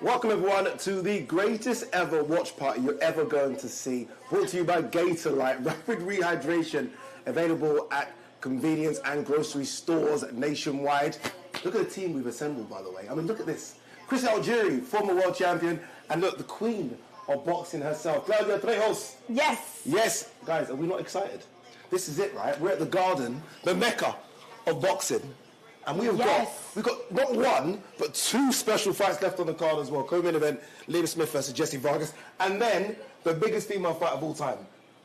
Welcome everyone to the greatest ever watch party you're ever going to see. Brought to you by Gatorlight, rapid rehydration, available at convenience and grocery stores nationwide. Look at the team we've assembled, by the way. I mean, look at this. Chris Algieri, former world champion, and look, the queen of boxing herself, Claudia Trejos. Yes. Yes. Guys, are we not excited? This is it, right? We're at the Garden, the mecca of boxing. And we've got not one, but two special fights left on the card as well. Co-main event, Smith versus Smith-Vargas. And then the biggest female fight of all time.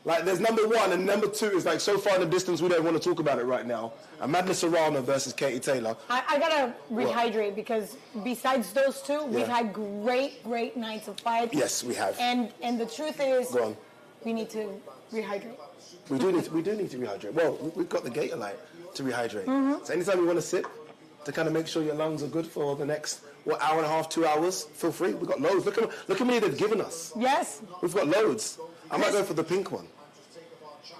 Like, there's number one, and number two is like so far in the distance we don't want to talk about it right now. Amanda Serrano versus Katie Taylor. I gotta rehydrate because besides those two, we've had great nights of fights. Yes, we have. And the truth is, we need to rehydrate. We do need to rehydrate. Well, we've got the Gatorlight to rehydrate. So anytime you want to sip, to kind of make sure your lungs are good for the next, hour and a half, 2 hours, feel free. We've got loads. Look how many they've given us. Yes. We've got loads. I might go for the pink one.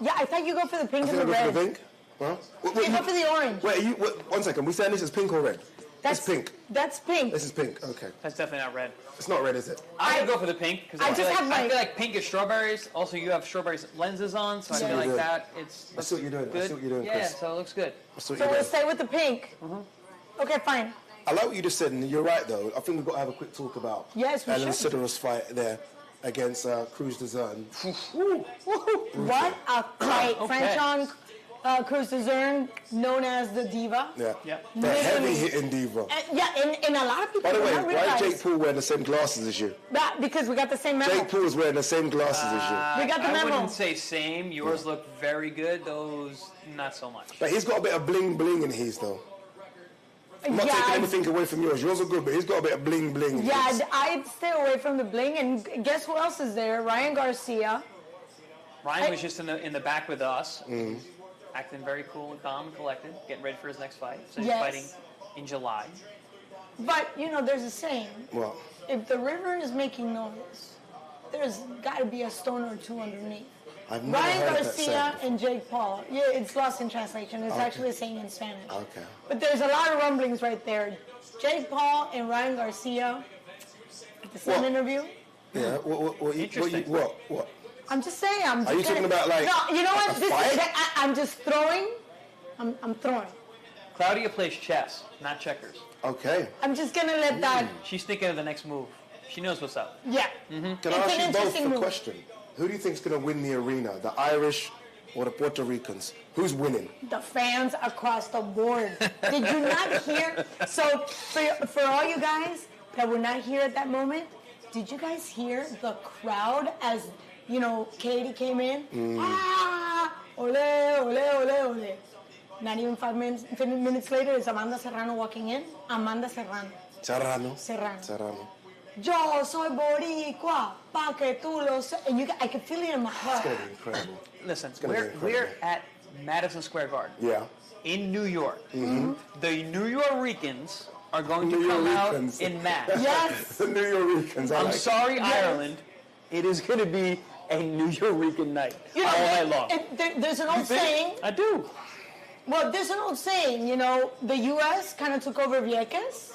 Yeah, I thought you go for the pink and the red. red. For the pink? Huh? You go for the orange. Wait, 1 second. We saying this is pink or red? It's pink. That's pink. This is pink. Okay. That's definitely not red. It's not red, is it? I would go for the pink because I feel like pink is strawberries. Also, you have strawberry lenses on, so I feel like that it's. I see what you're doing. Good. I see what you're doing, Chris. Yeah, so it looks good. So we'll stay with the pink. Okay, fine. I like what you just said, and you're right though. I think we've got to have a quick talk about Ellen Sideros' fight there against Cruz Dazn. What a fight! Okay. Franchon Cruz Dazn, known as the Diva. Yeah. The heavy-hitting diva. In a lot of people. By the way, why is Jake Paul wearing the same glasses as you? Because we got the same memo. Jake Paul is wearing the same glasses as you. We got the memo. I wouldn't say same. Yours look very good. Those, not so much. But he's got a bit of bling in his though. I'm not taking anything away from yours. Yours are good, but he's got a bit of bling in his. I'd stay away from the bling. And guess who else is there? Ryan Garcia. Ryan was just in the back with us, acting very cool and calm and collected, getting ready for his next fight. So he's fighting in July. But, there's a saying. What? If the river is making noise, there's got to be a stone or two underneath. I've never Ryan heard Garcia that and Jake Paul. Yeah, it's lost in translation. It's actually a saying in Spanish. Okay. But there's a lot of rumblings right there. Jake Paul and Ryan Garcia at the same interview. Yeah. What? I'm just saying. Are you talking about like? No, you know what? I'm just throwing. I'm throwing. Claudia plays chess, not checkers. Okay. I'm just gonna let that. She's thinking of the next move. She knows what's up. Yeah. Can I ask you both the question? Who do you think is going to win the arena, the Irish or the Puerto Ricans? Who's winning? The fans across the board. Did you not hear? So for all you guys that were not here at that moment, did you guys hear the crowd as Katie came in? Ah, ole, ole, ole, ole. Not even 5 minutes later, is Amanda Serrano walking in. Amanda Serrano. Serrano. Yo soy boricua, pa que tú lo sé. And I can feel it in my heart. It's going to be incredible. Listen, we're at Madison Square Garden. Yeah. In New York. The New Yorkers are going to come out in mass. Yes. The New Yorkers. I'm sorry, Ireland. It is going to be a New Yorican night all night long. There's an old saying. I do. Well, there's an old saying, the U.S. kind of took over Vieques,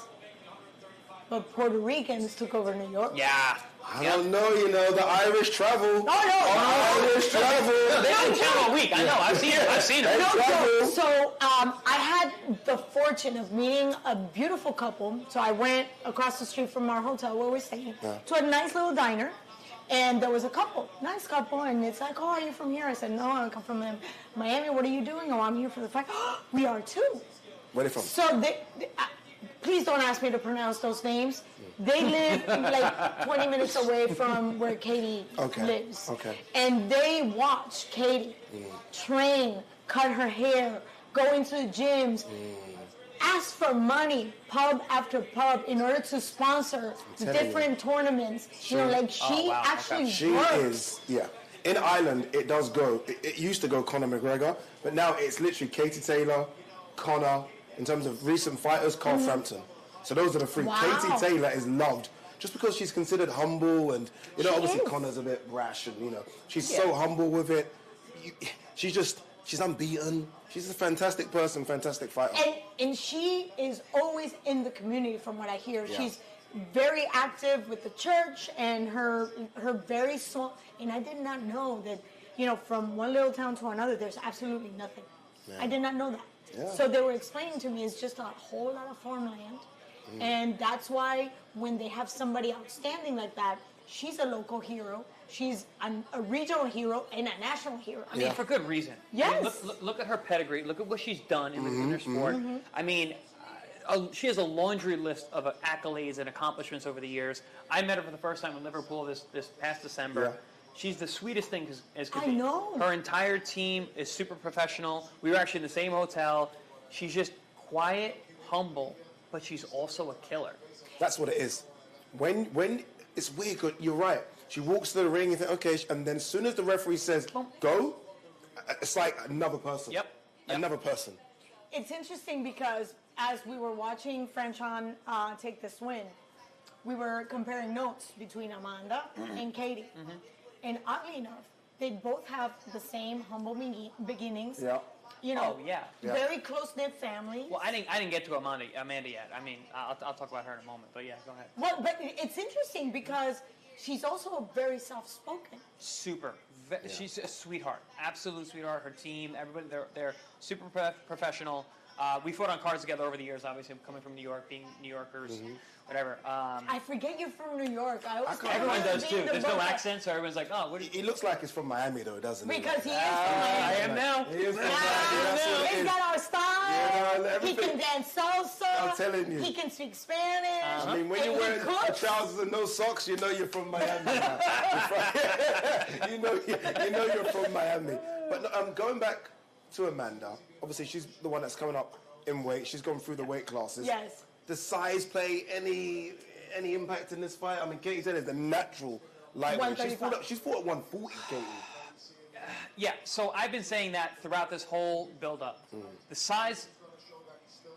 but Puerto Ricans took over New York. Yeah. I don't know, the Irish travel. Irish travel. They've been town all week. I know. I've seen it. So I had the fortune of meeting a beautiful couple. So I went across the street from our hotel where we're staying to a nice little diner. And there was a nice couple, and it's like, are you from here? I said, no, I come from Miami. What are you doing? Oh, I'm here for the fight. We are too. Where are they from? So please don't ask me to pronounce those names. They live like 20 minutes away from where Katie lives. Okay. And they watch Katie train, cut her hair, go into the gyms, ask for money, pub after pub, in order to sponsor different tournaments. She actually She works. is, In Ireland, it does go. It used to go Conor McGregor, but now it's literally Katie Taylor, Conor. In terms of recent fighters, Carl Frampton. So those are the three. Wow. Katie Taylor is loved just because she's considered humble, and obviously Conor's a bit brash, and she's so humble with it. She's unbeaten. She's a fantastic person, fantastic fighter. And she is always in the community, from what I hear. Yeah. very active with the church and her very small. And I did not know that, from one little town to another, there's absolutely nothing. Yeah. I did not know that. Yeah. So they were explaining to me it's just a whole lot of farmland. And that's why when they have somebody outstanding like that, she's a local hero. She's a regional hero and a national hero. I mean, for good reason. Yes. I mean, look at her pedigree. Look at what she's done in her sport. I mean, she has a laundry list of accolades and accomplishments over the years. I met her for the first time in Liverpool this past December. Yeah. She's the sweetest thing as could be. I know. Her entire team is super professional. We were actually in the same hotel. She's just quiet, humble, but she's also a killer. That's what it is. When it's weird, you're right. She walks to the ring, you think, okay, and then as soon as the referee says, go, it's like another person. Yep. Another person. It's interesting because as we were watching Franchon take this win, we were comparing notes between Amanda and Katie. And oddly enough, they both have the same humble beginnings. Yeah. Very close-knit family. Well, I didn't get to Amanda yet. I mean, I'll talk about her in a moment. But yeah, go ahead. Well, but it's interesting because she's also very soft-spoken. Super. She's a sweetheart. Absolute sweetheart. Her team, everybody, they're super professional. We fought on cards together over the years, obviously, coming from New York, being New Yorkers, whatever. I forget you're from New York. Everyone does, too. There's no accent, so everyone's like, oh, what? He looks like he's from Miami, though, doesn't he? Because he is from Miami. I am now. He is from Miami. He's got our style. Yeah, he can dance salsa. I'm telling you. He can speak Spanish. I mean, when you're wearing trousers and no socks, you know you're from Miami. you know you're from Miami. But going back to Amanda, obviously she's the one that's coming up in weight. She's gone through the weight classes. Yes. Does size play any impact in this fight? I mean, Katie said it's the natural lightweight. She's fought at 140, Katie. Yeah, so I've been saying that throughout this whole build-up. The size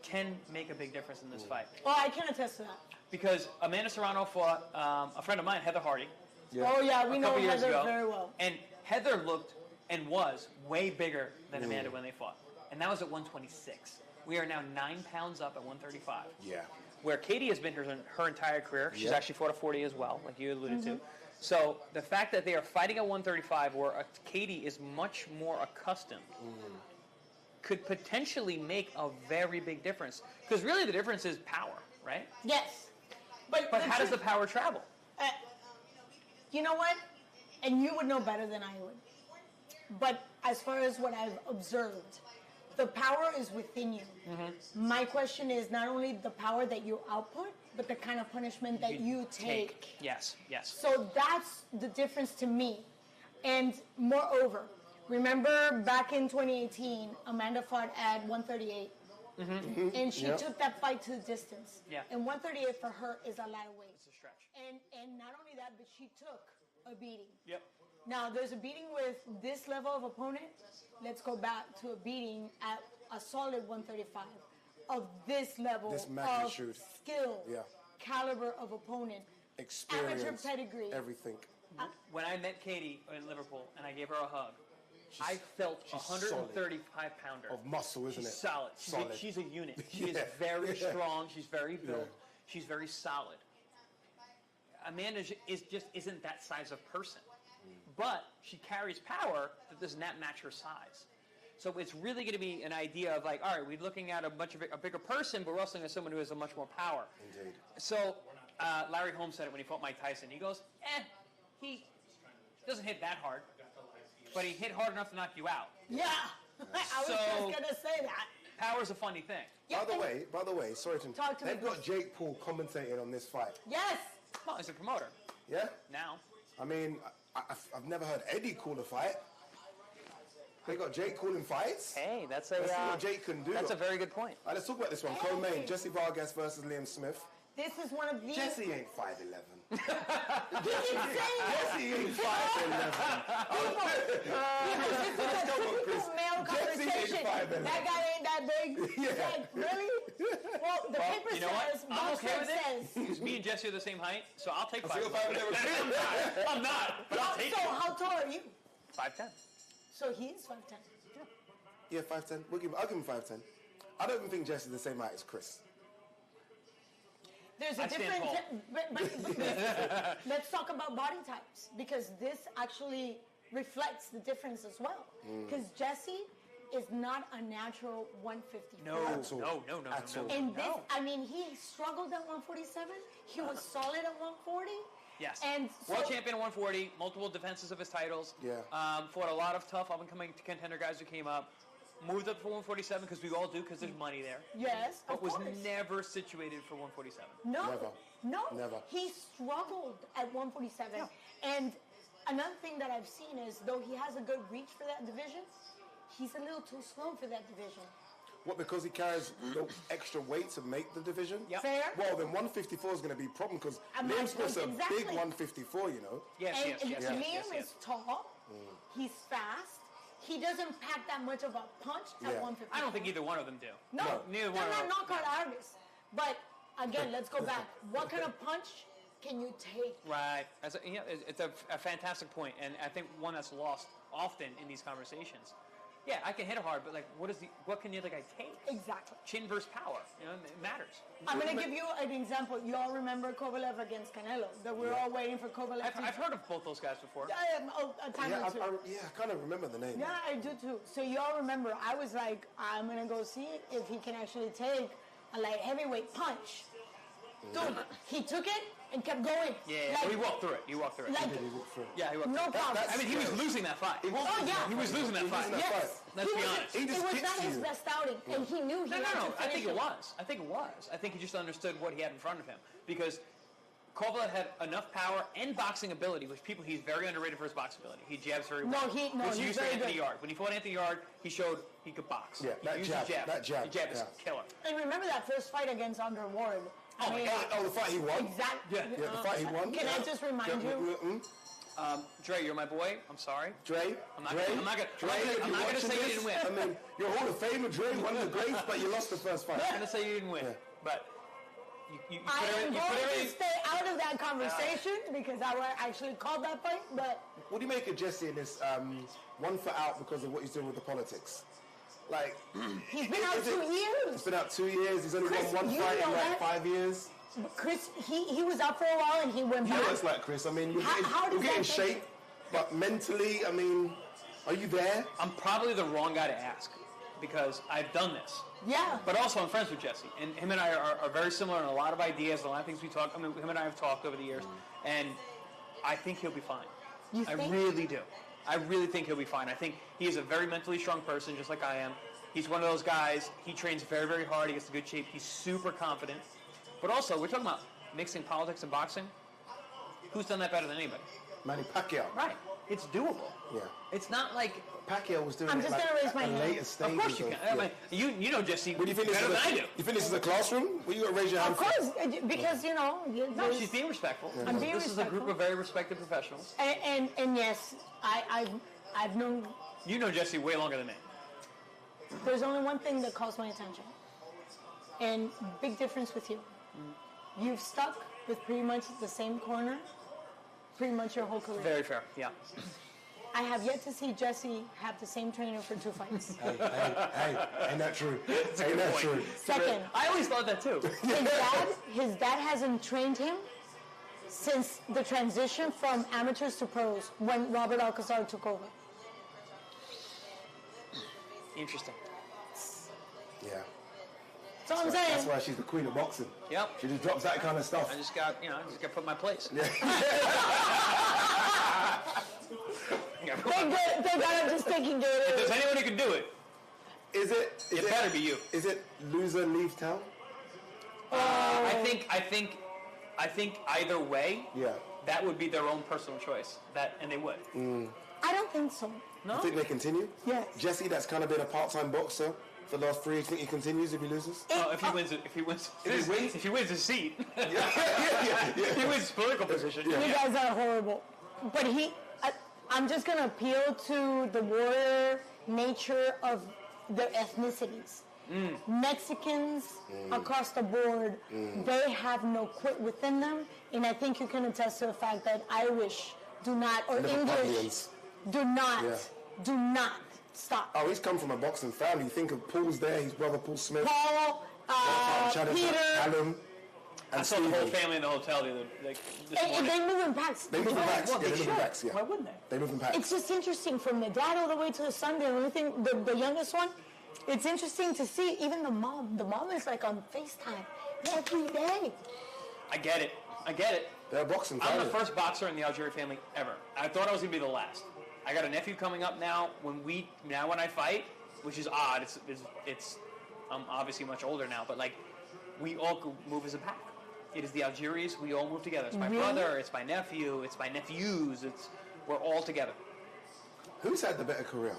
can make a big difference in this fight. Well, I can attest to that. Because Amanda Serrano fought a friend of mine, Heather Hardy. Yeah. Oh, yeah, we know Heather very well. And Heather looked and was way bigger than Amanda when they fought. And that was at 126. We are now 9 pounds up at 135. Yeah. Where Katie has been her entire career. She's actually fought a 40 as well, like you alluded to. So the fact that they are fighting at 135, where Katie is much more accustomed, could potentially make a very big difference. Because really the difference is power, right? Yes. But how does the power travel? You know what? And you would know better than I would. But as far as what I've observed, the power is within you. My question is not only the power that you output, but the kind of punishment that you take. Yes. So that's the difference to me. And moreover, remember back in 2018, Amanda fought at 138. And she took that fight to the distance. Yeah. And 138 for her is a lot of weight. It's a stretch. And not only that, but she took a beating. Yep. Now, there's a beating with this level of opponent. Let's go back to a beating at a solid 135 of this level of skill, caliber of opponent, experience, amateur pedigree, everything. When I met Katie in Liverpool and I gave her a hug, I felt a 135-pounder. Of muscle, isn't it? She's solid. She's a unit. She is very strong. She's very built. She's very solid. Amanda isn't that size of person. But she carries power that does not match her size. So it's really going to be an idea of like, all right, we're looking at a bigger person, but we're also looking at someone who has a much more power. Indeed. So Larry Holmes said it when he fought Mike Tyson. He goes, he doesn't hit that hard, but he hit hard enough to knock you out. Yeah, I was just going to say that. Power's a funny thing. By the way, sorry to talk to me. They've got Jake Paul commentating on this fight. Yes. Well, he's a promoter. Yeah? Now. I mean, I've never heard Eddie call a fight. They got Jake calling fights. Hey, let's see what Jake can do. That's a very good point. All right, let's talk about this one. Co-main, Jesse Vargas versus Liam Smith. This is one of these. Jesse ain't 5'11". Jesse ain't 5'11". This is a typical male conversation. That guy ain't that big. Like, really? Well, the paper you know what? says, I'm okay with says. Because me and Jesse are the same height, so I'll take 5'11". I'm not, but I'll take it. So how tall are you? 5'10". So he is 5'10". Yeah, 5'10". I'll give him 5'10". I don't even think Jesse's the same height as Chris. There's a I stand difference. tall. But let's talk about body types because this actually reflects the difference as well. Because Jesse is not a natural 154. No. And this, I mean, he struggled at 147. He was solid at 140. Yes. And so, World champion at 140, multiple defenses of his titles. Yeah. Fought a lot of tough up-and-coming contender guys who came up. Moved up for 147 because we all do because there's money there. yes, But of was course. never situated for 147. No, Never. no. Never. He struggled at 147. And another thing that I've seen is, though he has a good reach for that division, he's a little too slow for that division. What, because he carries the extra weight to make the division? Yep. Fair? Well, then 154 is going to be a problem because I'm Liam like, Smith's a exactly. big 154, you know. Yes, and yes, yes, Liam yes, yes, is tall. He's fast. He doesn't pack that much of a punch at Yeah. 154. I don't think either one of them do. No, Neither one they're of not them. knockout artists. But again, let's go back. What kind of punch can you take? Right. It's a fantastic point, and I think one that's lost often in these conversations. Yeah, I can hit it hard, but like, what can the other guy take? Exactly. Chin versus power. You know, it matters. I'm going to give you an example. You all remember Kovalev against Canelo? That we're all waiting for Kovalev I've heard of both those guys before. a time Yeah, or two. I kind of remember the name. Yeah, I do too. So you all remember, I was like, I'm going to go see if he can actually take a light heavyweight punch. Dude, he took it and kept going. Yeah, Like, he walked through it. He walked through it. like, Yeah, he walked no through it. problem. I mean, he was losing that fight. Oh, yeah. He was losing that fight. Yes. Let's He be was- honest. He just it was gets not his you. best outing, and he knew he No. had to finish I think it him. was. I think he just understood what he had in front of him because Kovalev had enough power and boxing ability, which he's very underrated for his boxing ability. He jabs very well. Which he's he's used to very Anthony good. Yard. When he fought Anthony Yard, he showed he could box. Yeah, he that used jab, his jab. that jab, The jab is yeah. killer. And remember that first fight against Andre Ward? Oh my God. Oh, the fight he won? Exactly. Yeah. Yeah, the fight he won. Can I just remind you? Dre, you're my boy. I'm sorry. Dre, I'm not Dre, gonna- I'm not gonna- Dre, I'm not if gonna you're say watching you this, didn't win. I mean, you're Hall of Famer, Dre, one of the greats, but you lost the first fight. I'm not going to say you didn't win, Yeah. but you I put am everything. going to stay out of that conversation because I actually called that fight, but What do you make of Jesse in this 1 foot out because of what he's doing with the politics? Like, he's been out 2 He's years. been out 2 years. He's only Chris, won one you fight in know like that? 5 years. Chris, he was out for a while and he went You know back. what it's like, Chris. I mean, you're How getting, does you're getting that make shape, but mentally, I mean, are you there? I'm probably the wrong guy to ask because I've done this. Yeah. But also, I'm friends with Jesse, and him and I are very similar in a lot of ideas, and a lot of things we talk. I mean, him and I have talked over the years, and I think he'll be fine. You I think? really do. I really think he'll be fine. I think he is a very mentally strong person, just like I am. He's one of those guys. He trains very, very hard. He gets in good shape. He's super confident. But also, we're talking about mixing politics and boxing. Who's done that better than anybody? Manny Pacquiao. Right. It's doable. Yeah. It's not like. Pacquiao was doing I'm it just like gonna raise my at hand. later stages. Of course you can. I yeah. mean, you know Jesse What do you think this better is? than I do. You think this is a classroom? Well, you got to raise your hand. Of course, because, you know. No, there's- she's being respectful. I'm being This is a group respectful. of very respected professionals. And yes, I've known. You know Jesse way longer than me. There's only one thing that calls my attention, and big difference with you. You've stuck with pretty much the same corner, pretty much your whole career. Very fair. Yeah. I have yet to see Jesse have the same trainer for 2 fights. Hey, ain't that true? That's a Ain't good that point. true? Second, I always thought that too. his dad hasn't trained him since the transition from amateurs to pros when Robert Alcazar took over. Interesting. Yeah. That's all I'm saying. That's why she's the queen of boxing. Yep. She just drops that kind of stuff. I just got to put my place. Thank God I'm just taking If Gatorade. there's anyone who can do it, It better be you. Is it loser leave town? I think either way, Yeah. that would be their own personal choice. And they would. I don't think so. No. You think they continue? Yes. Jesse, that's kind of been a part-time boxer for the last 3 years. Think he continues if he loses? Oh, if he wins a seat, yeah. if he wins political position. You guys are horrible. But I'm just going to appeal to the warrior nature of their ethnicities. Mexicans across the board, they have no quit within them. And I think you can attest to the fact that Irish do not, or English Liverpudlians. do not, Yeah. do not stop. Oh, he's come from a boxing family. You think of Paul's there, his brother Paul Smith. Paul, Channing Peter, Callum. I saw the whole family in the hotel this morning. They move in packs. They move in packs. Well, Yeah, they they move in should. packs. Yeah. Why wouldn't they? They move in packs. It's just interesting from the dad all the way to the son. The only thing, the youngest one, it's interesting to see even the mom. The mom is like on FaceTime every day. I get it. They're boxing. I'm the first boxer in the Algieri family ever. I thought I was gonna be the last. I got a nephew coming up now. When I fight, which is odd. It's I'm obviously much older now, but like we all move as a pack. It is the Algieris. We all move together. It's my brother. It's my nephew. It's my nephews. We're all together. Who's had the better career?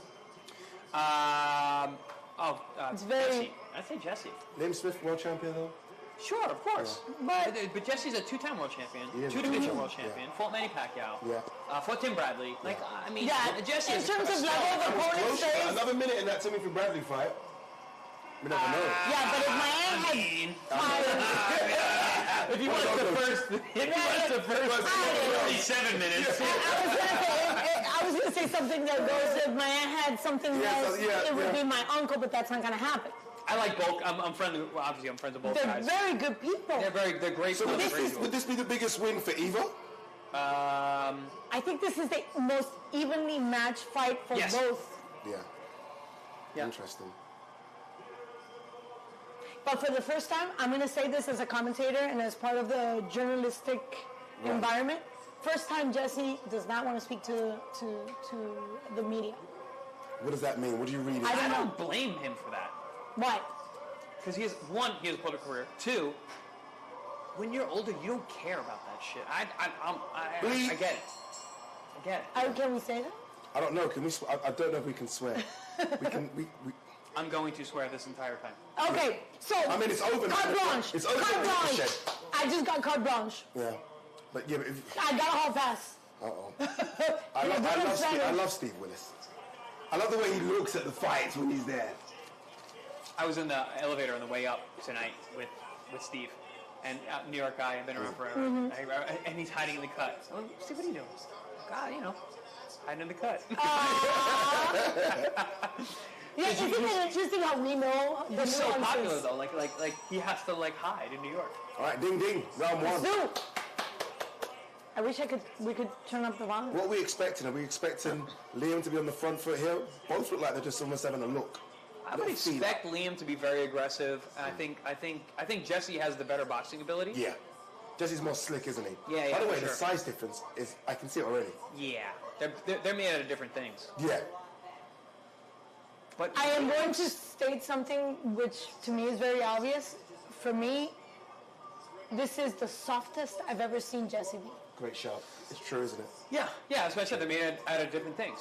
It's very- Jesse. I'd say Jesse. Liam Smith, world champion though. Sure, of course. But Jesse's a two-time world champion, He is. two-division world champion. Fought Manny Pacquiao. Yeah. Fought Tim Bradley. Like I mean, Yeah, Jesse. in terms of level of opponents, Close, another minute in that Timothy Bradley fight. We never know. yeah, but if my aunt had If he wants the first 37 minutes. I was gonna say something that goes, if my aunt had something else, it would be my uncle, but that's not gonna happen. I like both. I'm friends of both They're guys. very good people. They're great. So people. would this be the biggest win for Eva? I think this is the most evenly matched fight for Yes. both. Yeah. Interesting. But for the first time, I'm going to say this as a commentator and as part of the journalistic environment. First time Jesse does not want to speak to the media. What does that mean? What do you read? I don't blame him for that. Why? Because he has a political career. Two, when you're older, you don't care about that shit. I get it. I get it. Can we say that? I don't know. Can we? I don't know if we can swear. We can. We. I'm going to swear this entire time. Okay, so I mean, it's over now. Carte blanche. It's over. Carte blanche. Shit. I just got carte blanche. Yeah, but if, I got a hall pass. I love Steve Willis. I love the way he looks at the fights when he's there. I was in the elevator on the way up tonight with Steve, and New York guy. I've been around forever, and he's hiding in the cut. So, Steve, what are you doing? God, hiding in the cut. Yeah, isn't it interesting how we know the He's so nuances? popular though. Like he has to hide in New York. All right, ding ding, round one. Dude, I wish we could turn up the volume. What are we expecting? Are we expecting Liam to be on the front foot here? Both look like they're just almost having a look. I would expect Liam to be very aggressive. I think Jesse has the better boxing ability. Yeah. Jesse's more slick, isn't he? Yeah, By the way, for the sure. size difference is, I can see it already. Yeah, they're made out of different things. Yeah. But I am going to state something which to me is very obvious. For me, this is the softest I've ever seen Jesse be. Great shot. It's true, isn't it? yeah, that's what I said. They're made out of different things.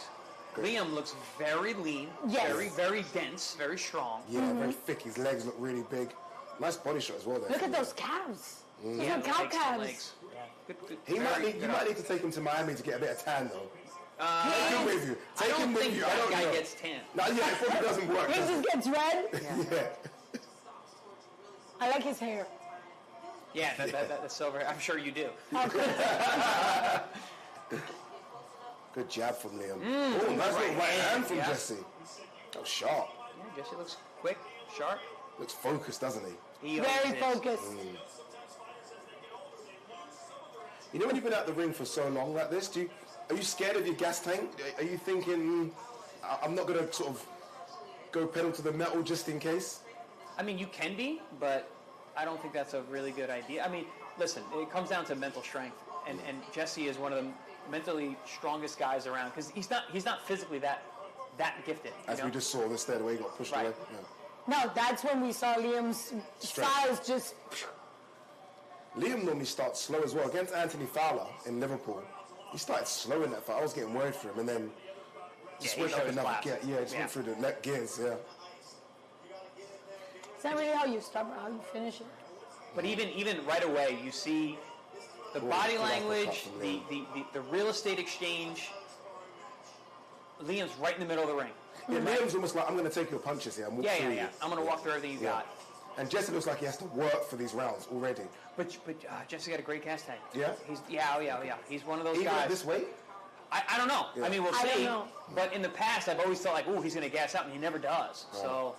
Great. Liam looks very lean, Yes. very dense, very strong. Yeah, very thick. His legs look really big. Nice body shot as well there. Look at those calves. Those Yeah, are the cow legs, the calves. legs. Yeah. Good, You might need to take him to Miami to get a bit of tan, though. Take him with you. I Take him don't with think you. that I don't guy know. gets tan. No, yeah, it probably doesn't work. He does just gets red. it? Yeah. I like his hair. Yeah, that's silver. I'm sure you do. Good jab from Liam. Oh, nice little right hand from Jesse. That was sharp. Yeah, Jesse looks quick, sharp. Looks focused, doesn't he? He always Very is. focused. You know when you've been out the ring for so long like this, are you scared of your gas tank? Are you thinking, I'm not going to sort of go pedal to the metal just in case? I mean, you can be, but I don't think that's a really good idea. I mean, listen, it comes down to mental strength, and Jesse is one of the mentally strongest guys around because he's not physically that gifted. As we just saw this there, the way he got pushed away. Yeah. No, that's when we saw Liam's size just... Liam normally starts slow as well. Against Anthony Fowler in Liverpool, he started slow in that fight. I was getting worried for him, and then just went up another gear. Yeah, just went through the neck gears, yeah. It's not really how you start, but how you finish it. But even right away, you see the body language, the real estate exchange. Liam's right in the middle of the ring. Yeah, Liam's almost like, I'm going to take your punches here and walk through you. I'm going to walk through everything you got. And Jesse looks like he has to work for these rounds already. But Jesse got a great gas tank. Yeah? He's one of those Even guys. at this weight? I don't know. Yeah. I mean, we'll I don't see. know. But in the past, I've always thought he's going to gas out, and he never does. So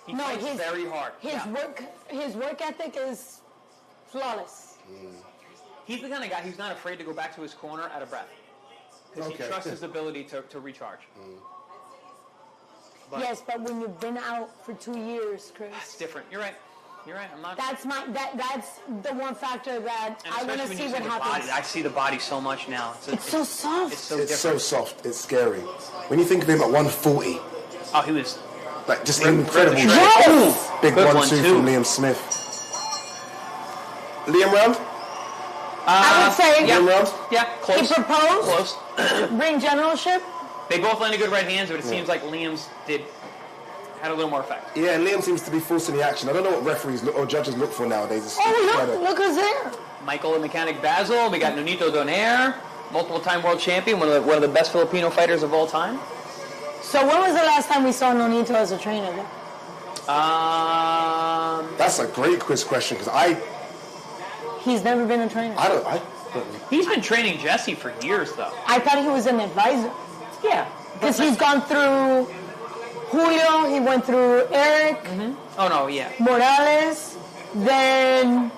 he fights very hard. His work ethic is Flawless. He's the kind of guy who's not afraid to go back to his corner out of breath. Because he trusts his ability to recharge. But Yes, but when you've been out for 2 years, Chris. it's different. You're right. You're right. I'm not. That's the one factor that and I want to especially when see you what the happens. body. I see the body so much now. It's so soft. It's so It's different. so soft. It's scary. When you think of him at 140, Oh, he was. like just Rip- incredible. rip the shape. shred. Yes! Big Good 1-2 1-2. from Liam Smith. Liam round? I would say Liam round? Yeah, he close. proposed, Close. ring generalship. They both landed good right hands, but it seems like Liam's had a little more effect. Yeah, and Liam seems to be forcing the action. I don't know what referees or judges look for nowadays. It's Oh, incredible. look who's there. Michael the Mechanic Basil. We got Nonito Donaire, multiple-time world champion, one of the best Filipino fighters of all time. So when was the last time we saw Nonito as a trainer? That's a great quiz question because He's never been a trainer. I don't. He's been training Jesse for years, though. I thought he was an advisor. Yeah. Because he's gone through Julio, he went through Eric, Oh, no, yeah. Morales, then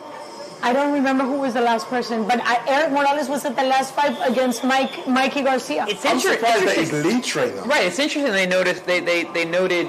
I don't remember who was the last person, but Eric Morales was at the last fight against Mikey Garcia. It's I'm surprised that he's interesting. lead trainer. Right, it's interesting they noted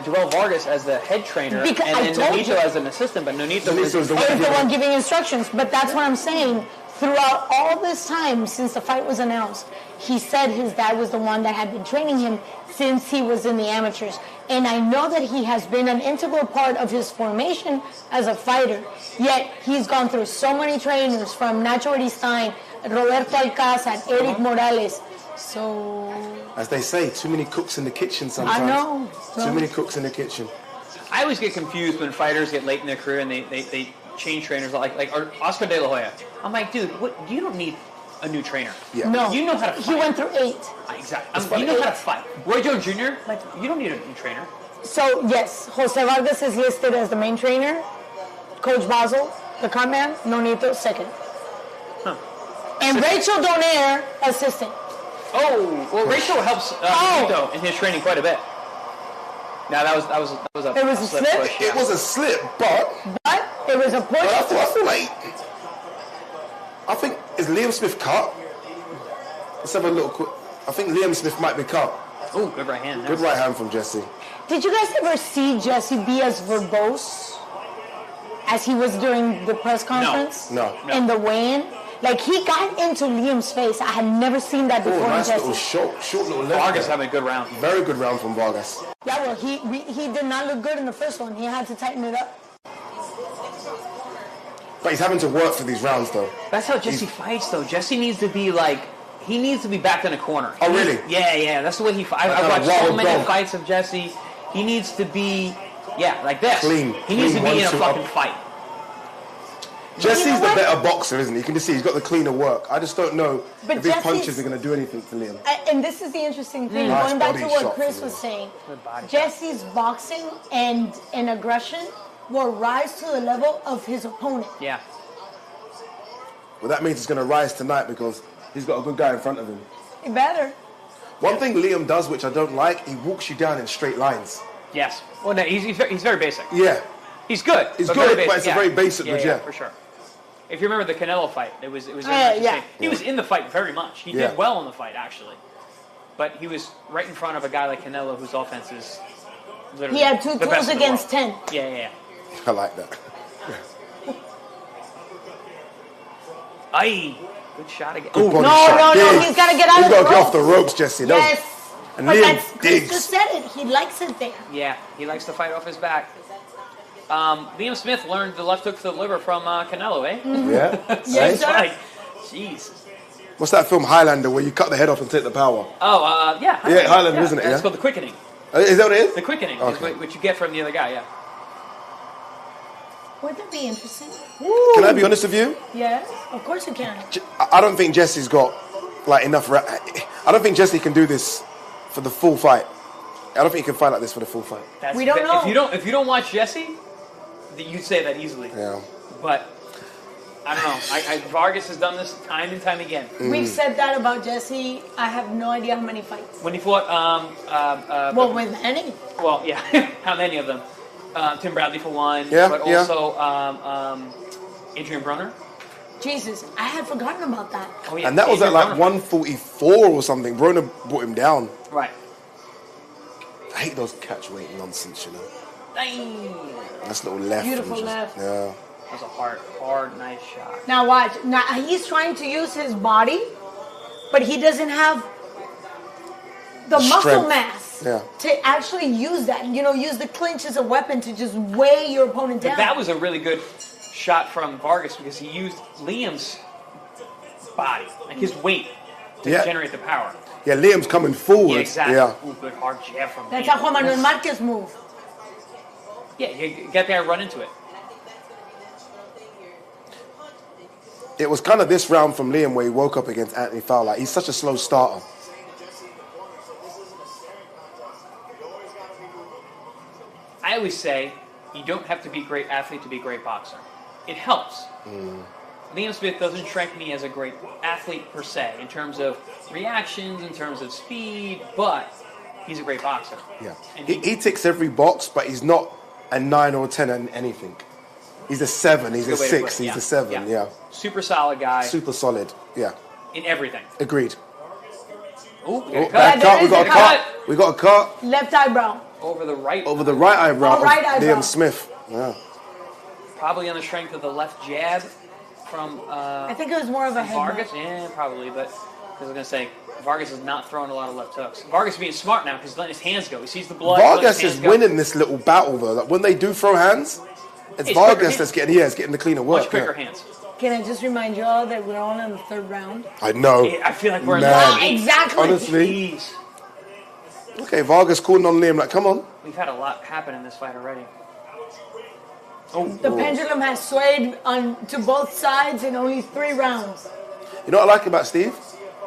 Joel Vargas as the head trainer Because I and then told Nonito you. as an assistant, but Nonito Nonito's was the He was the one giving instructions, but that's what I'm saying. Throughout all this time since the fight was announced, he said his dad was the one that had been training him since he was in the amateurs. And I know that he has been an integral part of his formation as a fighter. Yet he's gone through so many trainers from Nacho Aristain, Roberto Alcázar, Eric Morales. So As they say, too many cooks in the kitchen sometimes. I know. Too many cooks in the kitchen. I always get confused when fighters get late in their career and they change trainers, like Oscar De La Hoya. I'm like, dude, you don't need a new trainer. Yeah. No, You know how to fight. He went through 8. Exactly. You know how to fight. Roy Jones Jr., you don't need a new trainer. So yes, Jose Vargas is listed as the main trainer. Coach Basil, the comp man, Nonito second. Huh. And Rachel Donaire, assistant. Oh, well, Rachel helps Nonito in his training quite a bit. Now that was a It was a slip? push, yeah. It was a slip, but But it was a push. I feel like is Liam Smith cut? Let's have a little quick. I think Liam Smith might be cut. Oh, good right hand. Good right hand from Jesse. Did you guys ever see Jesse be as verbose as he was during the press conference? No. In the weigh-in? Like, he got into Liam's face. I had never seen that before Oh, in nice Jesse. little short little left. Vargas there. having a good round. Very good round from Vargas. Yeah, well, he did not look good in the first one. He had to tighten it up. But he's having to work for these rounds, though. That's how Jesse fights, though. Jesse needs to be he needs to be backed in a corner. Oh, really? Yeah. That's the way he fights. Like I've a watched so wild many dog. fights of Jesse. He needs to be, like this. Clean. He needs to Clean, be in a 1-2 fucking up. fight. Jesse's You know the what? better boxer, isn't he? You can just see he's got the cleaner work. I just don't know But if his Jesse's- punches are going to do anything to Liam. And this is the interesting thing, Nice going back to body what shot Chris from was him. saying. Good body shot. Jesse's boxing and aggression will rise to the level of his opponent. Yeah. Well, that means it's going to rise tonight because he's got a good guy in front of him. He better. One thing Liam does, which I don't like, he walks you down in straight lines. Yes. Well, no, he's very basic. Yeah. He's good. He's but good, very basic. but it's a very basic good, yeah. for sure. If you remember the Canelo fight, it was very Yeah, much the yeah. same. He was in the fight very much. He Yeah. did well in the fight, actually. But he was right in front of a guy like Canelo, whose offense is literally He had 2 the best tools in the against world. 10. Yeah. I like that. Aye. Good shot again. Good Ooh, body No, shot. no, Big. he's got to get out He's of got the to get off the ropes. ropes, Jesse. That was- Yes. And But Liam that's, Chris digs. just said it. He likes it there. Yeah, he likes to fight off his back. Liam Smith learned the left hook to the liver from Canelo, eh? Yeah. Yes, Right? sir. Like, jeez. What's that film, Highlander, where you cut the head off and take the power? Oh, yeah. Yeah, Highlander, isn't it, That's yeah? called the quickening. Is that what it is? The quickening is Okay. what you get from the other guy, yeah. Would that be interesting? Can I be honest with you? Yes, of course you can. I don't think Jesse's got enough. I don't think Jesse can do this for the full fight. I don't think he can fight like this for the full fight. That's We don't know. If you don't watch Jesse, you'd say that easily. Yeah. But I don't know. Vargas has done this time and time again. We've said that about Jesse. I have no idea how many fights. When he fought, Well, with any. well, yeah, how many of them? Tim Bradley for one, Yeah, but yeah. also Adrian Brunner. Jesus, I had forgotten about that. Oh, yeah. And that was at Adrian like Brunner. 144 or something. Broner brought him down. Right. I hate those catch weight nonsense, you know. Dang. That's little left. Beautiful and just, left. Yeah. That was a hard, nice shot. Now watch. Now he's trying to use his body, but he doesn't have the muscle Strength. mass Yeah. to actually use that. You know, use the clinch as a weapon to just weigh your opponent down. But that was a really good shot from Vargas because he used Liam's body, like his weight, to Yeah. generate the power. Yeah, Liam's coming forward. Yeah, exactly. Yeah. Ooh, good hard jab from That's Liam. how Juan Manuel Marquez move. Yeah, you get there, run into it. It was kind of this round from Liam where he woke up against Anthony Fowler. He's such a slow starter. I always say you don't have to be a great athlete to be a great boxer. It helps. Liam Smith doesn't strike me as a great athlete per se in terms of reactions, in terms of speed, but he's a great boxer. Yeah. And He ticks every box, but he's not a 9 or 10 in anything. He's a 7, he's a Good way to put 6, it, he's a 7, yeah. Super solid guy Super solid, yeah. in everything. Agreed. Ooh, Oh, cut. bad cut, we got a Cut. cut. We got a cut Left eyebrow. Over the right. over the right eyebrow Oh, right of eyebrow. Liam Smith. Yeah. Probably on the strength of the left jab from I think it was more of a head. Vargas. Yeah, probably, but because I was going to say, Vargas is not throwing a lot of left hooks. Vargas is being smart now because he's letting his hands go. He sees the blood. he's letting Vargas his is hands go. winning this little battle though. Like, when they do throw hands, it's He's quicker Vargas hands. that's getting the cleaner work. Much quicker yeah. hands. Can I just remind you all that we're all in the third round? I know. Yeah, I feel like we're in Man. round Yeah, 8. exactly. Honestly. Jeez. Okay, Vargas calling on Liam like, come on. We've had a lot happen in this fight already. The pendulum has swayed to both sides in only 3 rounds. You know what I like about Steve?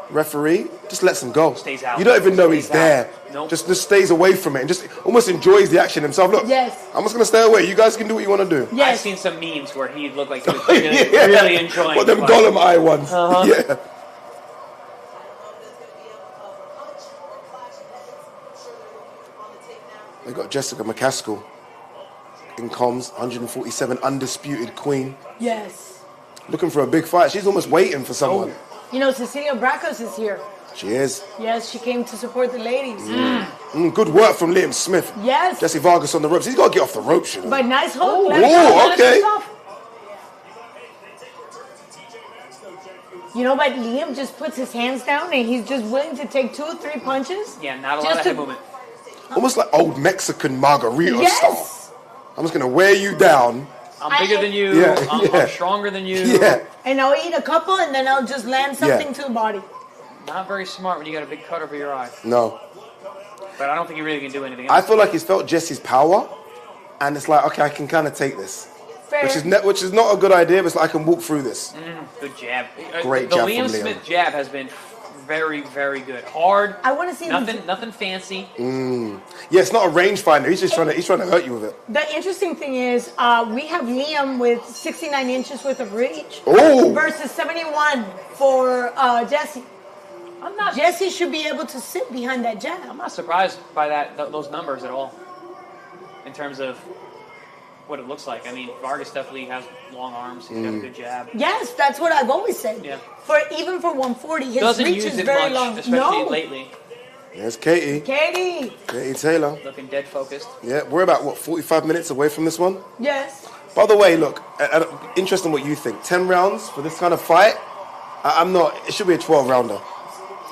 Referee just lets him go. Stays out. You don't even know he's Stays out. there. Nope. Just stays away from it and just almost enjoys the action himself. Look, Yes. I'm just gonna stay away. You guys can do what you want to do. I've Yes. seen some memes where he looked like he was really, really enjoying What them the fight. Gollum eye ones. Yeah. They got Jessica McCaskill in comms, 147 undisputed queen, Yes. looking for a big fight. She's almost waiting for someone. You know, Cecilia Bracos is here. She is. Yes, she came to support the ladies. Good work from Liam Smith. Yes. Jesse Vargas on the ropes. He's got to get off the ropes, you know. But nice hook. Let Ooh, it go. Let it okay. go off. You know, but Liam just puts his hands down and he's just willing to take 2 or 3 punches. Yeah, not a lot Just of to- head movement. Almost like old Mexican margarita Yes. style. I'm just going to wear you down. I'm bigger than you. Yeah, I'm yeah. stronger than you. Yeah. And I'll eat a couple and then I'll just land something to the body. Not very smart when you got a big cut over your eye. No. But I don't think he really can do anything I else. feel like he's felt Jesse's power. And it's like, okay, I can kind of take this. Fair. Which is not a good idea, but it's like I can walk through this. Good jab. Great the jab Liam from Liam. Smith jab has been very, very good. Hard. I want to see Nothing fancy. Yeah, it's not a rangefinder. He's just trying to hurt you with it. The interesting thing is, we have Liam with 69 inches worth of reach Oh. versus 71 for Jesse. I'm not. Jesse should be able to sit behind that jab. I'm not surprised by those numbers at all. In terms of what it looks like. I mean, Vargas definitely has long arms. He's got a good jab. Yes, that's what I've always said. Yeah. Even for 140, his Doesn't reach use is it very much, long. especially No, lately. There's Katie. Katie. Katie Taylor. Looking dead focused. Yeah, we're about, 45 minutes away from this one? Yes. By the way, look, interesting what you think. 10 rounds for this kind of fight? I'm not, it should be a 12-rounder.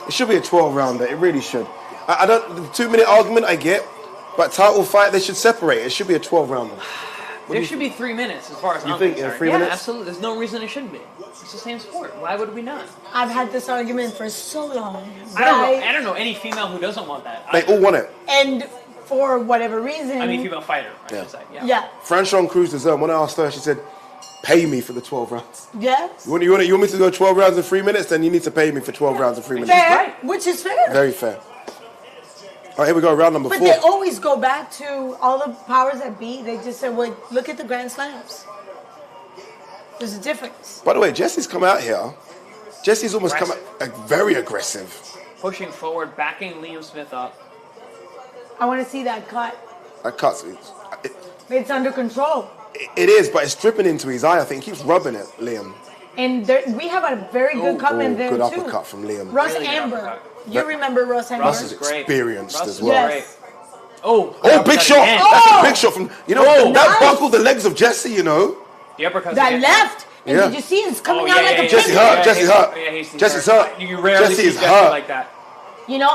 It should be a 12-rounder. It really should. I don't, the 2-minute argument I get, but title fight, they should separate. It should be a 12-rounder. There should be 3 minutes as far as I'm think, concerned. 3 minutes? Absolutely. There's no reason it shouldn't be. It's the same sport. Why would we not? I've had this argument for so long. I don't know any female who doesn't want that. They all want it. And for whatever reason. I mean, female fighter, I should say. Yeah. Yeah. Franchon Cruz Dazn, when I asked her, she said, pay me for the 12 rounds. Yes. You want me to go 12 rounds in 3 minutes? Then you need to pay me for 12 rounds in 3 minutes. Fair, which is fair. Very fair. All right, here we go, round number But 4. they always go back to all the powers that be. They just say, well, look at the Grand Slams. There's a difference. By the way, Jesse's come out here. Jesse's almost come out very aggressive. Pushing forward, backing Liam Smith up. I want to see that cut. That cuts. It's under control. It is, but it's dripping into his eye. I think he keeps rubbing it, Liam. And we have a very good comment there, good too. uppercut from Liam. Russ Really good Amber. uppercut. You remember Russ Amber? Russ is great. experienced Russ as is well. great. Yes. Oh, Big shot. again. That's a big shot from, that nice. buckled the legs of Jesse, you know. The uppercut. That left. And Yeah. did you see it's coming out like a Jesse pin? hurt. Jesse's hurt. Yeah, Jesse's hurt. You rarely Jesse see is Jesse hurt. like that. You know,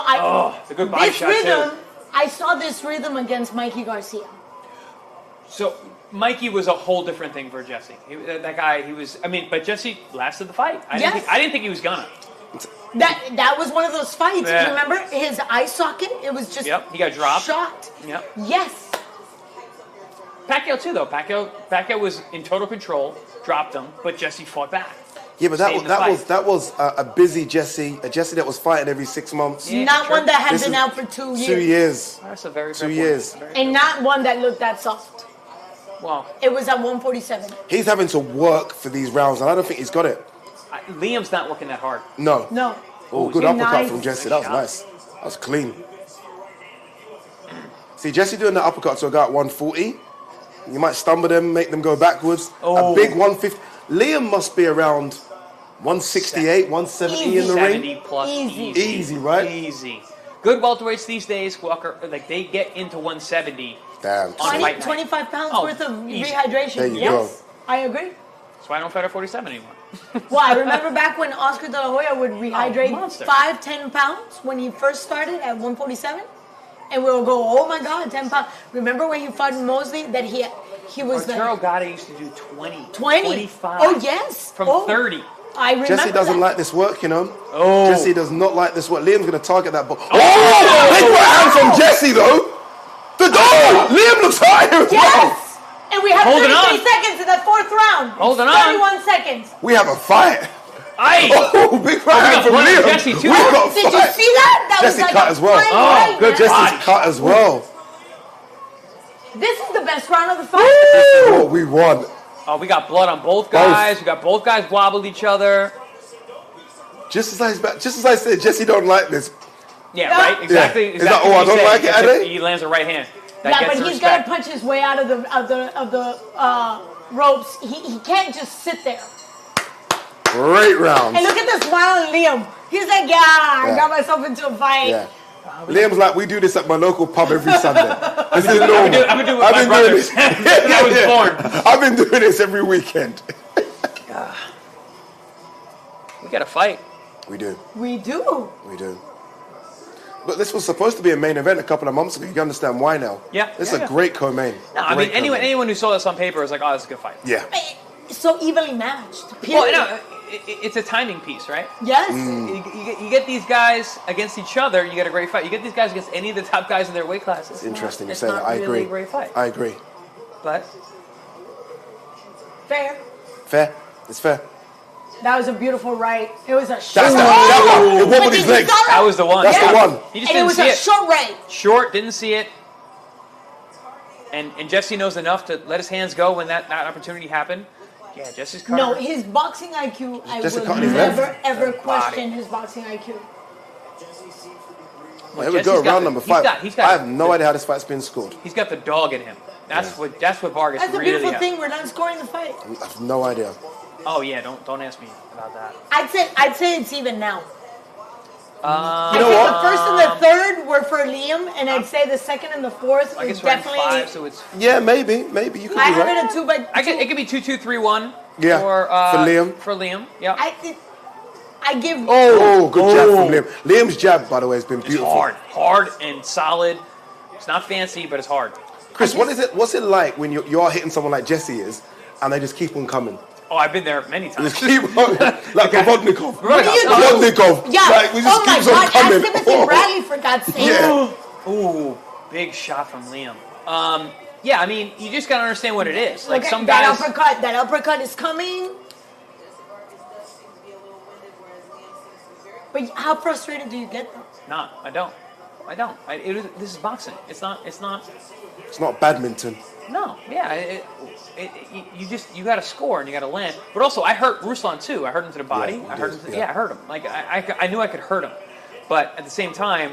It's a good body this shot, rhythm, too. I saw this rhythm against Mikey Garcia. So Mikey was a whole different thing for Jesse. That guy, but Jesse lasted the fight. I didn't think he was gonna. That was one of those fights. Yeah. Remember his eye socket? It was just He got dropped. shot. Yep. Yes. Pacquiao too, though. Pacquiao was in total control, dropped him, but Jesse fought back. Yeah, but Stayed in the fight. that was a busy Jesse, a Jesse that was fighting every 6 months. Yeah, Not sure. one that had This been is out for 2 years. 2 years. That's a very 2 fair point. years. And not one that looked that soft. Well, It was at 147. He's having to work for these rounds, and I don't think he's got it. Liam's not working that hard. No. No. Oh, good Nice. uppercut from Jesse. That was shot. nice. That was clean. See, Jesse doing the uppercut to a guy at 140. You might stumble them, make them go backwards. Oh. A big 150. Liam must be around 168, 170 in the ring. 70 plus Easy. Easy, right? Easy. Good welterweights these days, Walker, they get into 170. Damn. On 20, fight night. 25 pounds Oh, worth of easy. rehydration. There you yes. go. I agree. That's why I don't fight at 47 anymore. Well, I remember back when Oscar De La Hoya would rehydrate monster. 5-10 pounds when he first started at 147, and we would go, oh my God, 10 pounds. Remember when he fought Mosley that he was Arturo like Gatti used to do 20, 20. 25. Oh yes, From oh, 30. I remember Jesse doesn't that. like this work, you know. Oh. Jesse does not like this work. Liam's going to target that ball. Oh! Big right hand from Jesse, though. Liam looks high as well. Yes, and we have Holding 33 on. seconds in that fourth round. Holding on. 31 seconds. We have a fight. Aye. Oh, big right hand from one of Liam. Jesse, too. We got a Did you fight. see that? That Jesse was like cut a as well. fine Oh, right, Good, man. Jesse's cut as well. This is the best round of the fight. Oh, we won. Oh, we got blood on both guys. We got both guys wobbled each other. Just as I said, Jesse don't like this. Yeah, right? Exactly. Is that, oh, I what don't he like said. it, Ade? He lands a right hand. That Yeah, gets but the he's got respect. to punch his way out of the ropes. He can't just sit there. Great round. And look at the smile on Liam. He's like, yeah, I got myself into a fight. Yeah. Liam's like, we do this at my local pub every Sunday. This is normal. I've been doing it with my doing brothers this. since I was born. I've been doing this every weekend. We got to fight. We do. We do. We do. But this was supposed to be a main event a couple of months ago. You can understand why now. Yeah, This yeah, is a yeah. great co-main. No, I mean, Great co-main. anyone who saw this on paper was like, oh, this is a good fight. Yeah. So evenly matched. Well, Period. no, it's a timing piece, right? Yes. You get these guys against each other, you get a great fight. You get these guys against any of the top guys in their weight classes. It's interesting you it's say not that. I really agree. a great fight. I agree. But Fair. Fair. It's fair. That was a beautiful right. It was a short That's right. that one. It wobbled But his did you legs. saw that was the one. That's the one. He just And it didn't was see a it. short right. Short, didn't see it. And Jesse knows enough to let his hands go when that opportunity happened. Yeah, Jesse's cutting. No, his boxing IQ, I Jesse will cutting his never, left? ever question his boxing IQ. Well, Here we Jesse's go, got round the- number he's 5. got- he's got I have no idea how this fight's been scored. He's got the dog in him. That's what Vargas That's a really beautiful has. thing. We're not scoring the fight. I have no idea. Oh yeah, don't ask me about that. I'd say it's even now. Uh, You know I think what? the first and the third were for Liam, and I'd say the second and the fourth I is guess we're in definitely. 5, so it's. Yeah, maybe you could be I have right. it at 2 by. It could be 2-2-3-1. Yeah, For Liam. For Liam. Yeah. I give. Oh, good jab from Liam. Liam's jab, by the way, has been It's beautiful. hard and solid. It's not fancy, but it's hard. Chris, what's it like when you are hitting someone like Jesse is, and they just keep on coming? Oh, I've been there many They times. just keep on, like Provodnikov. What do you do? Provodnikov. Yeah. Like, we just Oh my keeps on God! coming. Ask Timothy Bradley for God's sake. Yeah. Ooh, big shot from Liam. Yeah, I mean, you just gotta understand what it is. Like Look some at guys. that uppercut is coming. But how frustrated do you get though? No, I don't. This is boxing. It's not. It's not badminton. No. Yeah. You got to score and you got to land. But also, I hurt Ruslan too. I hurt him to the body. you I hurt him. did, I hurt him. Like I knew I could hurt him, but at the same time,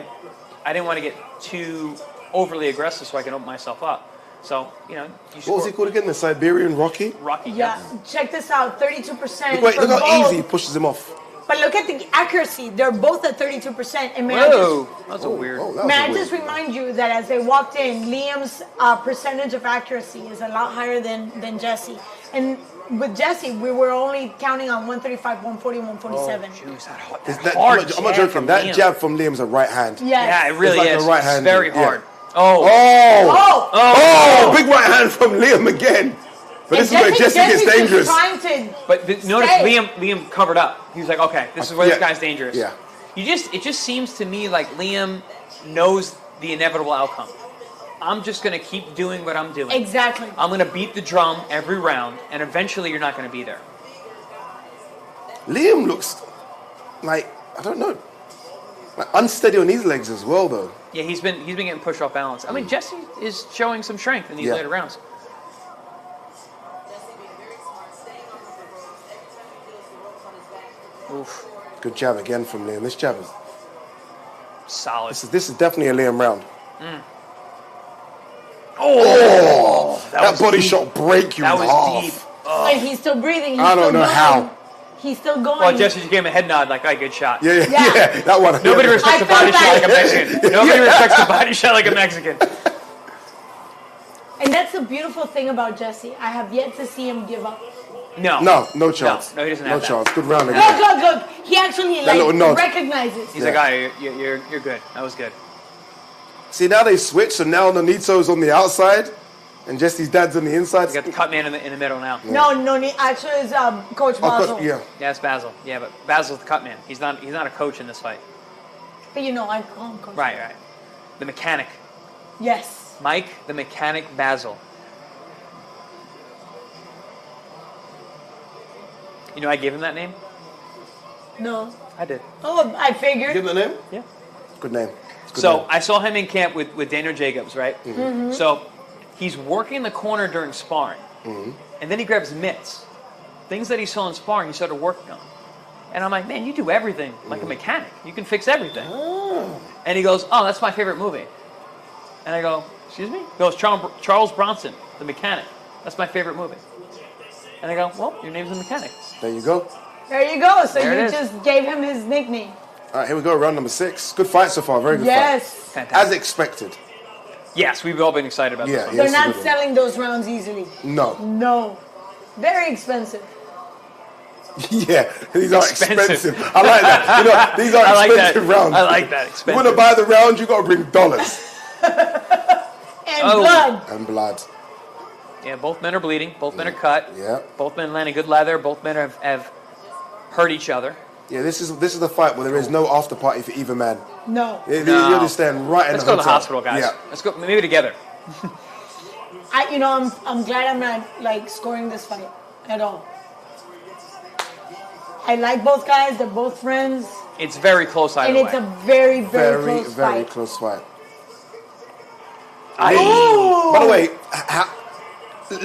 I didn't want to get too overly aggressive so I can open myself up. So, you know, What was he called again? The Siberian Rocky? Rocky. Yeah, check this out, 32%. Look for how both. easy he pushes him off. But look at the accuracy. They're both at 32%. And Whoa, that's a weird. Oh, that was may a I weird- just remind you that as they walked in, Liam's percentage of accuracy is a lot higher than Jesse. And with Jesse, we were only counting on 135, 140, 147. Jeez, that Is hard, that- hard I'm not jab joking. from That Liam. jab from Liam's a right hand. Yes. Yeah, it really It's like is. a right It's hand, very yeah. hard. Oh. Oh! Oh! Oh! Big right hand from Liam again. But this is where Jesse gets Jesse's dangerous. trying to But notice stay. Liam covered up. He was like, okay, this is where this Yeah. guy's dangerous. Yeah. It just seems to me like Liam knows the inevitable outcome. I'm just gonna keep doing what I'm doing. Exactly. I'm gonna beat the drum every round, and eventually you're not gonna be there. Liam looks like, I don't know, like unsteady on his legs as well, though. Yeah, he's been getting pushed off balance. I mean, Jesse is showing some strength in these Yeah. later rounds. Oof, Good jab again from Liam. This jab is, solid. this is definitely a Liam round. Oh, That was body deep. shot break you That in was half. deep. And he's still breathing. He's I don't still know going. how. He's still going. Well, Jesse just gave him a head nod, like, "All right, good shot." Yeah, Yeah. that one. Nobody respects I a body felt shot like a that. Mexican. Nobody respects a body shot like a Mexican. And that's the beautiful thing about Jesse. I have yet to see him give up. No. No chance. No, he doesn't No have that. chance. Good round Look, again. look. He actually little nod. recognizes. He's like, "All right, you're good. That was good." See, now they switch, so now Nonito's on the outside, and Jesse's dad's on the inside. We got the cut man in the middle now. No, actually, it's Coach Oh, Basil. course, yeah. Yeah, it's Basil. Yeah, but Basil's the cut man. He's not a coach in this fight. But you know, I call him Coach. Right. The mechanic, Yes. Mike, the mechanic Basil. You know, I gave him that name. No. I did. Oh, I figured. Give him the name? Yeah. Good name. It's a good So name. I saw him in camp with Daniel Jacobs, right? Mm-hmm. So he's working the corner during sparring, and then he grabs mitts. Things that he saw in sparring, he started working on. And I'm like, man, you do everything like a mechanic. You can fix everything. And he goes, oh, that's my favorite movie. And I go, excuse me? He goes, Charles Bronson, The Mechanic. That's my favorite movie. And I go, well, your name's The Mechanic. There you go. There you go. So There it you is. just gave him his nickname. All right, here we go. Round number 6. Good fight so far. Very good Yes. fight. Fantastic. As expected. Yes, we've all been excited about Yeah, this one. yeah. They're Yes, not he did. selling those rounds easily. No. No. Very expensive. Yeah, these are Expensive. expensive. I like that. You know, these are I like that. expensive rounds. I like that. You Expensive. want to buy the round, you got to bring dollars And Oh. blood. and blood. Yeah, both men are bleeding. Both men are cut. Yeah. Both men landing good leather. Both men have hurt each other. Yeah, this is the fight where there is no after party for either man. No. You No. just stand right Let's in the go to the hotel. hospital, guys. Yeah. Let's go. Maybe together. I'm glad I'm not like scoring this fight at all. I like both guys. They're both friends, It's very close either and it's way. a very, very, Very, close very fight. close fight. Oh! By the way,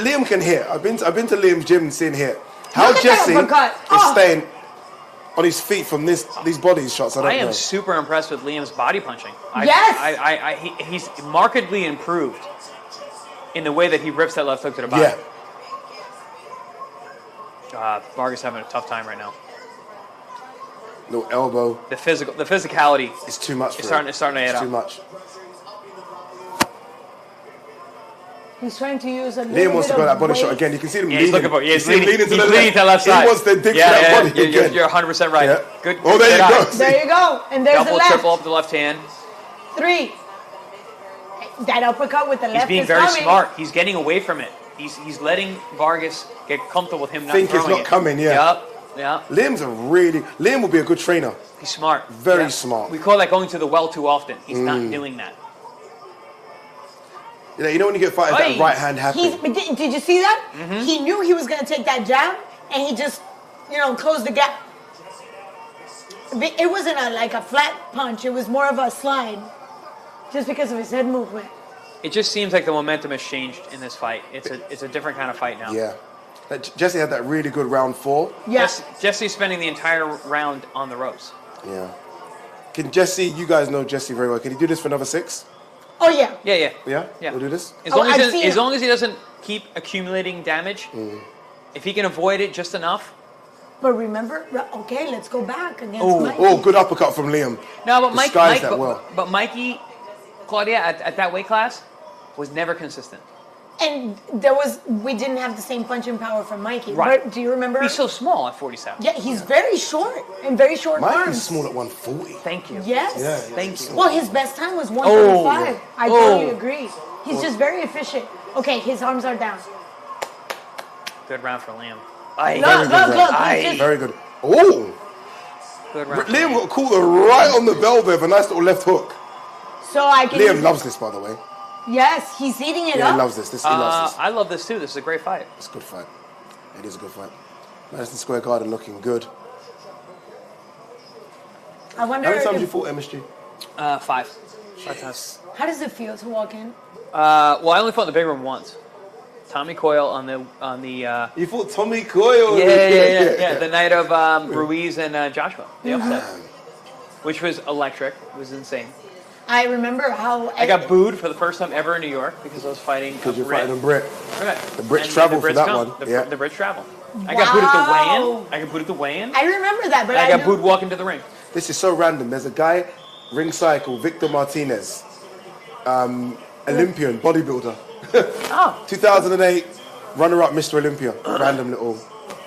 Liam can hit. I've been to Liam's gym and seen hit. How Look at that Jesse uppercut. is Oh. staying on his feet from these body shots, I don't I am know. super impressed with Liam's body punching. Yes! He's markedly improved in the way that he rips that left hook to the body. Yeah. Vargas having a tough time right now. Little elbow. The physicality. It's too much for It's him. starting to add It's up. too much. He's trying to use a Liam little wants to bit go of that body weight. shot again. You can see him Yeah, leaning. he's looking for. Yeah, You he's see him leaning to to the the left. left side. He wants the dick yeah, for that yeah, body again. You're 100% right. Yeah. Good. Oh, there good you eye. go. There you go. And there's Double, the left. triple up the left hand. 3. That uppercut with the He's left being is very coming. smart. He's getting away from it. He's letting Vargas get comfortable with him not Think it's throwing not it. coming, yeah. Yep. Liam will be a good trainer. He's smart. Very Yep. smart. We call that going to the well too often. He's not doing that. You know when you get fighters Hey. that right hand happy. But did you see that? Mm-hmm. He knew he was going to take that jab, and he just, closed the gap. It wasn't like a flat punch. It was more of a slide, just because of his head movement. It just seems like the momentum has changed in this fight. It's a different kind of fight now. Yeah. Jesse had that really good round 4. Yeah. Jesse's spending the entire round on the ropes. Yeah. Can Jesse, you guys know Jesse very well, can he do this for another 6? Oh yeah. Yeah. Yeah? We'll do this? As long I've seen as it. long as he doesn't keep accumulating damage, if he can avoid it just enough. But remember, okay, let's go back against Oh. Mikey. Oh, good uppercut from Liam. No, but Disguised that well. but Mikey, Claudia at that weight class was never consistent. And we didn't have the same punching power from Mikey. Right. But do you remember? He's so small at 47. Yeah, he's very short and very short Mikey's arms. small at 140. Thank you. Yes. Yeah, Thank you. Well, his best time was 135. I totally Oh. agree. He's just very efficient. Okay, his arms are down. Good round for Liam. Look. Very good. Oh! Good round. For Liam got caught right on the bell there with a nice little left hook. So I can. Liam loves this, by the way. Yes, he's eating it Yeah, up. he loves this. He loves this. I love this too. This is a great fight. It's a good fight. It is a good fight. Madison Square Garden looking good. I wonder. How many times if- you fought MSG? 5. 5 times. How does it feel to walk in? Well, I only fought in the big room once. Tommy Coyle on the You fought Tommy Coyle. yeah. The night of Ruiz and Joshua, the upset, which was electric. It was insane. I remember how I got booed for the first time ever in New York because I was fighting a Because you're Brit. fighting a Brit. Okay. The Brits And travel the for Brits that come. one. The, the Brits travel. I Wow. got booed at the weigh-in. I got booed at the weigh-in. I remember that, but And I got know- booed walking to the ring. This is so random. There's a guy, ringside, called Victor Martinez, Olympian, bodybuilder. Oh, 2008, runner-up Mr. Olympia. Random little.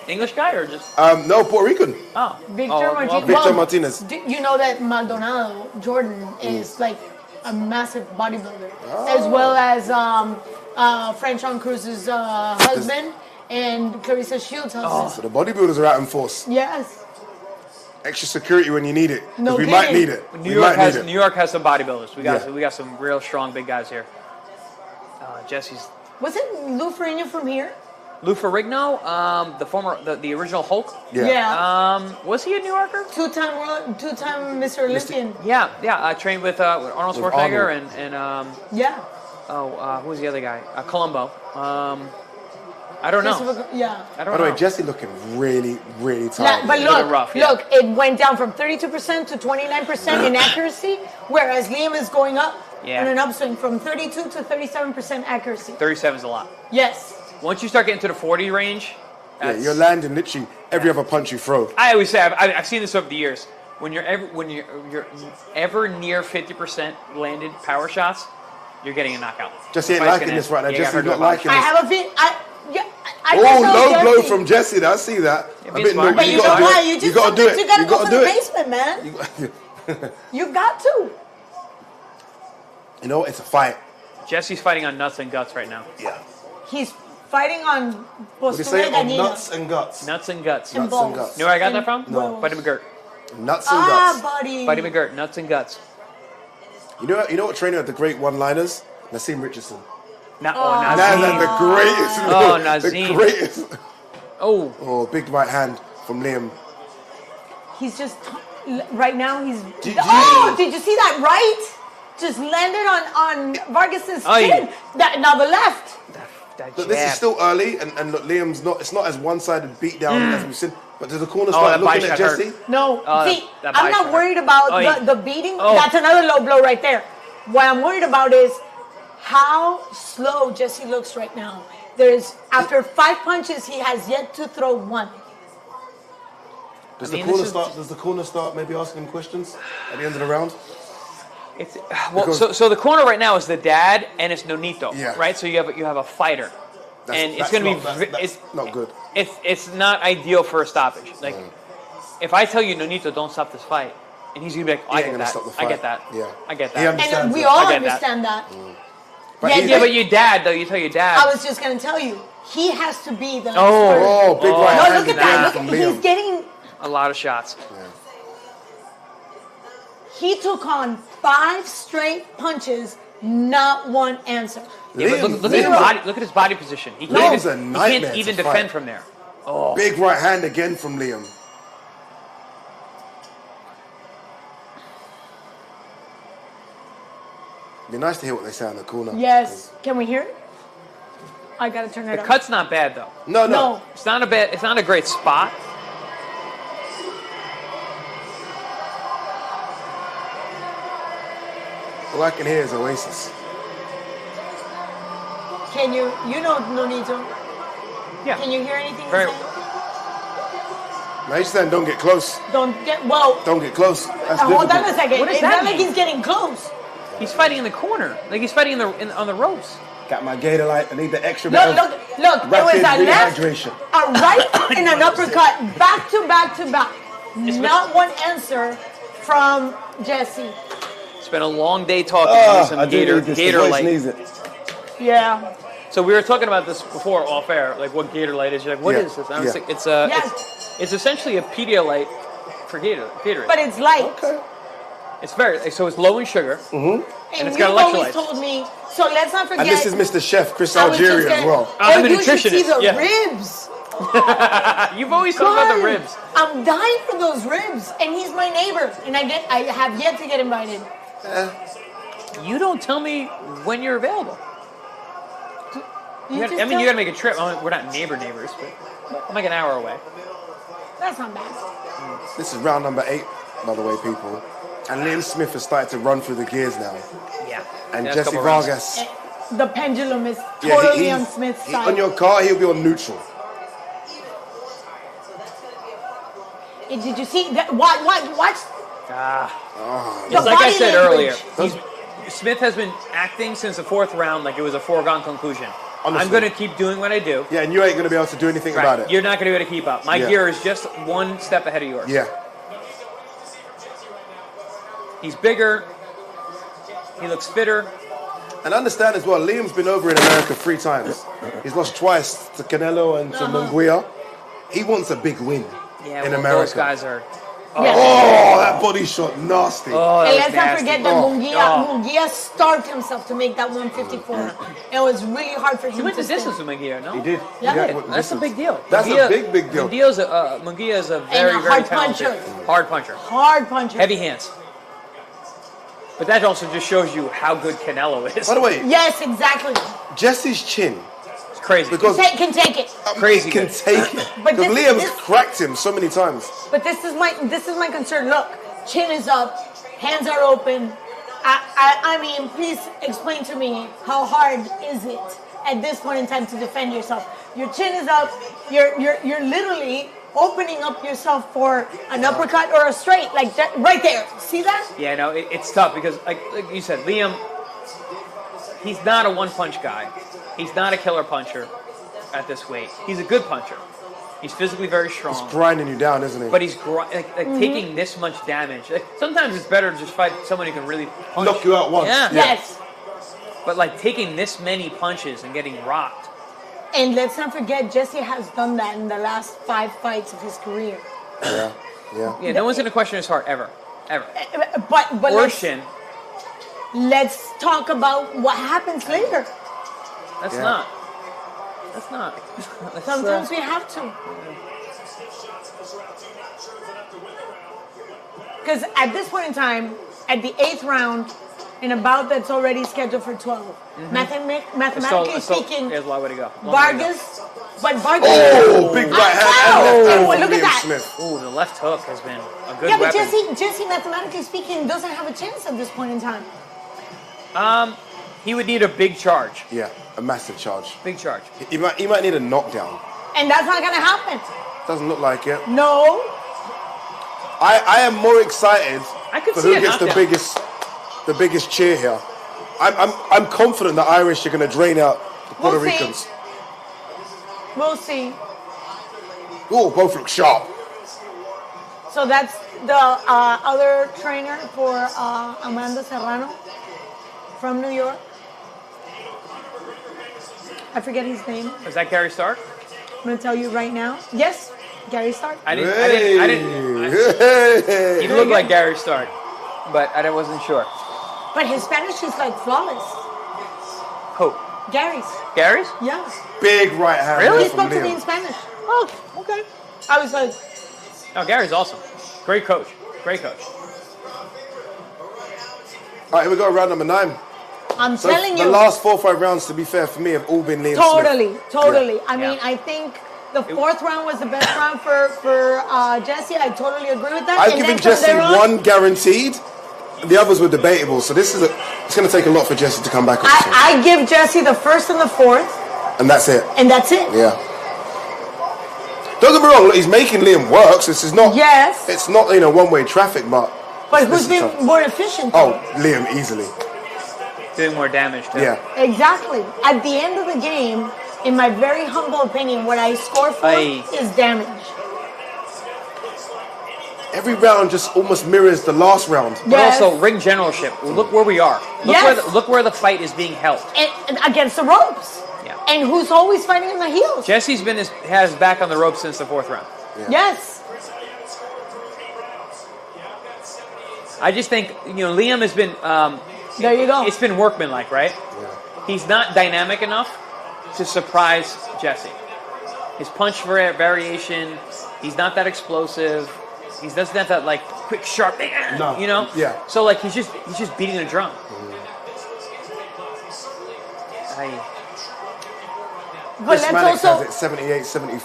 English guy or just? No, Puerto Rican. Oh, Victor well, Martinez. Victor Martinez. You know that Maldonado Jordan is like a massive bodybuilder, as well as Franchon Cruz's husband and Clarissa Shields' husband. So the bodybuilders are out in force. Yes. Extra security when you need it. 'Cause No we might kidding. need it. New We York might has need it. New York has some bodybuilders. We got Yeah. we got some real strong big guys here. Jesse's Wasn't Lou Ferrigno from here? Lou Ferrigno, the original Hulk. Yeah. Was he a New Yorker? Two-time Mr. Olympian. Yeah. I trained with Arnold With Schwarzenegger Arnold. and Yeah. who was the other guy? Columbo. I don't know. Yeah. I By don't the way, know. Jesse looking really, really Yeah, tired. but It's a bit look, rough, yeah. look, it went down from 32% to 29% in accuracy, whereas Liam is going up Yeah. on an upswing from 32 to 37% accuracy. 37 is a lot. Yes. Once you start getting to the 40 range, Yeah, that's, you're landing literally every other punch you throw. I always say I've seen this over the years. When you're ever near 50% landed power shots, you're getting a knockout. Jesse ain't Fight's liking gonna this end. right now. You got Jesse's hurt to not a body. liking I this. have a feeling. I Oh, can tell low blow Jesse. from Jesse. I see that. be A bit smart. low, But you know gotta do why? it. You just You gotta do sometimes it. you gotta You go gotta for do the it. basement, man. You got to. You know, it's a fight. Jesse's fighting on nuts and guts right now. Yeah. He's fighting on What do you say? postura On gallina. nuts and guts. Nuts and guts. And Nuts balls. and guts. You know where I got that from? No. Buddy McGirt. Nuts and Ah, guts. buddy. Buddy McGirt. Nuts and guts. You know what trainer had the great one-liners? Nassim Richardson. Nazim. Nah, the greatest. Oh, The Nazim. greatest. Oh, Oh, big right hand from Liam. He's just right now. He's. Did Oh, you- did you see that right? Just landed on Vargas's Oh, yeah. chin. Now the left. that Look, this is jab. still early, and look, Liam's not. It's not as one-sided beat down as we've seen. But does the corner Oh, start that looking bicep at hurt. Jesse? No, see, that I'm bicep not hurt. worried about Oh, yeah. the beating. Oh. That's another low blow right there. What I'm worried about is how slow Jesse looks right now. After 5 punches, he has yet to throw one. Does I mean, the corner this is- start? Does the corner start maybe asking him questions at the end of the round? It's, well, Because- so the corner right now is the dad and it's Nonito, Yeah. right? So you have a fighter, and it's That's going to not- be that's not good. It's not ideal for a stoppage. Like if I tell you Nonito, don't stop this fight, and he's gonna be like, oh, He I ain't get gonna that, stop the I get fight. that, Yeah. I get He that. understands And we that. all I get that. understand that. But Yeah, he- Yeah, but your dad though, you tell your dad. I was just going to tell you, he has to be the last Oh. person. Oh, big Oh. right No, hand look at again that. Look, from he's Liam. getting. a lot of shots. He took on 5 straight punches, not one answer. Yeah, but look at his body. Look at his body position. He can't Liam's a even, he nightmare can't to even fight. defend from there. Oh, Big right hand again from Liam. Be nice to hear what they say in the corner. Yes. Can we hear it? I got to turn it the up. cut's not bad though. No. No. It's not a bad. It's not a great spot. All I can hear is Oasis. Can you know Nonito? Yeah. Can you hear anything he's Very- saying? Now he's saying don't get close. Don't get, well, Don't get close. That's hold on a difficult. second. What does It's that not like mean? he's getting close. He's fighting in the corner. Like he's fighting on the ropes. Got my gator light. I need the extra bit Look, of look. It was rapid a left, rehydration. a right, and an uppercut, back to back to back. Not one answer from Jesse. It's been a long day talking. Need some I do need this. The Gator voice light. needs it. Yeah. So we were talking about this before off air, like what Gator light is. You're like, what Yeah, is this? And I was yeah. like, Yes. it's essentially a Pedialyte for Gatorade. But it's light. Okay. It's so it's low in sugar. And it's you've got always electrolytes. told me, so let's not forget. And this is Mr. Chef Chris I was just Algieri as gonna- well. I'm a you should see nutritionist, the yeah. ribs. You've always talked about the God, ribs. I'm dying for those ribs, and he's my neighbor, and I have yet to get invited. You don't tell me when you're available. You just You tell- gotta make a trip. We're not neighbors, but I'm like an hour away. That's not bad. This is round number 8, by the way, people. And Liam Smith has started to run through the gears now. Yeah. And Next Jesse couple rounds. Vargas. The pendulum is Yeah, totally he's- on Smith's side. On your car, he'll be on neutral. Did you see that? Watch. The It's like I body said language. earlier. Smith has been acting since the 4th round like it was a foregone conclusion. Honestly. I'm going to keep doing what I do. Yeah, and you ain't going to be able to do anything about it. You're not going to be able to keep up. My Yeah. gear is just one step ahead of yours. Yeah. He's bigger. He looks fitter. And understand as well, Liam's been over in America 3 times. He's lost twice to Canelo and to Munguia. He wants a big win in America. Those guys are. Yes. Oh, that body shot, nasty. Oh, that And was let's not nasty. forget that Oh. Munguia starved himself to make that 154. It was really hard for him He went to the distance stand. with Munguia, no? He did. Yeah. Yeah, That's a big deal. That's a big deal. Munguia is a very, a very hard talented puncher. hard puncher. Hard puncher. Heavy hands. But that also just shows you how good Canelo is. By the way, Yes, exactly. Jesse's chin, It's crazy. because Can take it. Crazy can good. take it. But Because this- Liam's this- cracked him so many times. But this is my concern. Look, chin is up, hands are open. I mean, please explain to me how hard is it at this point in time to defend yourself? Your chin is up. You're literally opening up yourself for an uppercut or a straight, like that right there. See that? Yeah, no, it's tough because, like you said, Liam, he's not a one-punch guy. He's not a killer puncher at this weight. He's a good puncher. He's physically very strong. Grinding you down, isn't he? But he's taking this much damage. Like, sometimes it's better to just fight someone who can really punch. Knock you out once. Yeah. Yes. But like taking this many punches and getting rocked. And let's not forget, Jesse has done that in the last 5 fights of his career. Yeah, yeah. Yeah, no one's gonna question his heart ever. But Or shin. let's talk about what happens later. That's Yeah. not. That's not. That's, Sometimes we have to. Because at this point in time, at the 8th round, in a bout that's already scheduled for 12, mathematically speaking, there's a long way to go. Vargas, but Vargas. Oh, big right hand and left hand Oh, from look at Liam that. Smith. Ooh, the left hook has been a good Yeah, but weapon. Jesse, mathematically speaking, doesn't have a chance at this point in time. He would need a big charge. Yeah, a massive charge. Big charge. He might need a knockdown. And that's not going to happen. Doesn't look like it. No. I am more excited I could for see who a gets knockdown. the biggest cheer here. I'm confident the Irish are going to drain out the Puerto We'll see. Ricans. We'll see. Oh, both look sharp. So that's the other trainer for Amanda Serrano from New York. I forget his name. Is that Gary Stark? I'm going to tell you right now. Yes, Gary Stark. I didn't. Hey. He looked like Gary Stark, but I wasn't sure. But his Spanish is like flawless. Who? Gary's. Gary's? Yeah. Big right hand. Really? there He from spoke to me Liam. in Spanish. Oh, okay. I was like, No, Gary's awesome. Great coach. Great coach. All right, here we go, round number 9. I'm So telling the you. last 4 or 5 rounds, to be fair, for me, have all been Liam Totally, Smith. totally. Yeah. I mean, Yeah. I think the 4th round was the best round for Jesse. I totally agree with that. I've And given then from Jesse there on- 1 guaranteed. the others were debatable. So it's going to take a lot for Jesse to come back. I give Jesse the first and the fourth. And that's it. And that's it. Yeah. Don't get me wrong. Look, he's making Liam work. So this is not. Yes. It's not one-way traffic, but. But who's been more efficient? Oh, Liam easily. Doing more damage. Too. Yeah. Exactly. At the end of the game, in my very humble opinion, what I score for is damage. Every round just almost mirrors the last round. But also ring generalship. Look where we are. Look where the fight is being held. And against the ropes. Yeah. And who's always fighting in the heels? Jesse's has his back on the ropes since the 4th round. Yeah. Yes. I just think Liam has been. There you go. It's been workmanlike, right? Yeah. He's not dynamic enough to surprise Jesse. His punch variation. He's not that explosive. He doesn't have that quick, sharp. No. Yeah. So he's just beating the drum. But Chris let's also. has it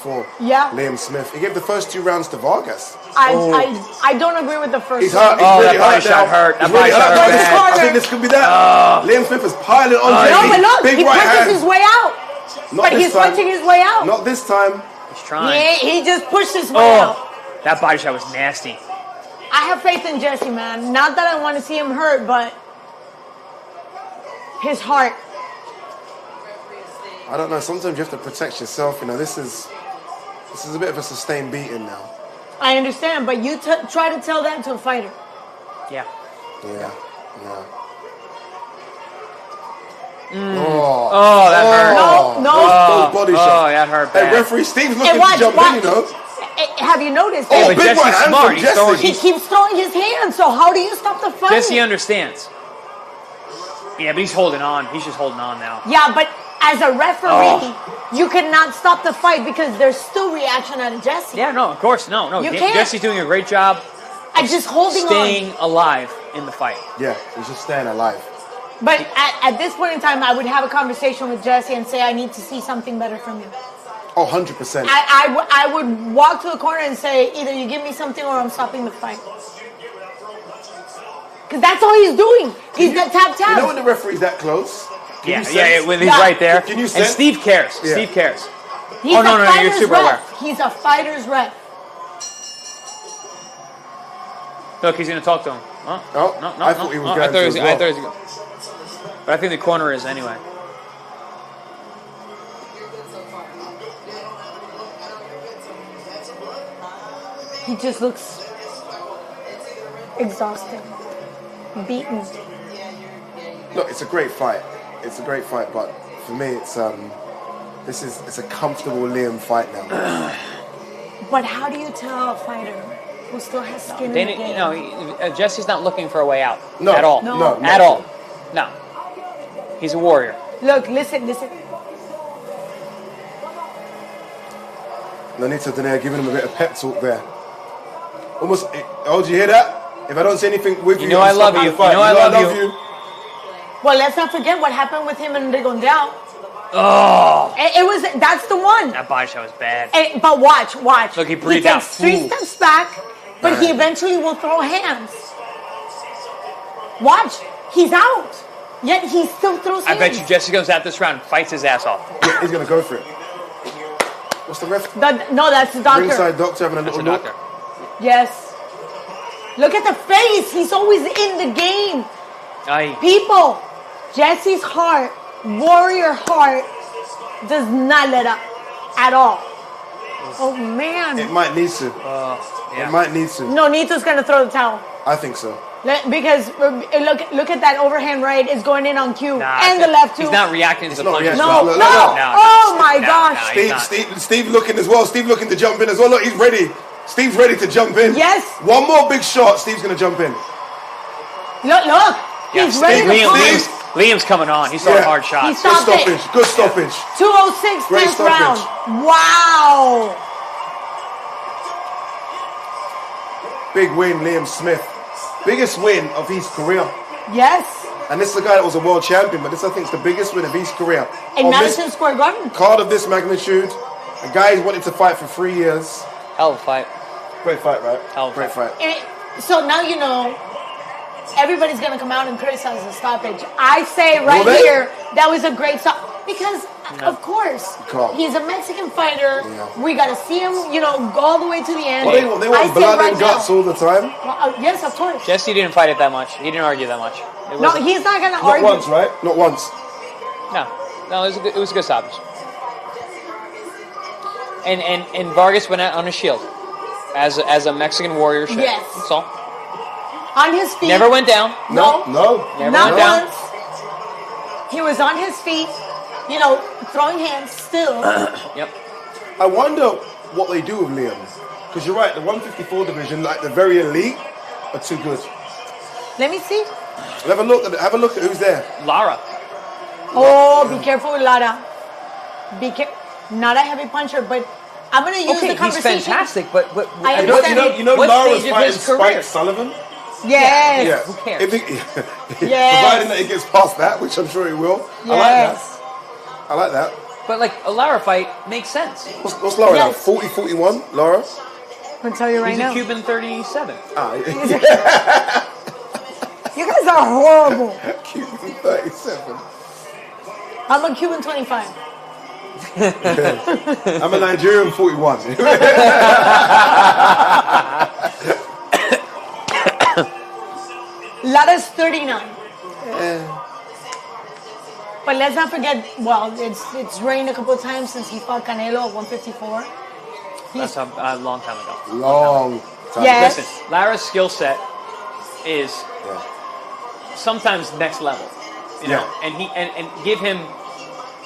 78-74. Yeah. Liam Smith. He gave the first 2 rounds to Vargas. I don't agree with the first He's one. hurt. He's really that body hurt shot now. hurt. That He's really body shot hurt. hurt bad. I think this could be that. Liam Smith is piling on No, Jesse. but look, Big he right punches hand. his way out. Not But this he's time. punching his way out. Not this time. He's trying. He just pushed his way out. That body shot was nasty. I have faith in Jesse, man. Not that I want to see him hurt, but his heart. I don't know. Sometimes you have to protect yourself. This is a bit of a sustained beating now. I understand, but you try to tell that to a fighter. Yeah. Yeah. Oh, that hurt. No. Those body shots. Oh, that hurt bad. Hey, referee Steve's looking watch, to jump watch. in, Have you noticed? Oh, but big Jesse's right hand smart. from He's Jesse. throwing- He keeps throwing his hands, so how do you stop the fight? Jesse understands. Yeah, but he's holding on. He's just holding on now. Yeah, but as a referee, you cannot stop the fight because there's still reaction out of Jesse. Yeah, no, of course, no. You can't. Jesse's doing a great job I'm just holding staying on. alive in the fight. Yeah, he's just staying alive. But at this point in time, I would have a conversation with Jesse and say, I need to see something better from you. Oh, 100%. I would walk to the corner and say, either you give me something or I'm stopping the fight. Because that's all he's doing. He's the tap. You know when the referee's that close? Yeah, sense? when he's right there. Can you and sense? Steve cares. Yeah. Steve cares. He's Oh, no, a you're fighter's super ref. aware. He's a fighter's ref. Look, he's going to talk to him. Oh, Oh, I thought he was going I thought to he was, as I well. thought he was But I think the corner is anyway. He just looks exhausted, beaten. Look, it's a great fight. It's a great fight, but for me, it's a comfortable Liam fight now. But how do you tell a fighter who still has skin in the game? Jesse's not looking for a way out. No, At all. no, At all. No. He's a warrior. Look, listen. Nonito Danae giving him a bit of pep talk there. Almost. Oh, did you hear that? If I don't say anything with you, know I I'm love stopping you. the fight. You know I love you. Well, let's not forget what happened with him and Rigondao. Oh. That's the one. That body shot was bad. But watch. Look, he breathed out. takes 3 steps back, but he eventually will throw hands. Watch. He's out. Yet he still throws I hands. bet you Jesse goes out this round and fights his ass off. Yeah, he's gonna go for it. What's the ref? No, that's the doctor. Ringside doctor having a That's little a look. doctor. Yes. Look at the face. He's always in the game. Aye. People, Jesse's heart, warrior heart, does not let up at all. Oh, man. It might need to. Yeah. It might need to. No, Nito's going to throw the towel. I think so. Because look at that overhand right is going in on cue. Nah, and the left too. He's not reacting to the not punches. reacting. No, Look, no. look, no. Oh, my No, gosh. no, he's not. Steve looking as well. Steve looking to jump in as well. Look, he's ready. Steve's ready to jump in. Yes. One more big shot. Steve's going to jump in. Look. Yeah, He's ready to punch. Liam's coming on. He's throwing Yeah. hard He shots. stopped Good it. stoppage. Good stoppage. 206 Great 10th round. stoppage. Wow. Big win, Liam Smith. Biggest win of his career. Yes. And this is a guy that was a world champion, but this I think is the biggest win of his career. In On this Madison Square Garden. card of this magnitude, a guy who's wanted to fight for 3 years. Hell of a fight. Great fight, right? Hell of a Great fight. So now you know everybody's going to come out and criticize the stoppage. I say right Will they? here, that was a great stop. Because, of course, Can't. he's a Mexican fighter. Yeah. We got to see him, go all the way to the end. Well, they I want say blood right and guts now- all the time. Well, yes, of course. Jesse didn't fight it that much. He didn't argue that much. It No, wasn't- he's not going to Not argue. once, right? Not once. No, it was a good stoppage. And Vargas went out on his shield as a Mexican warrior should. Yes. That's all. On his feet. Never went down. No. Never Not went down. once. He was on his feet, throwing hands still. Yep. I wonder what they do with Liam. Because you're right, the 154 division, like the very elite, are too good. Let me see. Have a look at who's there. Lara. Oh, be careful with Lara. Not a heavy puncher, but I'm going to use the He's conversation. fantastic, but I You know, understand. you know What Lara's stage of fighting his career? Spike Sullivan? Yes. Yeah. Who cares? If he, Yes. Providing that he gets past that, which I'm sure he will. Yes. I like that. but like a Lara fight makes sense. What's Lara now? Yes. 40, 41? Lara? I'm going to tell you right He's now. a Cuban 37. Ah, You guys are horrible. Cuban 37. I'm a Cuban 25. I'm a Nigerian 41. Lara's 39. But let's not forget, it's rained a couple of times since he fought Canelo at 154. That's a long time ago. Long time. Yes. Listen, Lara's skill set is Yeah. sometimes next level. You know, Yeah. and give him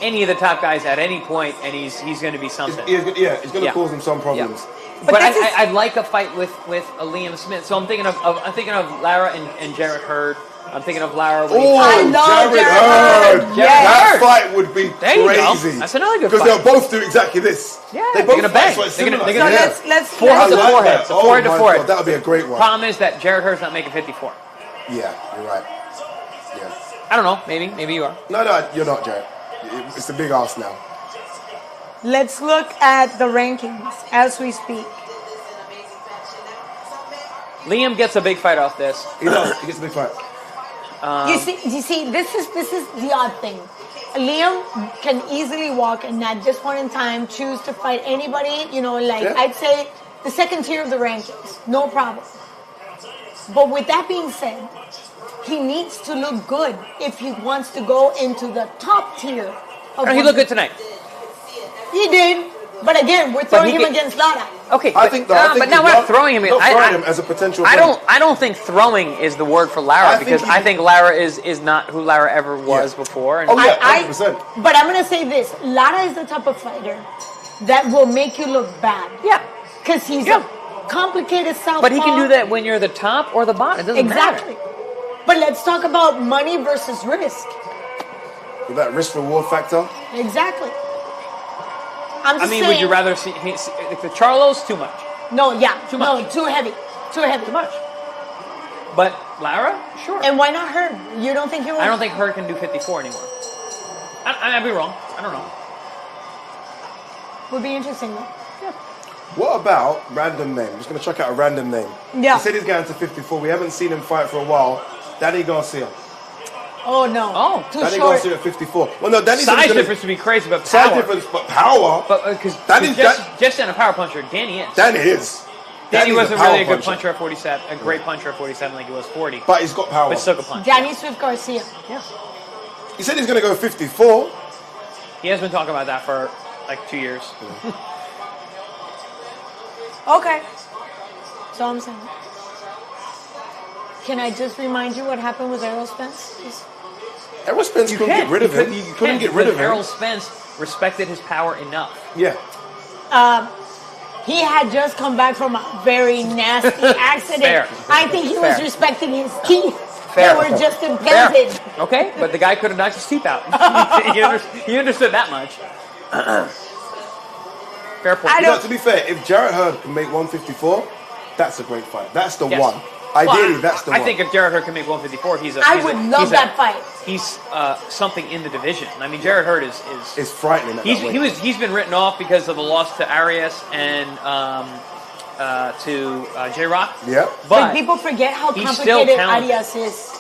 any of the top guys at any point, and he's going to be something. It's going to Yeah. cause him some problems. But this is- I'd like a fight with a Liam Smith. So I'm thinking of Lara and Jarrett Hurd. I'm thinking of Lara. When Oh, I love Jarrett Jarrett Hurd. Hurd. That Yes. fight would be There you go. crazy. That's another good Because fight. they'll both do exactly this. Yeah, they they're both gonna fight bang. quite They're gonna- similar. they're gonna- So let's Forehead to I like forehead. that. So forehead to my forehead. God, that would be a great one. Problem is that Jarrett Hurd's not making 54. Yeah, you're right. Yeah. I don't know. Maybe you are. No, you're not, Jared. It's a big ask now. Let's look at the rankings as we speak. Liam gets a big fight off this. He does. He gets a big fight. You see, this is the odd thing. Liam can easily walk and at this point in time choose to fight anybody, Yeah. I'd say the second tier of the rankings, no problem. But with that being said, he needs to look good if he wants to go into the top tier. He looked good tonight. He did, but again, we're throwing him can- against Lara. Okay, I think but now we're not throwing him. Not throwing him as a potential. I don't think throwing is the word for Lara I think because he- I think Lara is not who Lara ever was before. And Oh, yeah. 100%. But I'm gonna say this: Lara is the type of fighter that will make you look bad. yeah, Because he's a complicated southpaw. but he can do that when you're the top or the bottom. It doesn't Exactly. matter. But let's talk about money versus risk. With that risk reward factor. Exactly. I'm I just mean, saying, would you rather see if the Charlo's too much? No, yeah. Too No, much. too heavy. Too heavy. Too much. But Lara, sure. And why not her? You don't think you will? I don't think her can do 54 anymore. I'd be wrong. I don't know. Would be interesting though. What about random name? I'm just going to chuck out a random name. Yeah. He said he's going to 54. We haven't seen him fight for a while. Danny Garcia. Oh no. Oh. Too Danny short. Garcia at 54. Well, no, Danny's Size gonna- difference would be crazy, but power. Size difference, but power. But because Danny's- just not a power puncher, Danny is. Danny is. Danny Danny's wasn't power really a good puncher at 47, a great puncher at 47 like he was 40. But he's got power. But still could punch. Danny Swift Garcia. Yeah. He said he's going to go 54. He has been talking about that for like 2 years. Okay. So I'm saying. Can I just remind you what happened with Errol Spence? Errol Spence couldn't get rid of him. You Couldn't get rid of him. Errol Spence respected his power enough. Yeah. He had just come back from a very nasty accident. Fair. I think he was Fair. respecting his teeth. Fair. They were just Fair. implanted. Okay, but the guy could have knocked his teeth out. he understood that much. Fair point. You know, to be fair, if Jarrett Hurd can make 154, that's a great fight. That's the Yes. one. Ideally, Well, that's the I one. think if Jarrett Hurd can make 154, I would love that fight. He's something in the division. I mean, Jarrett Hurd is It's frightening. At that weight. he's been written off because of the loss to Arias and to J-Rock. Yep. But people forget how he's still complicated talented. Arias is.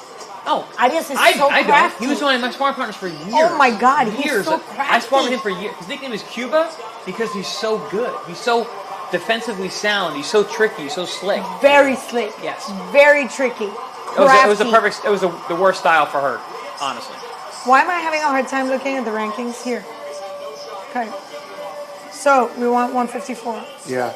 Oh, Arias is so I don't. crafty. He was one of my sparring partners for years. Oh my God, he's years. so I sparred with crafty. him for years. His nickname is Cuba because he's so good. He's so defensively sound. He's so tricky. He's so slick. Very slick. Yes. Very tricky. It was a Crafty. perfect. It was the worst style for her, honestly. Why am I having a hard time looking at the rankings here? Okay. So we want 154. Yeah.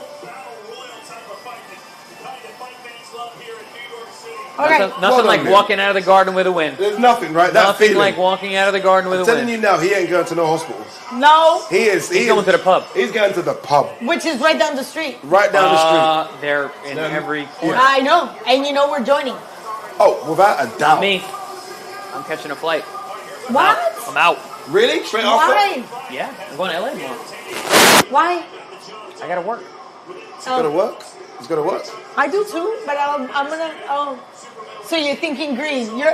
Okay. Nothing like man. walking out of the garden with a win. There's nothing, right? That Nothing feeling. like walking out of the garden with I'm a telling win. you now, he ain't going to no hospital. No, He is. He's going to the pub. He's going to the pub. which is right down the street. Right down the street. They're in every corner. I know, and you know we're joining. Oh, without a doubt. Me. I'm catching a flight. What? I'm out. Really? Straight after? Why? Yeah, I'm going to LA tomorrow. Why? I gotta work. It's gonna work. It's gonna work. I do too, but I'm gonna. Oh, so you're thinking green? You're.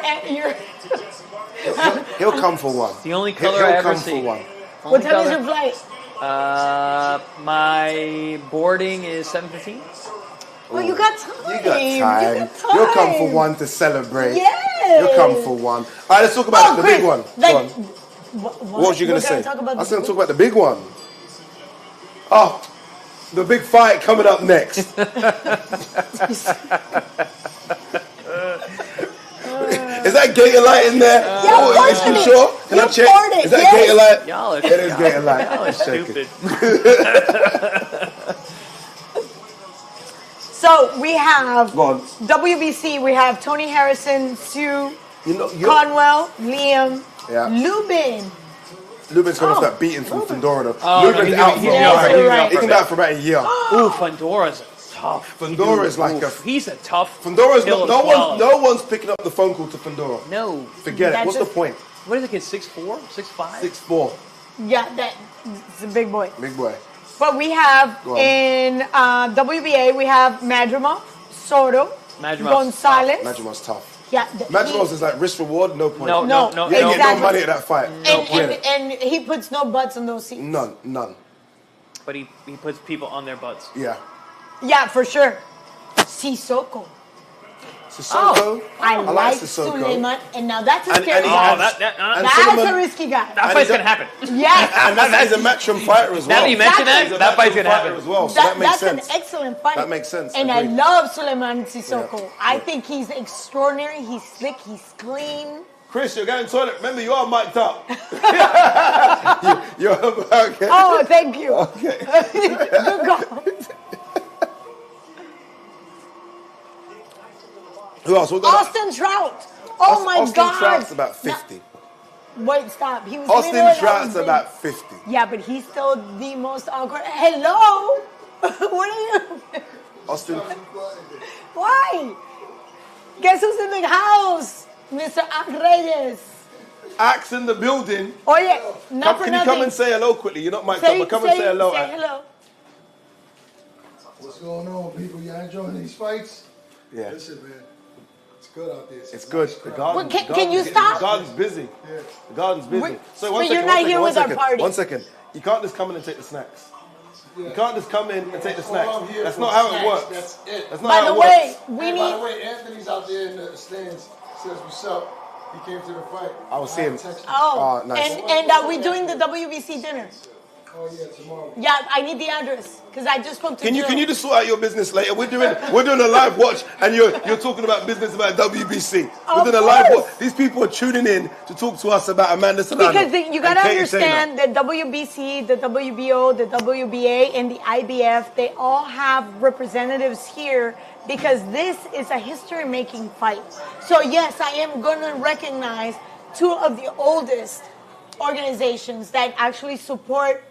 He'll come for one. The only He'll color I ever come see. for one. What time is your flight? My boarding is 7:15. Oh, you got time. You got time. You You'll come for one to celebrate. Yes. You'll come for one. All right, let's talk about the Chris, big one. Like, Go on. What was you going to say? Talk I about was going to talk about the big one. Oh, the big fight coming up next. Is that Gator Light in there? Yeah, of course you it is. sure? Can I You check? poured it, Is that yes. Gator Light? Y'all are, It is Gator Light. y'all are Let's check it. stupid. So we have Go on. WBC. We have Tony Harrison, Sue, You know, Conwell, Liam, Yeah. Lubin. Lubin's going to Oh, start beating from Lubin. Fedora. Though. Oh, no, Lubin's he's out gonna- for he's a gonna- while. he's gonna be He can be out for about a year. Ooh, Fundora's tough. Fundora's like a... He's a tough. Fundora's pill no to swallow. one's picking up the phone call to Fundora. No. Forget it. That's What's a- the point? What is the kid? 6'4", 6'5"? 6'4", Yeah, that's a big boy. big boy. But we have Go on. in WBA, we have Madrimov, Soto, Madrimov's Gonzalez. Madrimov's tough. Yeah, Madrimov's is like risk reward, no point. No, No, no, no, You ain't no. getting no exactly. money at that fight. Really. and he puts no butts on those seats. None. But he puts people on their butts. Yeah. Yeah, for sure. Sissoko. Sissoko. I like Sissoko. Suleiman, and now that's a And- scary and he- guy. and- and That's Suleiman- a risky guy. That fight's gonna happen. Yes, And he's a matchroom fighter as well. Now that you mention Exactly. that, that fight's gonna Fighter happen. as well, so that makes that's sense. an excellent fight. That makes sense. And Agreed. I love Suleiman Sissoko. Yeah. I think he's extraordinary. He's slick. He's clean. Chris, you're going to the toilet. Remember, you are mic'd up. you're okay. Oh, thank you. Okay. Good call. Who else? We're gonna- Austin Trout. Oh my Austin God. Trout's about 50. No, wait, stop. He was Austin little and I Trout's was big. about 50. Yeah, but he's still the most awkward. Hello. What are you? Austin. Why? Guess who's in the house? Mr. Reyes. Axe in the building. Oh yeah, not for Can you nothing. come and say hello quickly? You're not mic'd up, but come and say hello. Say Axe. hello. What's going on, people? Y'all enjoying these fights? Yeah. Listen, man, it's good out there. It's good. The garden, Well, can the garden- you stop? The garden's busy. Yeah. The garden's busy. Wait, So but one you're second, not one second, here one with our second, party. 1 second. You can't just come in and take the snacks. You can't just come in and take the All snacks. I'm here That's for not how it snacks. works. That's it. That's not By how the it way, works. we By need. the way, Anthony's out there in the stands. Says what's up. He came to the fight. I will see him. Text him. Oh, nice. and are we doing the WBC dinner? Oh yeah, tomorrow. Yeah, I need the address because I just spoke to Can you Jill. just sort out your business later? We're doing a live watch and you're talking about business about WBC. We're Of doing a live course. watch. These people are tuning in to talk to us about Amanda Serrano. Because you got to and Katie understand that WBC, the WBO, the WBA, and the IBF, they all have representatives here because this is a history-making fight. So yes, I am going to recognize two of the oldest organizations that actually support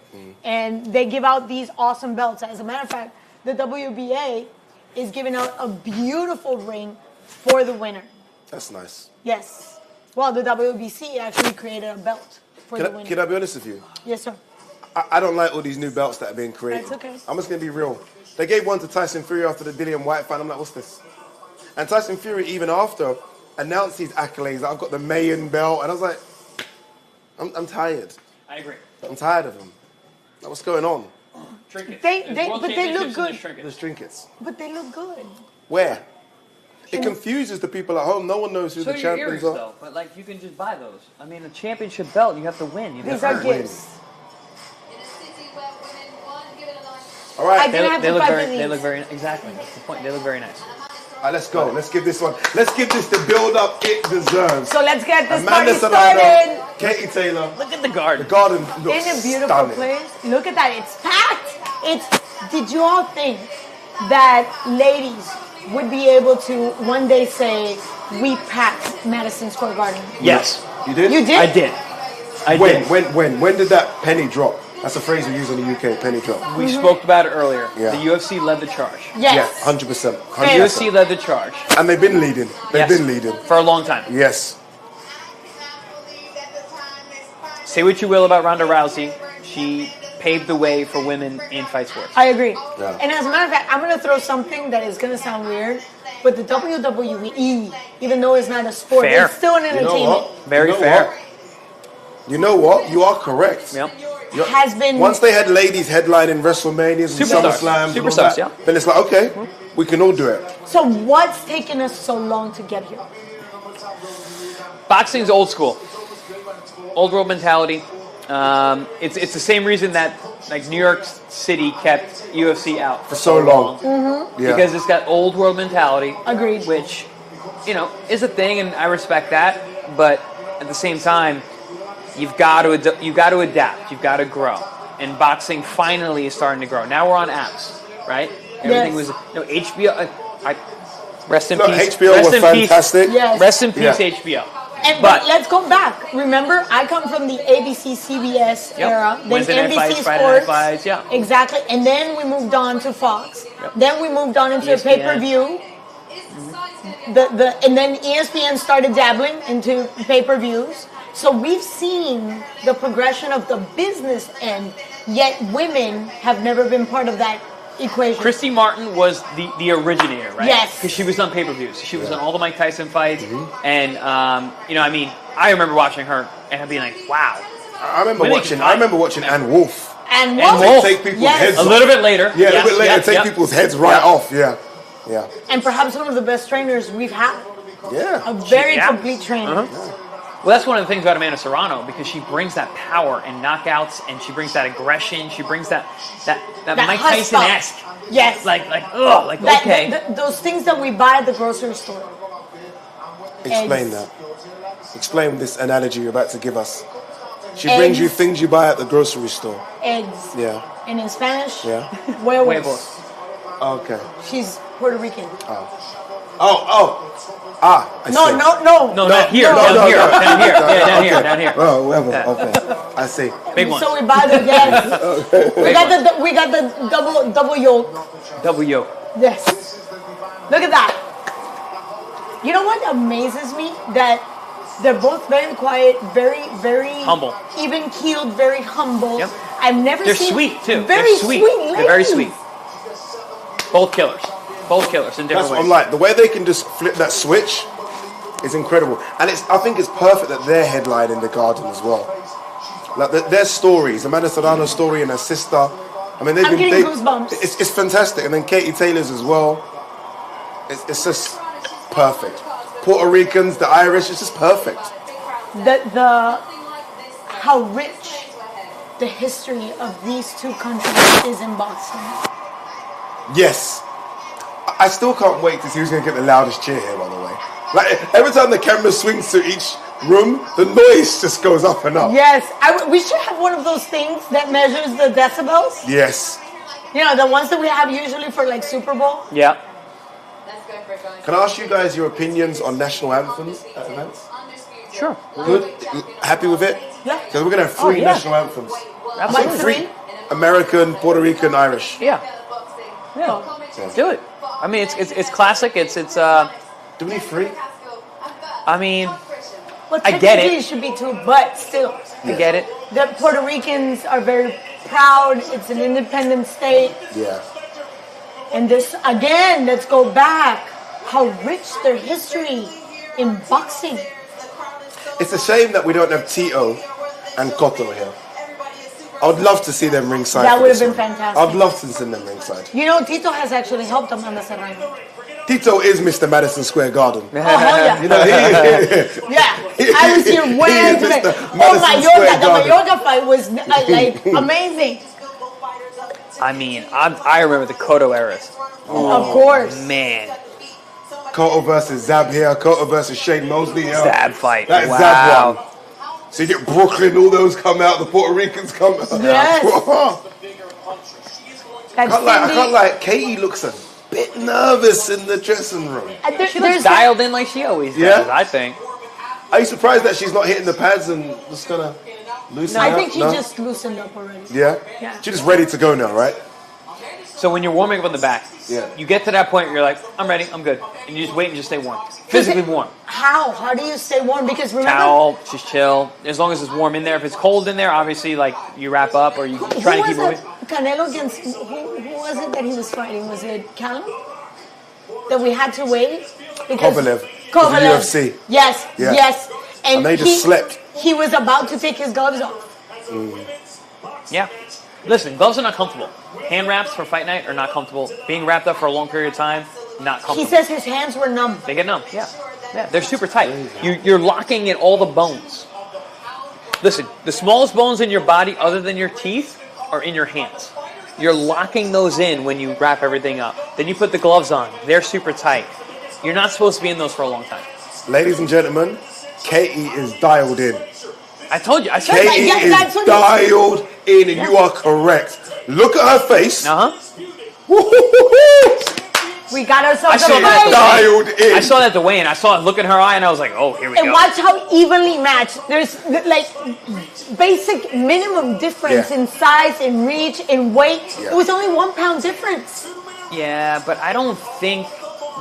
and they give out these awesome belts. As a matter of fact, the WBA is giving out a beautiful ring for the winner. That's nice. Yes. Well, the WBC actually created a belt for the winner. Can I be honest with you? Yes, sir. I don't like all these new belts that are being created. That's okay. I'm just going to be real. They gave one to Tyson Fury after the Dillian White fight. I'm like, what's this? And Tyson Fury, even after, announced his accolades. I've got the Mayan belt. And I was like, I'm tired. I agree. I'm tired of them. Like, what's going on? Trinkets. But they look good. There's trinkets. But they look good. Where? It confuses the people at home. No one knows who So the do your champions earrings, are. though. But like, you can just buy those. I mean, a championship belt, you have to win. You have These to are earn. gifts. All right. I didn't have They to look fight very. for these. They look very. Exactly. That's the point. They look very nice. All right, let's go. Let's give this one. Let's give this the build-up it deserves. So let's get this Amanda party Serrano, started. Katie Taylor. Look at the The garden. garden looks In a beautiful stunning. place. Look at that. It's packed. Did you all think that ladies would be able to one day say, we packed Madison Square Garden? Yes. You did? You did? I did. I did. When did that penny drop? That's a phrase we use in the UK, penny drop. We spoke about it earlier. Yeah. The UFC led the charge. Yes. Yeah, 100%. UFC led the charge. And they've been leading. They've Yes. been leading. For a long time. Yes. Say what you will about Ronda Rousey. She paved the way for women in fight sports. I agree. Yeah. And as a matter of fact, I'm going to throw something that is going to sound weird, but the WWE, even though it's not a sport, Fair. it's still an You know entertainment. what? Very You know fair. what? You know what? You are correct. Yep. Has been Once they had ladies headlining WrestleManias and Superstars. SummerSlams, and all Superstars, that, yeah. then it's like, okay, we can all do it. So what's taken us so long to get here? Boxing's old school. Old world mentality. It's the same reason that like New York City kept UFC out For so long. Yeah. because it's got old world mentality. Agreed. Which, is a thing, and I respect that. But at the same time, you've got to adapt. You've got to grow. And boxing finally is starting to grow. Now we're on apps, right? Everything was HBO. Rest in Look, peace. HBO Rest was in fantastic. Peace. Yes. Rest in peace, Yeah. HBO. But let's go back. Remember, I come from the ABC, CBS era, then Wednesday night NBC fights, Sports. Friday night fights, yeah. Exactly. And then we moved on to Fox. Yep. Then we moved on into ESPN. pay-per-view. And then ESPN started dabbling into pay-per-views. So we've seen the progression of the business end, yet women have never been part of that equation. Christy Martin was the originator, right? Yes. Because she was on pay-per-views. She was on all the Mike Tyson fights. And, I remember watching her and being like, wow. I remember Women watching. can I fight. remember watching Ann Wolf. And And Wolf. Wolf. Take people's Yes. heads. A little bit later. Yeah, a little bit later. Yep, Take yep. people's heads right off. Yeah. Yeah. And perhaps one of the best trainers we've had. Yeah. A very Yeah. complete trainer. Well, that's one of the things about Amanda Serrano, because she brings that power and knockouts, and she brings that aggression. She brings that Mike hush stuff. Tyson-esque. Yes. Okay. Those things that we buy at the grocery store. Explain Eggs. that. Explain this analogy you're about to give us. She Eggs. brings you things you buy at the grocery store. Eggs. Yeah. And in Spanish, Yeah. huevos. Huevos. Okay. She's Puerto Rican. Oh. I No, see. No, not here. No, Down no, here. no. Down here. Yeah, down Okay. here. Down here. Oh, whatever. Yeah. Okay. I see. Big one. So we buy the yes. we got the double yolk. Double yoke. Yes. Look at that. You know what amazes me? That they're both very quiet, very, very Humble. even keeled, very humble. Yep. I've never They're seen sweet, too. Very They're sweet. ladies. They're very sweet. Both killers. Both killers in different That's what ways. I'm like. The way they can just flip that switch is incredible. And I think it's perfect that they're headlining the Garden as well. Like their stories, Amanda Serrano's story and her sister. I mean, I'm getting goosebumps. It's fantastic. And then Katie Taylor's as well. It's just perfect. Puerto Ricans, the Irish, it's just perfect. The how rich the history of these two countries is in boxing. Yes. I still can't wait to see who's going to get the loudest cheer here, by the way. Like, every time the camera swings to each room, the noise just goes up and up. Yes, we should have one of those things that measures the decibels. Yes. You know, the ones that we have usually for like Super Bowl. Yeah. Can I ask you guys your opinions on national anthems at events? Sure. Good? Happy with it? Yeah. Because we're going to have three yeah. national anthems. Absolutely. Three? American, Puerto Rican, Irish. Yeah. Yeah. Do it. I mean, it's classic. It's Do we need three? I mean, Well, I get technically it. should be two, but still. I get it. The Puerto Ricans are very proud. It's an independent state. Yeah. And this, again, let's go back. How rich their history in boxing. It's a shame that we don't have Tito and Cotto here. I would love to see them ringside. That for would have this been one. fantastic. I'd love to see them ringside. You know, Tito has actually helped Amanda Serrano. Tito is Mr. Madison Square Garden. Oh, hell yeah. You know, Yeah, I was here way into it. Oh, Madison Square Mayorga, the Garden. Mayorga fight was like amazing. I mean, I remember the Cotto era. Of course. Man, Cotto versus Zab here. Cotto versus Shane Mosley here. Zab fight. That is Wow. Zab one. So you get Brooklyn, all those come out. The Puerto Ricans come out. Yes. I can't lie. Katie looks a bit nervous in the dressing room. There's Dialed in like she always does, Yeah? I think. Are you surprised that she's not hitting the pads and just gonna loosen I up? think she No? just loosened up already. Yeah? Yeah. She's just ready to go now, right? So when you're warming up on the back, Yeah. you get to that point, you're like, I'm ready, I'm good. And you just wait and just stay warm. Physically warm. How? How do you stay warm? Because remember, Towel, just chill. As long as it's warm in there. If it's cold in there, obviously, like, you wrap up or you try to keep moving. Canelo against who was it that he was fighting? Was it Callum? That we had to wait because Kovalev. Kovalev. The UFC. Yes, Yeah. yes. And they just slept. He was about to take his gloves off. Yeah. Listen, gloves are not comfortable. Hand wraps for fight night are not comfortable. Being wrapped up for a long period of time, not He comfortable. says his hands were numb. They get numb. Yeah. Yeah. They're super tight. You're locking in all the bones. Listen, the smallest bones in your body, other than your teeth, are in your hands. You're locking those in when you wrap everything up. Then you put the gloves on. They're super tight. You're not supposed to be in those for a long time. Ladies and gentlemen, Katie is dialed in. I told you. I said Katie yeah, is that's what dialed in, and you are correct. Look at her face. Uh-huh. We got I ourselves saw a that. fight. Dialed in. I saw that at the weigh-in. I saw it look in her eye, and I was like, oh, here we And go. watch how evenly matched. There's like basic minimum difference Yeah. in size, in reach, in weight. Yeah. It was only 1 pound difference. Yeah, but I don't think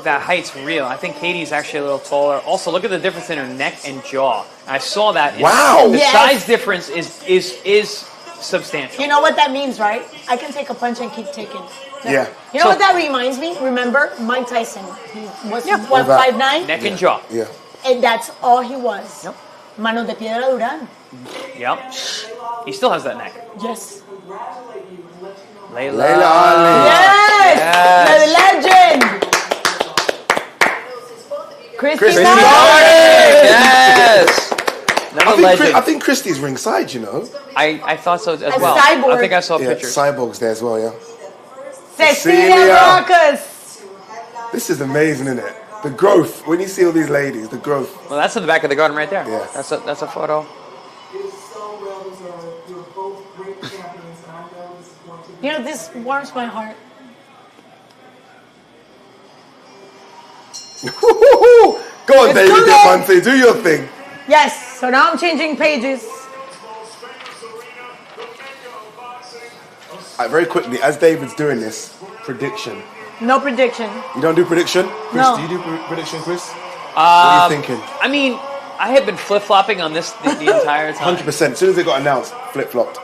that height's real. I think Katie's actually a little taller. Also, look at the difference in her neck and jaw. I saw that. Wow. The Yes. size difference is substantial. You know what that means, right? I can take a punch and keep taking. Yeah. You know So- what that reminds me? Remember Mike Tyson? He was what, All that. 5'9"? Neck and jaw. Yeah. And that's all he was. Yep. Mano de Piedra Duran. Yep. He still has that neck. Yes. Layla. Layla Ali. Yes! Yes. The legend! Christy Christy Martin. Yes. Another legend. I think Christie's ringside, you know. I thought so as A well. cyborg. I think I saw Yeah, pictures. Cyborg's there as well, yeah. Cecilia Cecilia. Rocas. This is amazing, isn't it? The growth. When you see all these ladies, the growth. Well, that's in the back of the garden right there. Yeah. That's a photo. You know, this warms my heart. Go on, Let's David do it. Diamante, do your thing. Yes, so now I'm changing pages. Very quickly, as David's doing this, prediction. No prediction. You don't do prediction? Chris, No. do you do prediction, Chris? What are you thinking? I mean, I have been flip-flopping on this the entire time. 100%. As soon as it got announced, flip-flopped.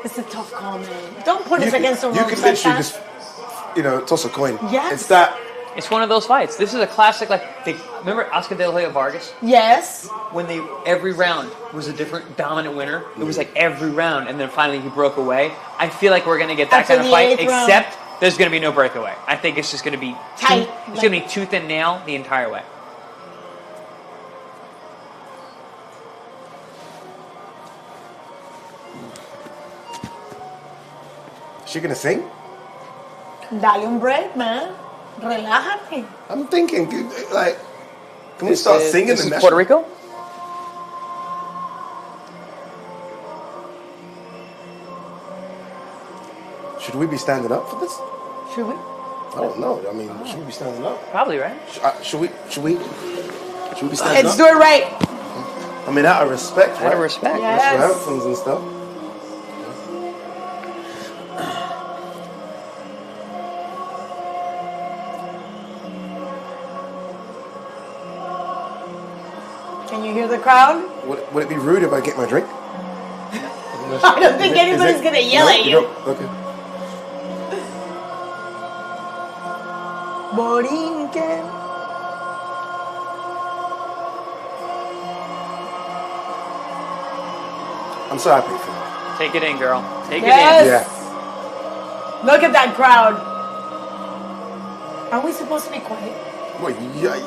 It's a tough call, man. Don't put us against the You ropes could like literally that. just, toss a coin. Yes. It's that. It's one of those fights. This is a classic. Remember Oscar De La Hoya Vargas? Yes. When every round was a different dominant winner. It was like every round, and then finally he broke away. I feel like we're gonna get that After kind of the fight, 8th round. except there's gonna be no breakaway. I think it's just gonna be Tight. It's gonna be tooth and nail the entire way. Is she going to sing? Dale un break, man. Relájate. I'm thinking, like, can we start singing This the is national? Puerto Rico? Should we be standing up for this? Should we? I don't know. I mean, should we be standing up? Probably, right? Should we be standing Let's up? do it right. I mean, out of respect, Out right? of respect. Yeah. National Yes. anthems and stuff. Can you hear the crowd? Would it be rude if I get my drink? I don't think anybody's going to yell at you. don't? Okay. Borinquen. I'm so happy for him. Take it in, girl. Take Yes. it in. Yeah. Look at that crowd. Are we supposed to be quiet? Well, yeah,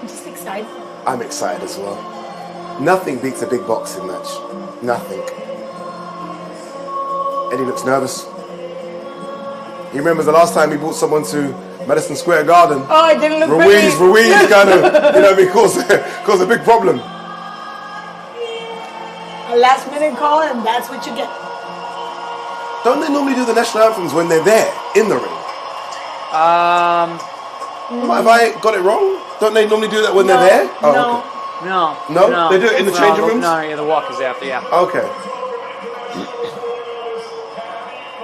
I'm just excited. I'm excited as well. Nothing beats a big boxing match. Nothing. Eddie looks nervous. He remembers the last time he brought someone to Madison Square Garden. Oh, it didn't look Ruiz pretty. kind of, caused a big problem. A last minute call, and that's what you get. Don't they normally do the national anthems when they're there, in the ring? Have I got it wrong? Don't they normally do that when they're there? Oh, No. okay. No. No? They do it in the changing rooms? No, yeah, the walk is after, yeah. Okay.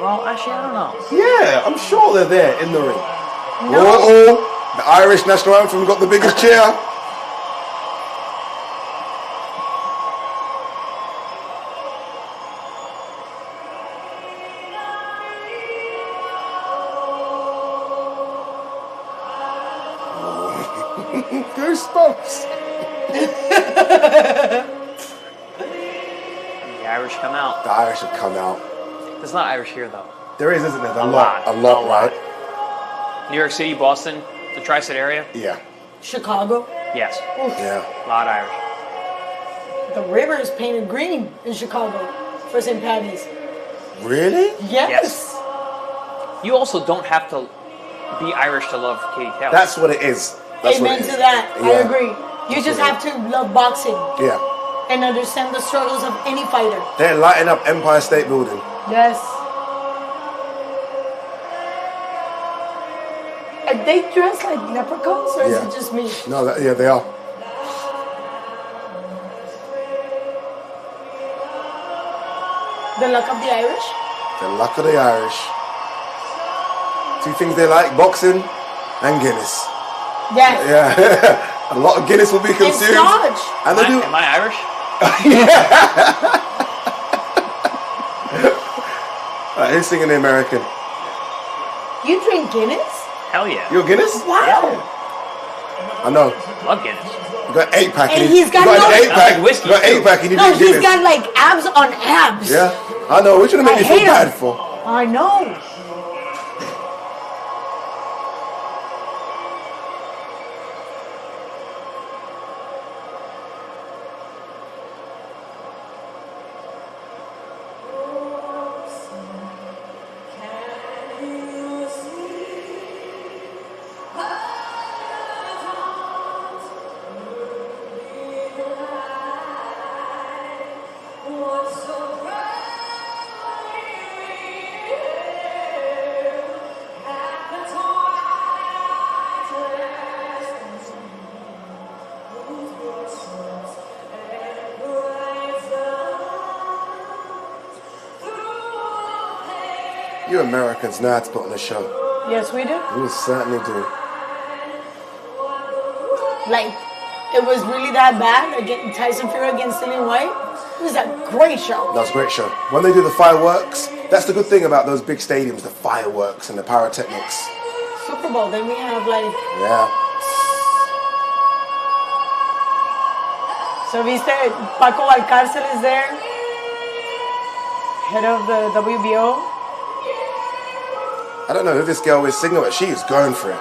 Well, actually, I don't know. Yeah, I'm sure they're there in the ring. No. Uh-oh. The Irish national anthem got the biggest cheer. Goosebumps. The Irish come out. The Irish have come out. There's not Irish here, though. There is, isn't there? A lot. lot, right? New York City, Boston, the tri-state area? Yeah, Chicago. Yes. yeah. A lot of Irish. The river is painted green in Chicago for St. Patty's. Really? Yes. You also don't have to be Irish to love Katie Taylor. That's what it is. That's what Amen it to is. that. I Yeah. agree. You just have to love boxing Yeah. and understand the struggles of any fighter. They're lighting up Empire State Building. Yes. Are they dressed like leprechauns, or is Yeah. it just me? No, yeah, they are. The luck of the Irish? The luck of the Irish. Two things they like, boxing and Guinness. Yes. Yeah. A lot of Guinness will be And consumed. Scotch. And they do. Am I Irish? Right, who's singing the American? You drink Guinness? Hell yeah. You're Guinness? Wow. I know. Love Guinness. You got 8-pack. And you he's got got no- an 8-pack. Like whiskey, You got too. 8-pack and you No, drink he's Guinness. got like abs on abs. Yeah, I know. What you gonna make I me feel hate him. bad for? I know. You Americans know how to put on a show. Yes, we do. You certainly do. Like, it was really that bad against Tyson Fury against Dillian White. It was a great show. That was a great show. When they do the fireworks, that's the good thing about those big stadiums, the fireworks and the pyrotechnics. Super Bowl, then we have like, Yeah. so viste, Paco Alcárcel is there, head of the WBO. I don't know who this girl is singing, but she is going for it.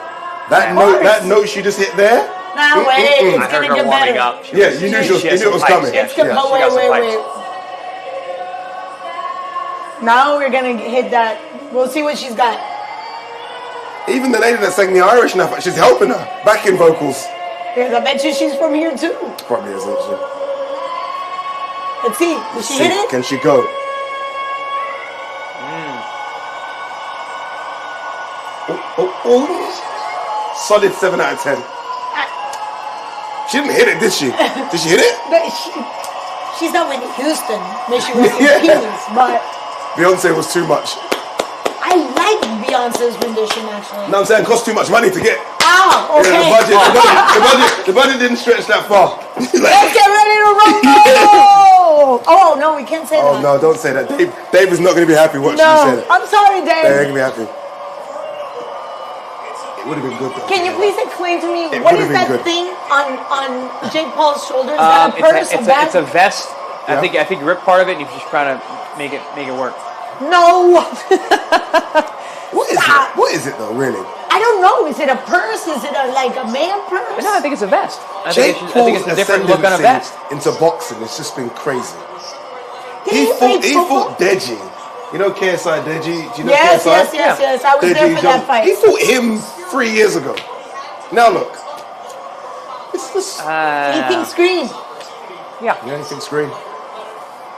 That course. note she just hit there. Nah, wait, I it's heard gonna her get warming better. up. Yeah, you knew she it has some was pipes. coming. Yeah, It's gonna, she oh, got some wait. pipes. Now we're gonna hit that. We'll see what she's got. Even the lady that sang the Irish now, she's helping her. Backing vocals. Because I bet you she's from here too. Probably isn't she? Let's see. Did she hit it? Can she go? Oh. Solid 7 out of 10. She didn't hit it, did she? Did she hit it? But she's not Whitney Houston. May she rest in peace. But Beyonce was too much. I like Beyonce's rendition actually. No, I'm saying it cost too much money to get. Ah, okay. Yeah, the budget didn't stretch that far. Let's get ready to rumble! Oh no, we can't say that. Oh no, don't say that. Dave is not going to be happy watching you say No, that. I'm sorry, They're Dave. going to be happy. It would have been good though. Can you please explain to me It what would've is been that good. thing on Jake Paul's shoulders? Is that a purse, a bag? It's a vest I think you ripped part of it, and you're just trying to make it work. No. What is it? What is it though, really? I don't know. Is it a purse? Is it like a man purse? No, I think it's a vest. I Jake think it's a different look on a vest. into boxing. It's just been crazy. Did He play fought Deji. You know KSI Deji? Do you know Yes, KSI? yes. I was there for that fight. He fought him 3 years ago. Now look. It's just... He thinks green. Yeah. You know anything screen?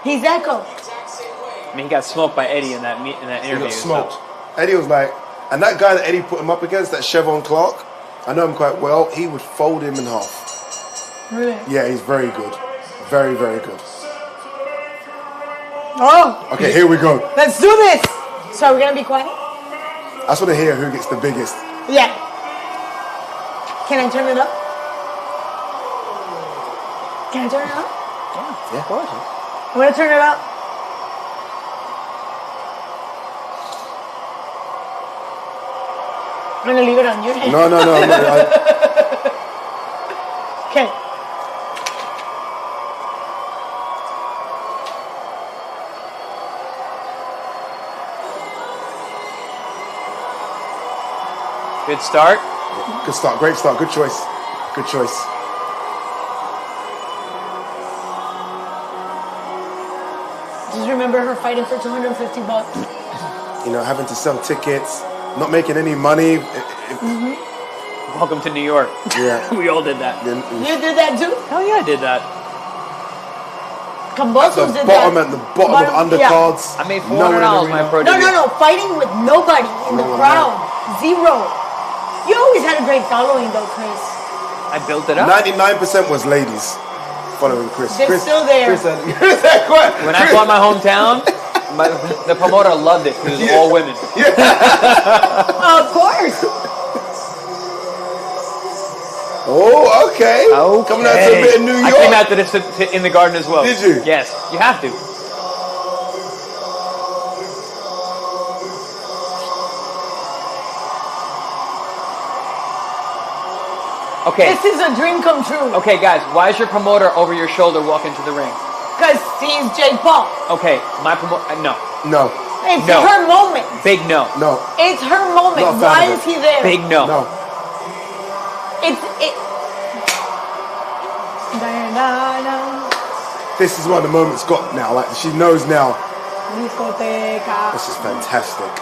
He's Echo. I mean, he got smoked by Eddie in that He interview. got smoked. Eddie was like... And that guy that Eddie put him up against, that Chevron Clark, I know him quite well, he would fold him in half. Really? Yeah, he's very good. Very, very good. Oh. Okay, here we go. Let's do this. So we're going to be quiet? I just want to hear who gets the biggest. Yeah. Can I turn it up? Can I turn it up? Yeah, of course. I'm going to turn it up. I'm going to leave it on your head. No, I'm not. Okay. Good start. Good start. Great start. Good choice. Good choice. Just remember her fighting for $250. You know, having to sell tickets, not making any money. Welcome to New York. Yeah. We all did that. Then You did that too? Hell yeah, I did that. Cambosos the did bottom that. at the bottom of undercards. I made no one in the $400 my arena. pro No, debut. no, no. Fighting with nobody in the No one crowd. Zero. You always had a great following though, Chris. I built it up. 99% was ladies following Chris. They're still there. Chris had quite. When I bought my hometown, the promoter loved it because it was all women. Of course. Oh, okay. Coming out to a bit of New York. I came out to this in the garden as well. Did you? Yes, you have to. Okay. This is a dream come true. Okay, guys, why is your promoter over your shoulder walking to the ring? Because he's Jake Paul. Okay, my promoter, no. No. It's No. her moment. Big no. No. It's her moment. Not a fan Why of is it. he there? Big no. No. It. This is what the moment's got now. Like, she knows now. Discoteca. This is fantastic.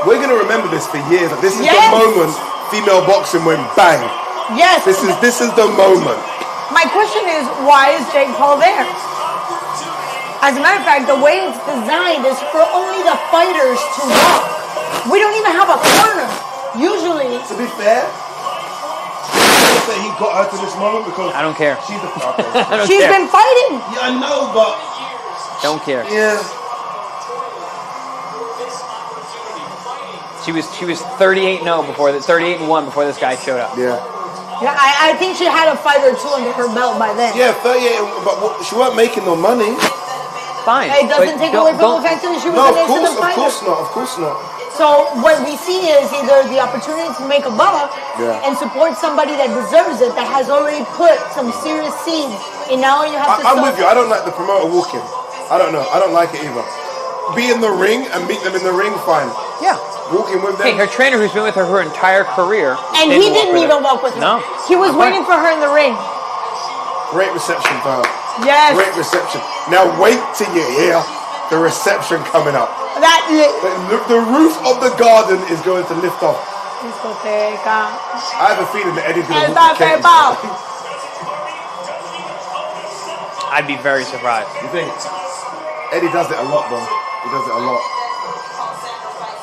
We're going to remember this for years. Like, this is Yes. the moment female boxing went bang. Yes. This is the moment. My question is, why is Jake Paul there? As a matter of fact, the way it's designed is for only the fighters to walk. We don't even have a corner. Usually, To be fair, I say he got her to this moment because I don't care. she's the I don't she's care. been fighting. Yeah, I know, but Don't care. yeah. She was 38-0 before this, 38-1 before this guy showed up. Yeah. Yeah, I think she had a fight or two under her belt by then. Yeah, 38, but she weren't making no money. Fine. It doesn't but take don't- away from don't- the fact that she was No, an excellent fighter. of course not. So what we see is either the opportunity to make a buck Yeah. and support somebody that deserves it, that has already put some serious seeds, and now you have to. I'm with you. I don't like the promoter walking. I don't know. I don't like it either. Be in the ring and meet them in the ring, fine. Yeah. Walking with them. Hey, her trainer, who's been with her entire career, And he didn't even walk with her. No. He was Okay. waiting for her in the ring. Great reception for her. Yes. Great reception. Now wait till you hear the reception coming up. That The roof of the garden is going to lift off. discoteca. I have a feeling that Eddie's going to El walk the Tafe cage. Pau. I'd be very surprised. You think? Eddie does it a lot, though. He does it a lot.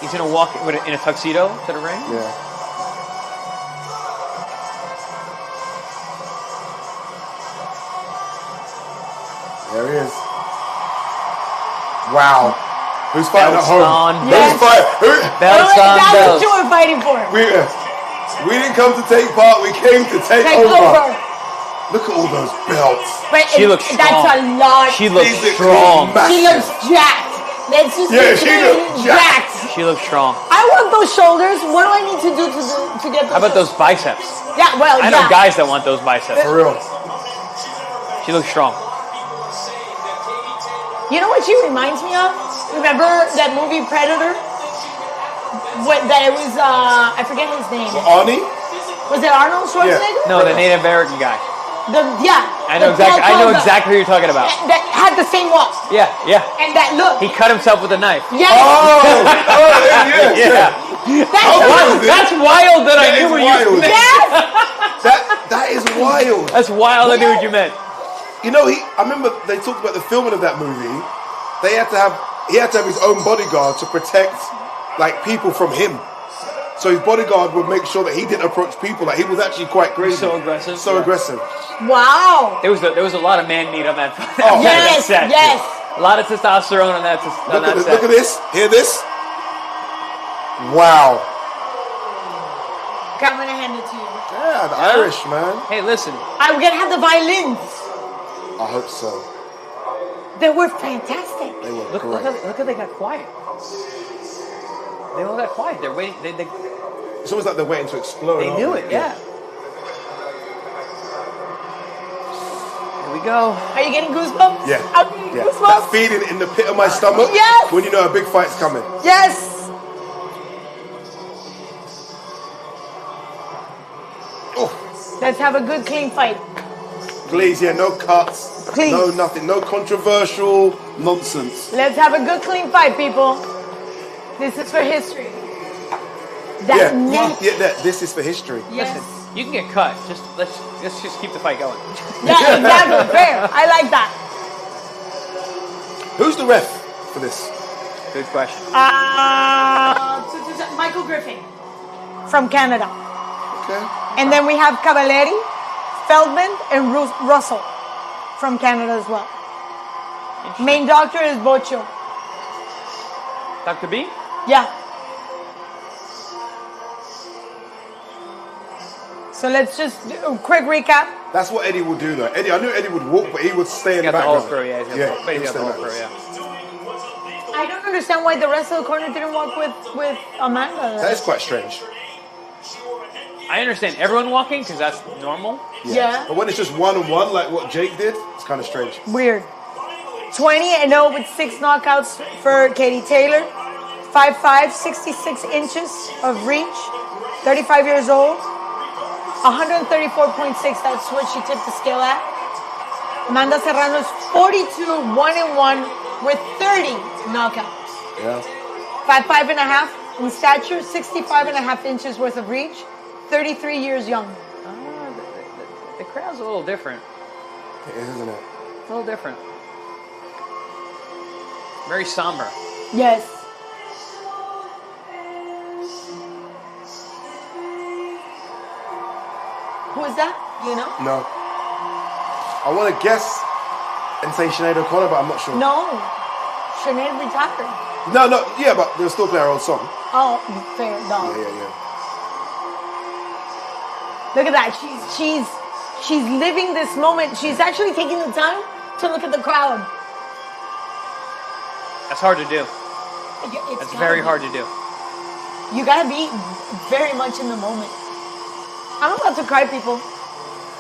He's gonna walk in a tuxedo to the ring. Yeah. There he is. Wow. Who's fighting Belts at home? on Yes. Who's fighting? Belts on That's belts. what you were fighting for. We didn't come to take part. We came to take Take over. over. Look at all those belts. But She looks strong. That's a lot. She looks These are strong. massive. She looks jacked. Let's just Yeah, say she looks jacked. She looks strong. I want those shoulders. What do I need to do to get those? How about those biceps? Yeah, well, I know guys that want those biceps. For real. She looks strong. You know what she reminds me of? Remember that movie Predator? That it was, I forget his name. Arnie? Was it Arnold Schwarzenegger? No, the Native American guy. I know exactly who you're talking about. That had the same walk. Yeah. And that look. He cut himself with a knife. Yes. Yeah. That's wild that I knew what you meant. Yes. That is wild. That's wild I knew what you meant. You know, I remember they talked about the filming of that movie. He had to have his own bodyguard to protect like people from him. So his bodyguard would make sure that he didn't approach people. Like he was actually quite crazy. So aggressive. So aggressive. Wow. There was a lot of man meat on that. Yes. Set. Yes. A lot of testosterone on that. Set. Look at this. Hear this? Wow. Okay, I'm gonna hand it to you. Yeah, the Irish, man. Hey, listen. I'm gonna have the violins. I hope so. They were fantastic. They were Look great. how they got quiet. They all got quiet. They're waiting. It's almost like they're waiting to explode. They knew it. Yeah. Here we go. Are you getting goosebumps? Yeah. I'm getting Yeah. goosebumps. That feeling in the pit of my stomach. Yes. When you know a big fight's coming. Yes. Oh, Let's have a good, clean fight. please, yeah, no cuts. Please. No nothing. No controversial nonsense. Let's have a good, clean fight, people. This is for history. That neck. This is for history. Yes. Listen, you can get cut. Let's just keep the fight going. Yeah, exactly. Fair. I like that. Who's the ref for this? Good question. Michael Griffin from Canada. Okay. And then we have Cavalieri, Feldman, and Russell from Canada as well. Main doctor is Bocho. Dr. B? Yeah. So let's just do a quick recap. That's what Eddie would do, though. I knew Eddie would walk, but he would stay in the Got the background. whole crew, yeah. He's got the whole crew, yeah. I don't understand why the rest of the corner didn't walk with Amanda. That is quite strange. I understand everyone walking because that's normal. Yeah. But when it's just one-on-one, like what Jake did, it's kind of strange. Weird. 20-0 with 6 knockouts for Katie Taylor. 5'5", 66 inches of reach. 35 years old. 134.6, that's what she tipped the scale at. Amanda Serrano is 42, 1-1 with 30 knockouts. Yeah. 5'5.5" in stature, 65.5 inches worth of reach, 33 years young. The crowd's a little different. It is, isn't it? A little different. Very somber. Yes. Who is that? You know? No. I want to guess and say Sinead O'Connor, but I'm not sure. No. Sinead retired. No, yeah, but they'll still play her old song. Oh, fair. No. Yeah. Look at that. She's living this moment. She's actually taking the time to look at the crowd. That's hard to do. That's very hard to do. You gotta be very much in the moment. I'm about to cry, people.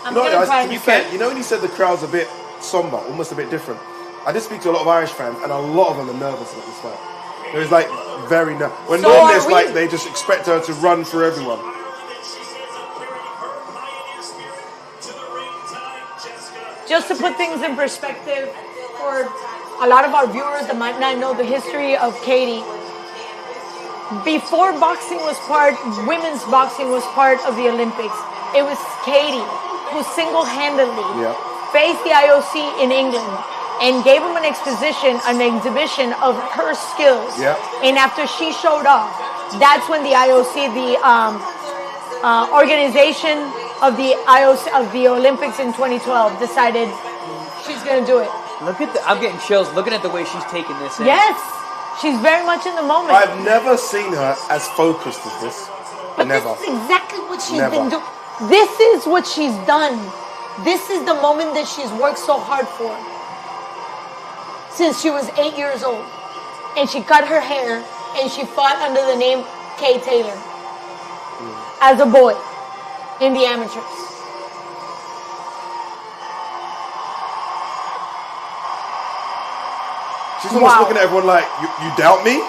I'm gonna cry. You know when you said the crowd's a bit somber, almost a bit different? I did speak to a lot of Irish fans, and a lot of them are nervous about this fight. There's like very nervous. When normally it's like they just expect her to run through everyone. Just to put things in perspective, for a lot of our viewers that might not know the history of Katie, before women's boxing was part of the Olympics, it was Katie who single-handedly faced the IOC in England and gave them an exhibition of her skills. Yeah. And after she showed off, that's when the IOC, the organization of the Olympics in 2012, decided she's going to do it. I'm getting chills looking at the way she's taking this in. Yes. She's very much in the moment. I've never seen her as focused as this. But Never. this is exactly what she's Never. been doing. This is what she's done. This is the moment that she's worked so hard for. Since she was 8 years old. And she cut her hair and she fought under the name Kay Taylor. As a boy in the amateurs. She's almost looking at everyone like, you doubt me?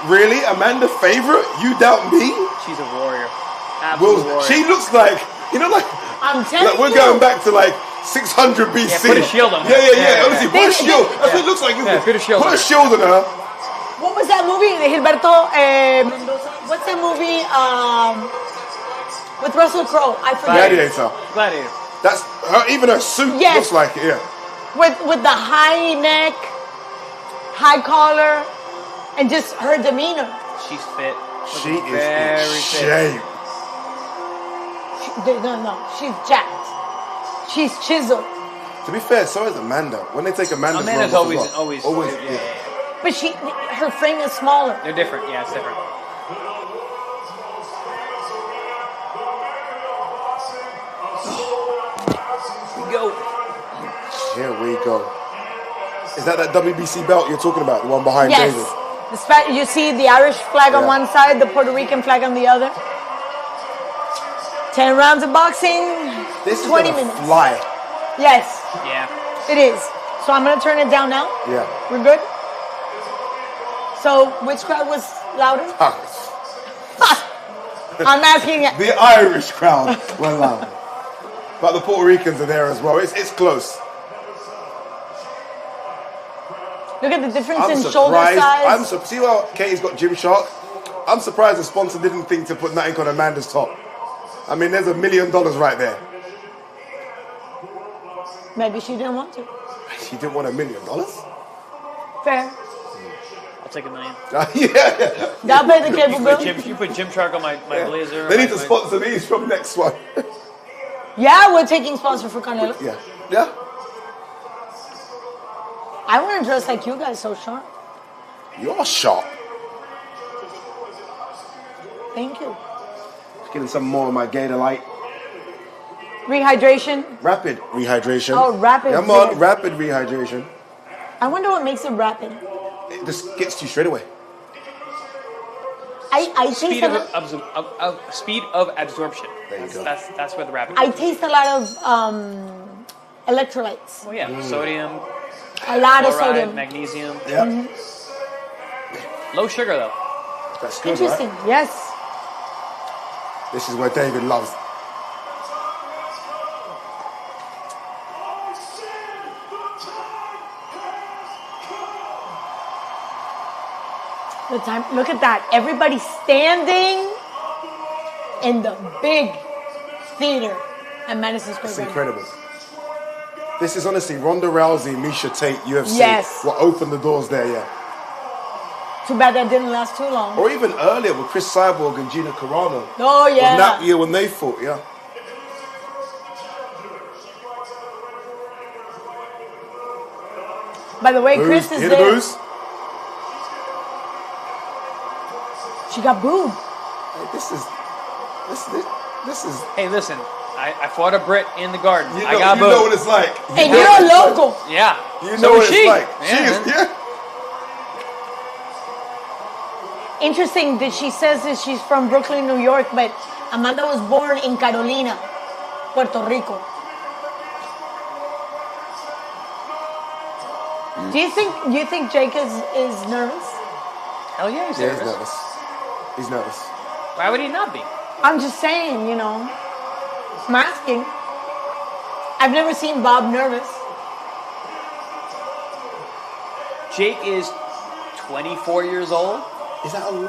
Really? Amanda favorite? You doubt me? She's a warrior. Absolute warrior. She looks like, I'm telling like we're you. going back to like 600 BC. Yeah, put a shield on her. Yeah. Honestly, put a shield. That's what it looks like. Yeah, put a shield Put on a her. shield on her. What was that movie? Gilberto Mendoza. What's that movie with Russell Crowe? I forget. Gladiator. That's her. Even her suit Yes. looks like it. Yeah. With the high neck, high collar, and just her demeanor. She's fit. She is very in fit. shape. No, she's jacked. She's chiseled. To be fair, so is Amanda. When they take Amanda's Amanda's role as always, well. yeah. But her frame is smaller. They're different. Yeah, it's different. Go. Here we go. Is that WBC belt you're talking about? The one behind Yes. David? You see the Irish flag on Yeah. one side, the Puerto Rican flag on the other. 10 rounds of boxing, This is 20 gonna minutes. fly. Yes, Yeah. it is. So I'm going to turn it down now. Yeah. We're good? So which crowd was louder? I'm asking. The Irish crowd were loud. But the Puerto Ricans are there as well. It's close. Look at the difference I'm in shoulder surprised. size. See how Katie's got Gymshark? I'm surprised the sponsor didn't think to put nothing on Amanda's top. I mean, there's $1 million right there. Maybe she didn't want to. She didn't want $1 million? Fair. I'll take $1 million. Yeah. That'll pay the cable bill. You put Gymshark on my blazer. They need to sponsor these from next one. Yeah, we're taking sponsor for Canelo. Yeah. I want to dress like you guys, so sharp. You're sharp. Thank you. Getting some more of my Gator Light. Rehydration. Rapid rehydration. Oh, rapid. Come on, rapid rehydration. I wonder what makes it rapid. It just gets to you straight away. I taste Speed a lot. speed of absorption. There you go. That's where the rapid. I taste a lot of electrolytes. Oh yeah, sodium, A lot of chloride, sodium. magnesium. Yeah. Low sugar though. That's good, Interesting. right? Yes. This is what David loves. The time. Look at that. Everybody standing in the big theater at Madison Square It's Garden. incredible. This is honestly Ronda Rousey, Misha Tate, UFC. Yes. What opened the doors there, yeah. Too bad that didn't last too long. Or even earlier with Chris Cyborg and Gina Carano. Oh yeah. When that year when they fought, yeah. By the way, Booze. Chris is Hear the there. booze? She got booed. Hey, this is. Hey, listen, I fought a Brit in the garden. You know, I got you know booed. what it's like. And know you're what a it's like. local. Yeah. You So know what is it's she. like. Yeah, She is, man. yeah. Interesting that she says that she's from Brooklyn, New York, but Amanda was born in Carolina, Puerto Rico. Do you think Jake is nervous? Hell yeah, he's Yeah, nervous. he's nervous. He's nervous. Why would he not be? I'm just saying, you know. I'm asking. I've never seen Bob nervous. Jake is 24 years old. Is that old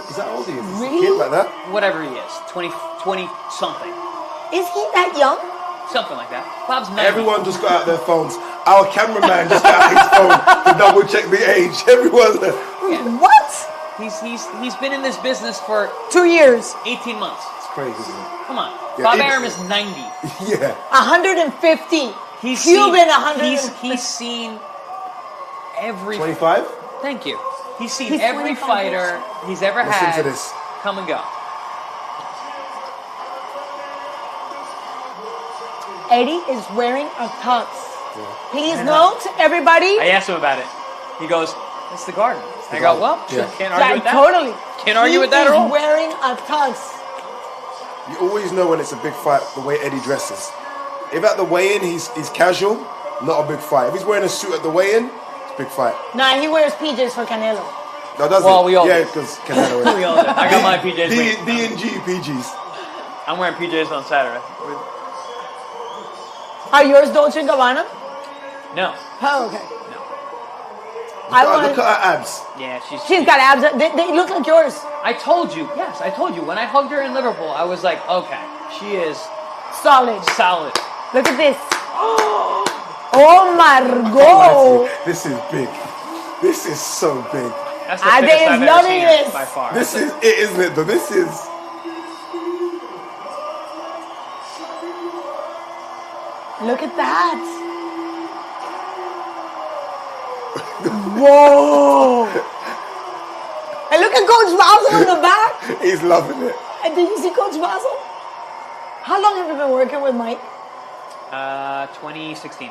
he is? Is he Really? a kid like that? Whatever he is. 20 something. Is he that young? Something like that. Bob's 90. Everyone just got out their phones. Our cameraman just got out his phone to double check the age. Everyone. What? He's been in this business for 2 years. 18 months. It's crazy, isn't it? Come on. Yeah, Bob it- Arum is 90. Yeah. 150. He's Cuban seen, 150. he's seen every 25? Thank you. He's seen He's every 25 fighter he's ever Listen had to this. come and go. Eddie is wearing a tux. Please note, everybody. I asked him about it. He goes, "It's the garden." I go, "Well, Yeah. can't argue with that." Totally. Can't argue with that at all. He's wearing a tux. You always know when it's a big fight the way Eddie dresses. If at the weigh-in he's casual, not a big fight. If he's wearing a suit at the weigh-in, it's Big fight. Nah, he wears PJs for Canelo. No, does Well, it? we all Yeah, do. because Canelo. We all did. I got my PJs. D&G PGs. I'm wearing PJs on Saturday. Are yours Dolce & Gabbana? No. Oh, okay. No. Look at her abs. Yeah, She's got abs. They look like yours. I told you. Yes, I told you. When I hugged her in Liverpool, I was like, okay, she is Solid. solid. Look at this. Oh my God. This is big. This is so big. That's the Ade fittest is I've ever loving seen her, this. by far. This is it, isn't it? Though this is. Look at that. Whoa. And look at Coach Basil in the back. He's loving it. And did you see Coach Basil? How long have you been working with Mike? 2016.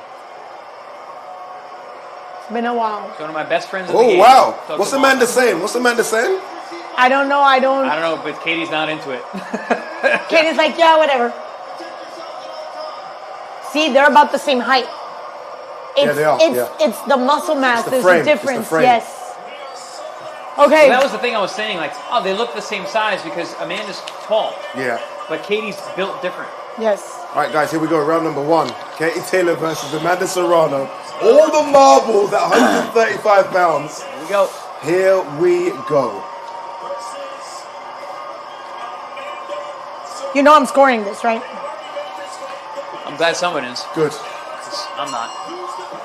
It's been a while. It's one of my best friends in the Oh game. wow! Talks What's about- Amanda saying? What's Amanda saying? I don't know. I don't know, but Katie's not into it. Katie's like, yeah, whatever. See, they're about the same height. It's, Yeah, they are, It's, yeah. it's the muscle mass. the There's frame, a it's the difference. frame. Yes. Okay. That was the thing I was saying. Like, oh, they look the same size because Amanda's tall, Yeah. but Katie's built different. Yes. All right, guys, here we go. Round number 1. Katie Taylor versus Amanda Serrano. All the marbles at 135 pounds. Here we go. Here we go. You know I'm scoring this, right? I'm glad someone is. Good. 'Cause I'm not.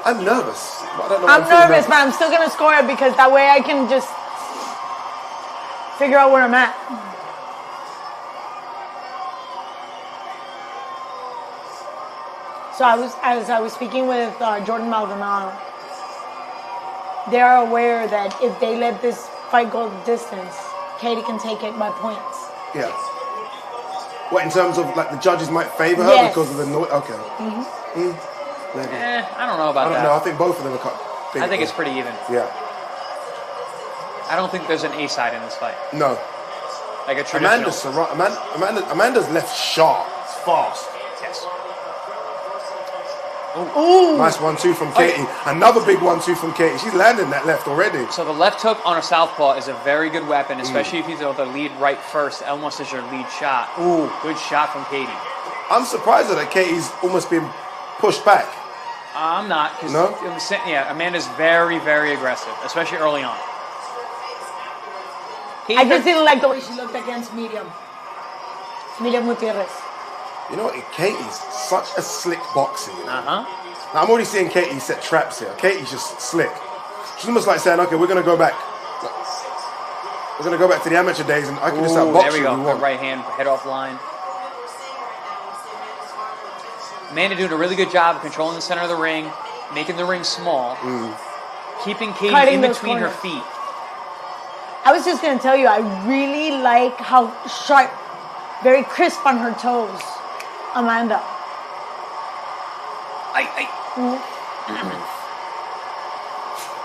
I'm nervous. But I don't know why I'm feeling nervous, but I'm still going to score it because that way I can just figure out where I'm at. So as I was speaking with Jordan Maldonado, they are aware that if they let this fight go the distance, Katie can take it by points. Yeah. What, in terms of, like, the judges might favor her Yes. because of the noise? Okay. Maybe. I don't know about I don't that. know. I think both of them are cut. I think it's pretty even. Yeah. I don't think there's an A side in this fight. No. Like a traditional. Amanda's left sharp. It's fast. Yes. Ooh. Nice 1-2 from Katie. Another big 1-2 from Katie. She's landing that left already. So the left hook on a southpaw is a very good weapon, especially if he's able to lead right first, almost as your lead shot. Ooh, good shot from Katie. I'm surprised that Katie's almost been pushed back. I'm not, because No? Amanda's very, very aggressive, especially early on. I just didn't like the way she looked against Miriam Gutierrez. You know what? Katie's such a slick boxer. You know? Uh-huh. Now, I'm already seeing Katie set traps here. Katie's just slick. She's almost like saying, okay, we're going to go back. We're going to go back to the amateur days and I can just start Ooh, boxing there we go. if we want. Good right hand, head off line. Amanda doing a really good job of controlling the center of the ring, making the ring small, keeping Katie Cutting in those between her corners. feet. I was just going to tell you, I really like how sharp, very crisp on her toes, Amanda.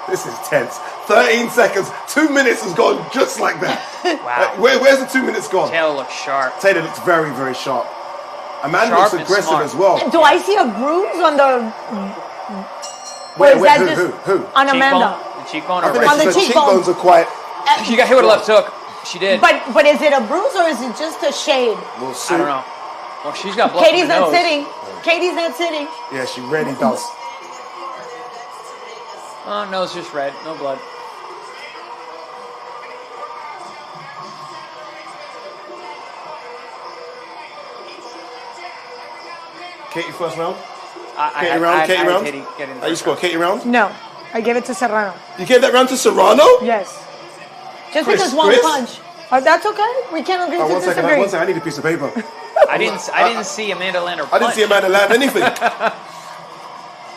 This is tense. 13 seconds. 2 minutes has gone just like that. Wow. Where's the 2 minutes gone? Taylor looks sharp. Taylor looks very, very sharp. Amanda Sharp looks and aggressive smart. as well. Do I see a bruise on the... Wait, is that who, just who? on Amanda? The cheekbone I or think right? On the her cheekbone. cheekbones are quite... She got hit with a left hook. She did. But is it a bruise or is it just a shade? We'll see. I don't know. Well, she's got blood Katie's from the not nose. sitting. Katie's not sitting. Yeah, she really does. Oh, nose just red. No blood. Katie first round? I Katie had- round, I had- Katie I had round? Katie get in How you first score? round. Katie round? No, I gave it to Serrano. You gave that round to Serrano? Yes. Just Chris, because one Chris? punch. Oh, that's okay. We can agree Oh, to one second, disagree. one second. I need a piece of paper. I didn't see Amanda land her I punch. didn't see Amanda land anything.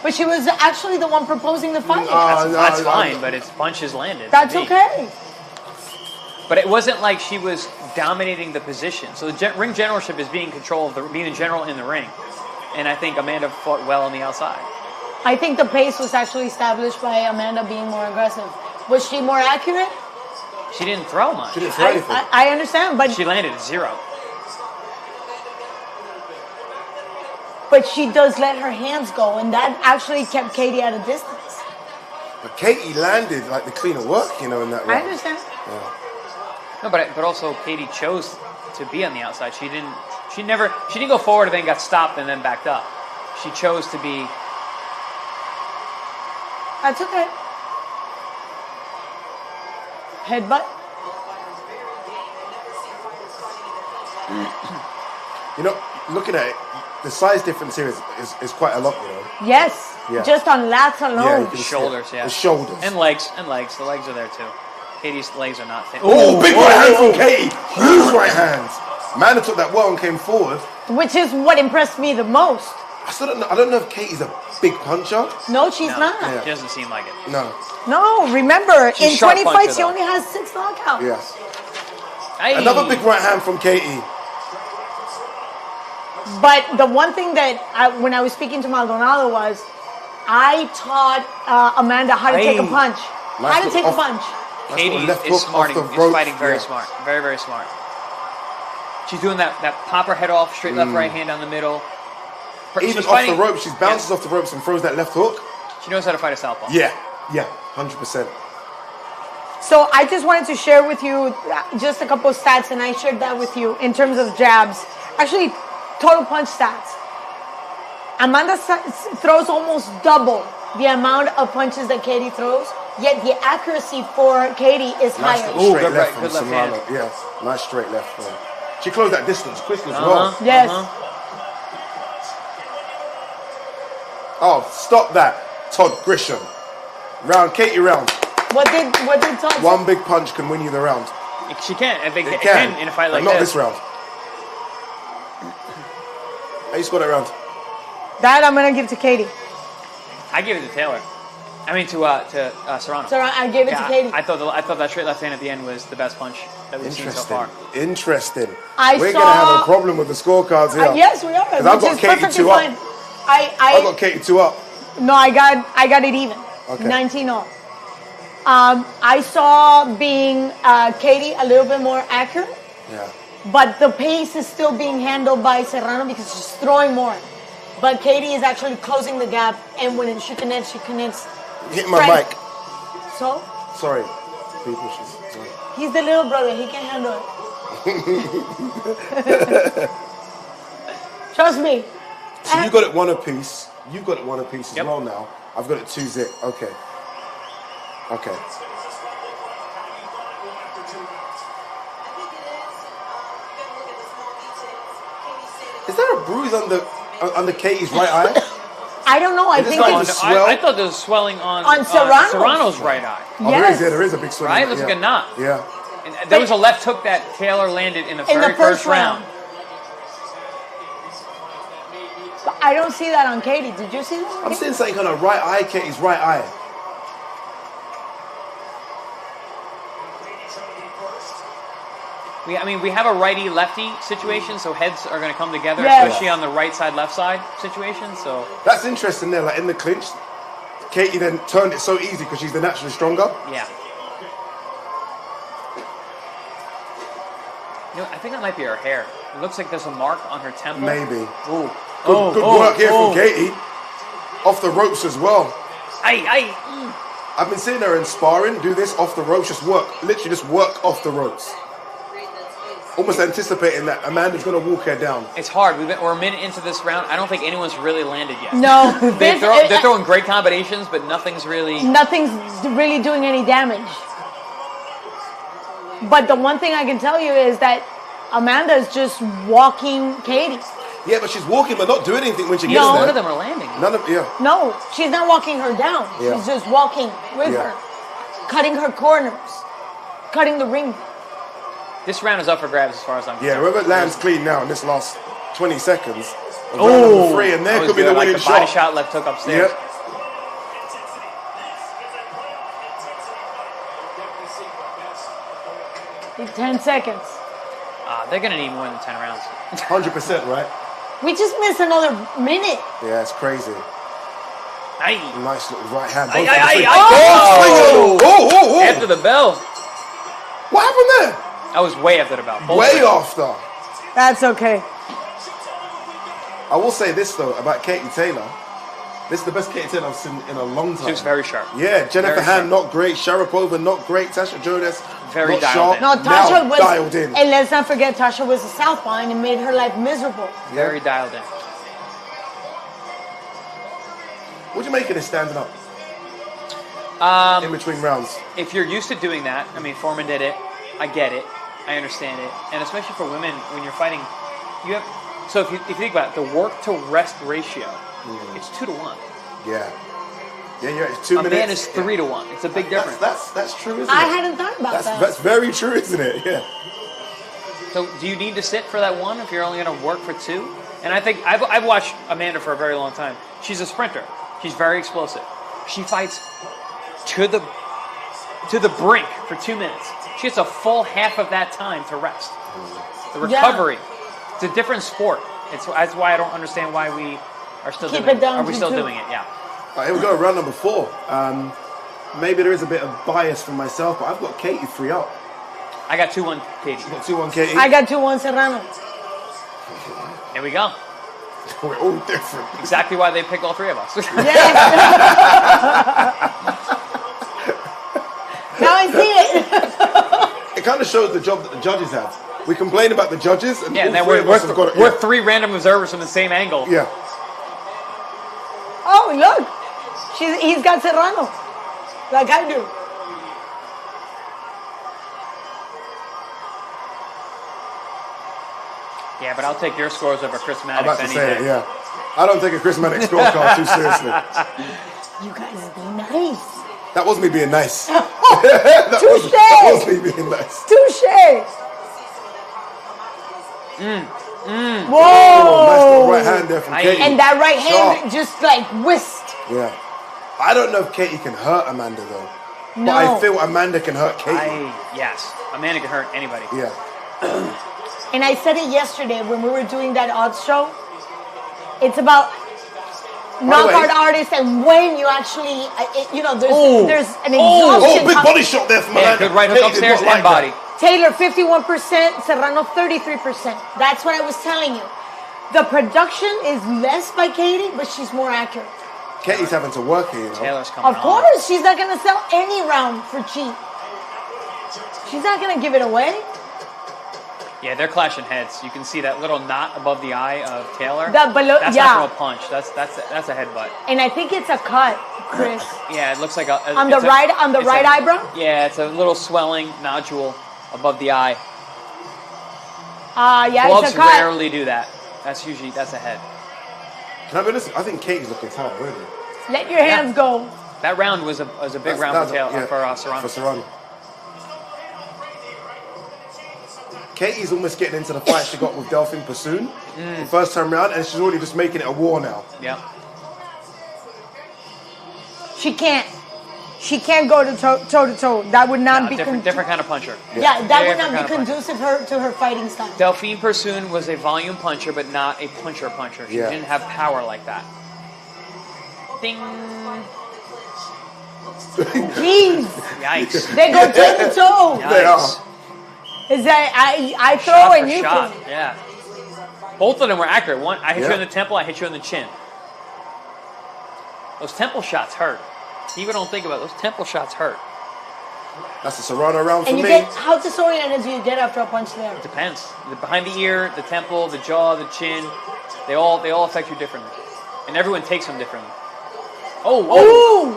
But she was actually the one proposing the fight. That's fine, but it's punches landed. That's to me. okay. But it wasn't like she was dominating the position. So the ring generalship is being the general in the ring, and I think Amanda fought well on the outside. I think the pace was actually established by Amanda being more aggressive. Was she more accurate? She didn't throw much. She didn't throw anything. I understand, but She landed at 0. she does let her hands go, and that actually kept Katie at a distance. But Katie landed like the cleaner work, you know, in that I round. understand. No, but also Katie chose to be on the outside. She didn't go forward and then got stopped and then backed up. She chose to be. That's okay. Headbutt. You know, looking at it, the size difference here is quite a lot, you know. Yes. Yeah. Just on lats Yeah, alone. you can see Shoulders, it. yeah. The shoulders. And legs. The legs are there too. Katie's legs are not thin. Oh, big right hand from Katie. Huge right hands. Amanda took that well and came forward. Which is what impressed me the most. I still don't know. I don't know if Katie's a big puncher. No, she's not. Yeah. She doesn't seem like it. No. No, remember, She's in sharp 20 puncher, fights, she though. only has 6 knockouts. Yes. Hey. Another big right hand from Katie. But the one thing that when I was speaking to Maldonado was, I taught Amanda how to take a punch. Nice How to take a off- punch. Katie left is hook off smarting. the Is ropes, fighting very yeah. smart. Very, very smart. She's doing that pop her head off, straight left, right hand down the middle. Even She's off fighting- the ropes, she bounces off the ropes and throws that left hook. She knows how to fight a southpaw. Yeah, 100%. So I just wanted to share with you just a couple of stats, and I shared that with you in terms of jabs. Actually, total punch stats. Amanda throws almost double the amount of punches that Katie throws, yet the accuracy for Katie is Nice higher. little straight good left right, from good left Serrano. hand. Yeah, nice straight left from. She closed that distance quick as well. Yes. Oh, stop that, Todd Grisham. Round, Katie round. What did Todd say? One big punch can win you the round. She can. I think It it can, can in a fight but like not this. this round. How you scored that round? That I'm gonna give to Katie. I gave it to Taylor. I mean to Serrano. So I gave it to Katie. I thought that straight left hand at the end was the best punch that we've seen so far. Interesting. saw- We're gonna have a problem with the scorecards here. Yes, we are. Because I've which got is Katie perfectly 2 up. fine. I got Katie 2 up. No, I got it even. Okay. 19-0. I saw being Katie a little bit more accurate, Yeah. but the pace is still being handled by Serrano because she's throwing more. But Katie is actually closing the gap, and when she connects, Hit my Right. mic. So Sorry. People, she's sorry. he's the little brother. He can handle it. Trust me. So you got it 1 apiece. You got it 1 apiece as Yep. well now. I've got it 2-0. Okay. Okay. Is there a bruise under Katie's right eye? I don't know. I It is think like it's the swell? I thought there was swelling on Serrano's. Serrano's right eye. Oh, yes. there is a big swing. Right? Looks like a knot. Yeah. And there was a left hook that Taylor landed in the In very the first round. I don't see that on Katie. Did you see that? on I'm Katie? seeing something on her right eye, Katie's right eye. We have a righty-lefty situation, so heads are going to come together, Yes. especially on the right side, left side situation. So That's interesting there, like in the clinch. Katie then turned it so easy because she's the naturally stronger. yeah. You know, I think that might be her hair. It looks like there's a mark on her temple. Maybe. Ooh. Good work here from Katie. Off the ropes as well. Aye. I've been seeing her in sparring, do this off the ropes, just work. Literally just work off the ropes. Almost anticipating that Amanda's going to walk her down. It's hard. We're a minute into this round. I don't think anyone's really landed yet. No. They're throwing great combinations, but nothing's really. Nothing's really doing any damage. But the one thing I can tell you is that Amanda is just walking Katie. Yeah, but she's walking but not doing anything when she gets No. there. None of them are landing. None of, yeah. No, she's not walking her down. Yeah. She's just walking with Yeah. her, cutting her corners, cutting the ring. This round is up for grabs as far as I'm Yeah, concerned. whoever lands clean now in this last 20 seconds. of Oh, round number 3, and there that was could be good. the winning like the body shot. shot left hook upstairs. Yep. In 10 seconds. They're going to need more than 10 rounds. 100%, right? We just missed another minute. Yeah, it's crazy. Aye. Nice little right hand. Aye, Both aye, at the swing. aye, Oh, oh. After the bell. What happened there? I was way after the bell. Both Way rounds. after. That's okay. I will say this though about Katie Taylor. This is the best Katie I've seen in a long time. She was very sharp. Yeah, Jennifer Very Han, sharp. not great. Sharapova, not great. Tasha Jonas, Very not dialed sharp. in. No, Tasha Now was, dialed in. and let's not forget, Tasha was a southpaw and it made her life miserable. Very dialed in. What do you make of this standing up in between rounds? If you're used to doing that, I mean, Foreman did it. I get it. I understand it. And especially for women, when you're fighting, you have. So if you think about it, the work to rest ratio, it's 2 to 1. Yeah. Yeah, yeah, it's 2 A minutes. man is 3 to 1. It's a big difference. That's true, isn't it? I hadn't thought about that. That's very true, isn't it? Yeah. So do you need to sit for that 1 if you're only going to work for 2? And I think I've watched Amanda for a very long time. She's a sprinter. She's very explosive. She fights to the brink for 2 minutes. She gets a full half of that time to rest. The recovery. It's a different sport. That's why I don't understand why we are still Keep doing it down Are we to still 2. doing it? Yeah. All right, here we go, round number 4. Maybe there is a bit of bias from myself, but I've got Katie 3-0. I got 2-1, Katie. Got 2-1 Katie. I got 2-1 Serrano. Here we go. We're all different. Exactly why they picked all 3 of us. Yes. Now I see it. It kind of shows the job that the judges have. We complain about the judges, and Yeah, all and then 3 of us have got it. we're 3 random observers from the same angle. Yeah. Oh, look. He's got Serrano. Like I do. Yeah, but I'll take your scores over Chris I'm Maddox about to any say day. it, yeah. I don't take a Chris Maddox scorecard too seriously. You guys be nice. That was me being nice. Touche. that was me being nice. Touche. Oh, Whoa. nice little right hand there from Aye. Katie. And that right hand Sharp. just like whisked. Yeah. I don't know if Katie can hurt Amanda, though. No. But I feel Amanda can hurt Katie. Yes, Amanda can hurt anybody. Yeah. And I said it yesterday when we were doing that odds show. It's about knockout artists and when you actually, there's an exhaustion. Oh, big body shot there from Yeah, Amanda. good right hook Katie did upstairs not and like body. that. Taylor 51%, Serrano 33%. That's what I was telling you. The production is less by Katie, but she's more accurate. Katie's having to work here, you know. Taylor's coming Of on. course, she's not going to sell any round for cheap. She's not going to give it away. Yeah, they're clashing heads. You can see that little knot above the eye of Taylor. That below, That's yeah. not from a punch. That's a headbutt. And I think it's a cut, Chris. Yeah, it looks like a On the right eyebrow? Yeah, it's a little swelling nodule above the eye. Yeah, Gloves it's a cut. rarely do that. That's a head. Can I be honest? I think Katie's looking tired already. Let your hands go. That round was a big round for Taylor, for Serrano. For Serrano. Katie's almost getting into the fight she got with Delphine Pursoon the first time round, and she's already just making it a war now. Yeah. She can't. She can't go to toe to toe. That would not be different kind of puncher. Yeah, that would Different not be kind of conducive to her fighting style. Delphine Pursoon was a volume puncher, but not a puncher. She Yeah. didn't have power like that. Ding. Jeez, Yikes. they go toe to toe. They are. Yikes. Is that I throw Shot and for you shot. throw? Yeah. Both of them were accurate. One, I hit you Yeah. in the temple, I hit you in the chin. Those temple shots hurt. People don't think about it. Those temple shots hurt. That's a Serrano round for And you me. get how disoriented do you get after a punch there? Depends. Behind the ear, the temple, the jaw, the chin, they all affect you differently. And everyone takes them differently. Ooh!